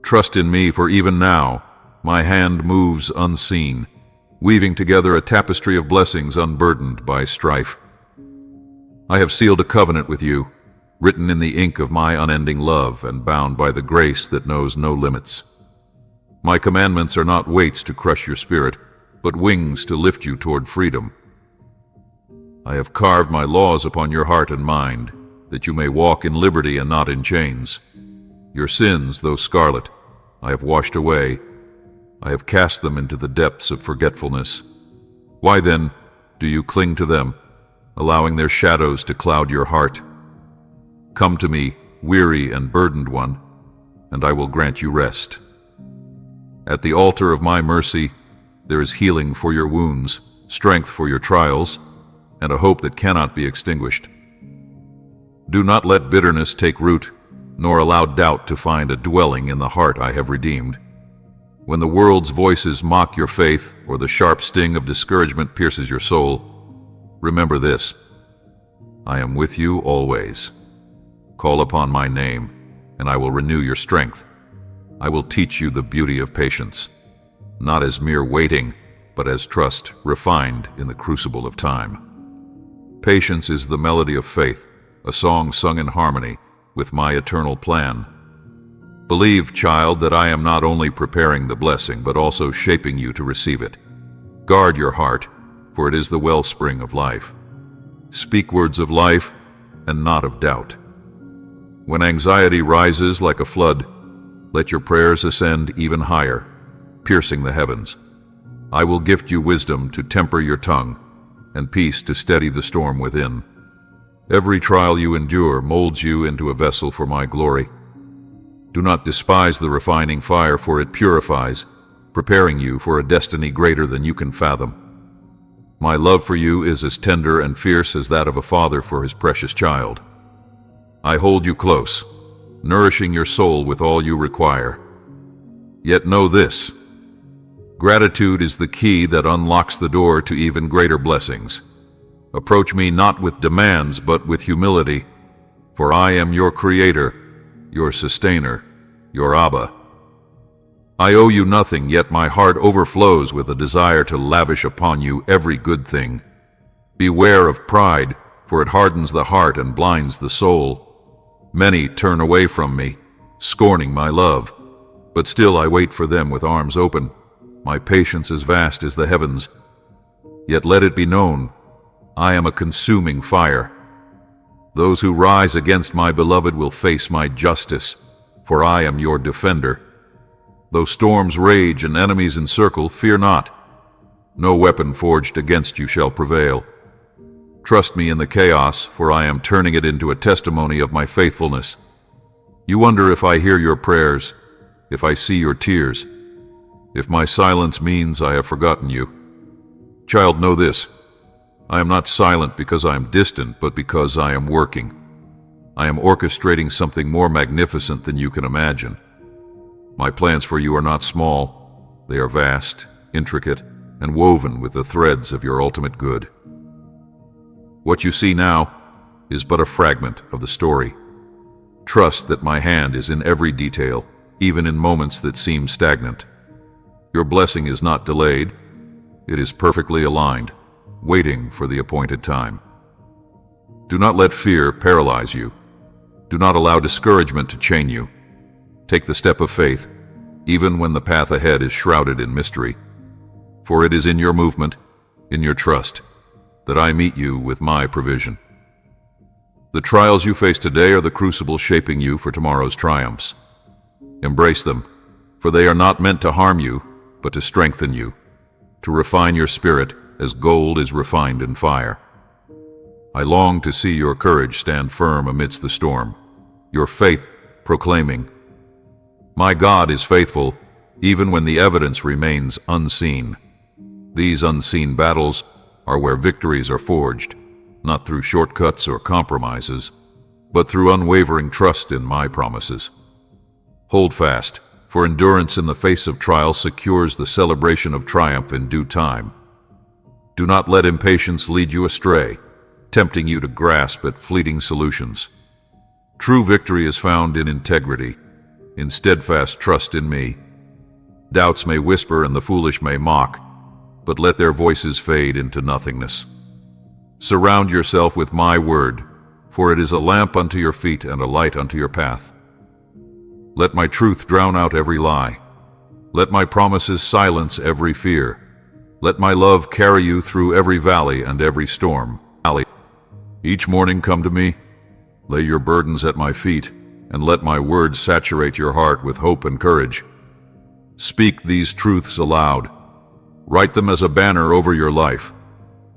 Trust in me, for even now, my hand moves unseen, weaving together a tapestry of blessings unburdened by strife. I have sealed a covenant with you, written in the ink of my unending love and bound by the grace that knows no limits. My commandments are not weights to crush your spirit, but wings to lift you toward freedom. I have carved my laws upon your heart and mind, that you may walk in liberty and not in chains. Your sins, though scarlet, I have washed away. I have cast them into the depths of forgetfulness. Why then do you cling to them, allowing their shadows to cloud your heart? Come to me, weary and burdened one, and I will grant you rest. At the altar of my mercy, there is healing for your wounds, strength for your trials, and a hope that cannot be extinguished. Do not let bitterness take root, nor allow doubt to find a dwelling in the heart I have redeemed. When the world's voices mock your faith, or the sharp sting of discouragement pierces your soul, remember this: I am with you always. Call upon my name, and I will renew your strength. I will teach you the beauty of patience, not as mere waiting, but as trust refined in the crucible of time. Patience is the melody of faith, a song sung in harmony with my eternal plan. Believe, child, that I am not only preparing the blessing, but also shaping you to receive it. Guard your heart, for it is the wellspring of life. Speak words of life and not of doubt. When anxiety rises like a flood, let your prayers ascend even higher, piercing the heavens. I will gift you wisdom to temper your tongue, and peace to steady the storm within. Every trial you endure molds you into a vessel for my glory. Do not despise the refining fire, for it purifies, preparing you for a destiny greater than you can fathom. My love for you is as tender and fierce as that of a father for his precious child. I hold you close, nourishing your soul with all you require. Yet know this: gratitude is the key that unlocks the door to even greater blessings. Approach me not with demands, but with humility, for I am your Creator, your Sustainer, your Abba. I owe you nothing, yet my heart overflows with a desire to lavish upon you every good thing. Beware of pride, for it hardens the heart and blinds the soul. Many turn away from me, scorning my love, but still I wait for them with arms open. My patience is vast as the heavens. Yet let it be known, I am a consuming fire. Those who rise against my beloved will face my justice, for I am your defender. Though storms rage and enemies encircle, fear not. No weapon forged against you shall prevail. Trust me in the chaos, for I am turning it into a testimony of my faithfulness. You wonder if I hear your prayers, if I see your tears, if my silence means I have forgotten you. Child, know this. I am not silent because I am distant, but because I am working. I am orchestrating something more magnificent than you can imagine. My plans for you are not small. They are vast, intricate, and woven with the threads of your ultimate good. What you see now is but a fragment of the story. Trust that my hand is in every detail, even in moments that seem stagnant. Your blessing is not delayed. It is perfectly aligned, waiting for the appointed time. Do not let fear paralyze you. Do not allow discouragement to chain you. Take the step of faith, even when the path ahead is shrouded in mystery. For it is in your movement, in your trust, that I meet you with my provision. The trials you face today are the crucible shaping you for tomorrow's triumphs. Embrace them, for they are not meant to harm you, but to strengthen you, to refine your spirit as gold is refined in fire. I long to see your courage stand firm amidst the storm, your faith proclaiming, "My God is faithful, even when the evidence remains unseen." These unseen battles are where victories are forged, not through shortcuts or compromises, but through unwavering trust in my promises. Hold fast, for endurance in the face of trial secures the celebration of triumph in due time. Do not let impatience lead you astray, tempting you to grasp at fleeting solutions. True victory is found in integrity, in steadfast trust in me. Doubts may whisper and the foolish may mock, but let their voices fade into nothingness. Surround yourself with my word, for it is a lamp unto your feet and a light unto your path. Let my truth drown out every lie. Let my promises silence every fear. Let my love carry you through every valley and every storm. Each morning come to me, lay your burdens at my feet, and let my words saturate your heart with hope and courage. Speak these truths aloud. Write them as a banner over your life.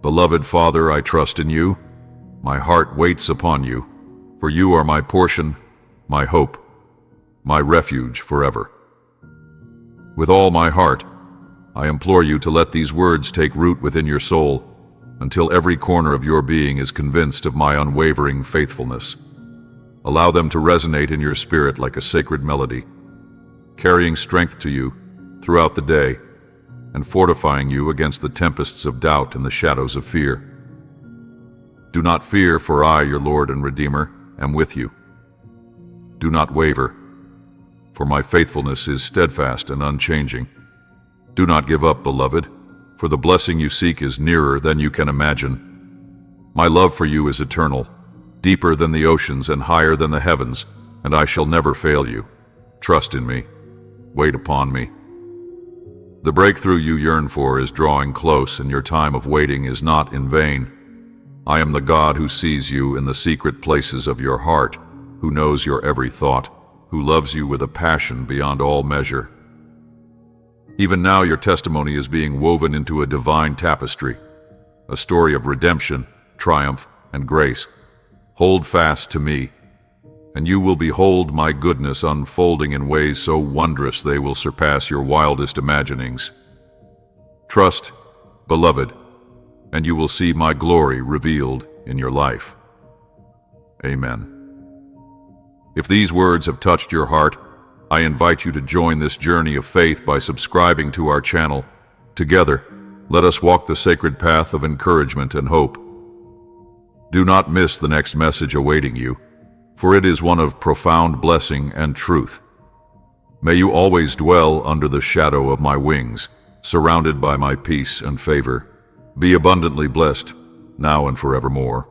Beloved Father, I trust in you. My heart waits upon you, for you are my portion, my hope, my refuge forever. With all my heart, I implore you to let these words take root within your soul until every corner of your being is convinced of my unwavering faithfulness. Allow them to resonate in your spirit like a sacred melody, carrying strength to you throughout the day and fortifying you against the tempests of doubt and the shadows of fear. Do not fear, for I, your Lord and Redeemer, am with you. Do not waver, for my faithfulness is steadfast and unchanging. Do not give up, beloved, for the blessing you seek is nearer than you can imagine. My love for you is eternal, deeper than the oceans and higher than the heavens, and I shall never fail you. Trust in me. Wait upon me. The breakthrough you yearn for is drawing close, and your time of waiting is not in vain. I am the God who sees you in the secret places of your heart, who knows your every thought, who loves you with a passion beyond all measure. Even now your testimony is being woven into a divine tapestry, a story of redemption, triumph, and grace. Hold fast to me, and you will behold my goodness unfolding in ways so wondrous they will surpass your wildest imaginings. Trust, beloved, and you will see my glory revealed in your life. Amen. If these words have touched your heart, I invite you to join this journey of faith by subscribing to our channel. Together, let us walk the sacred path of encouragement and hope. Do not miss the next message awaiting you, for it is one of profound blessing and truth. May you always dwell under the shadow of my wings, surrounded by my peace and favor. Be abundantly blessed, now and forevermore.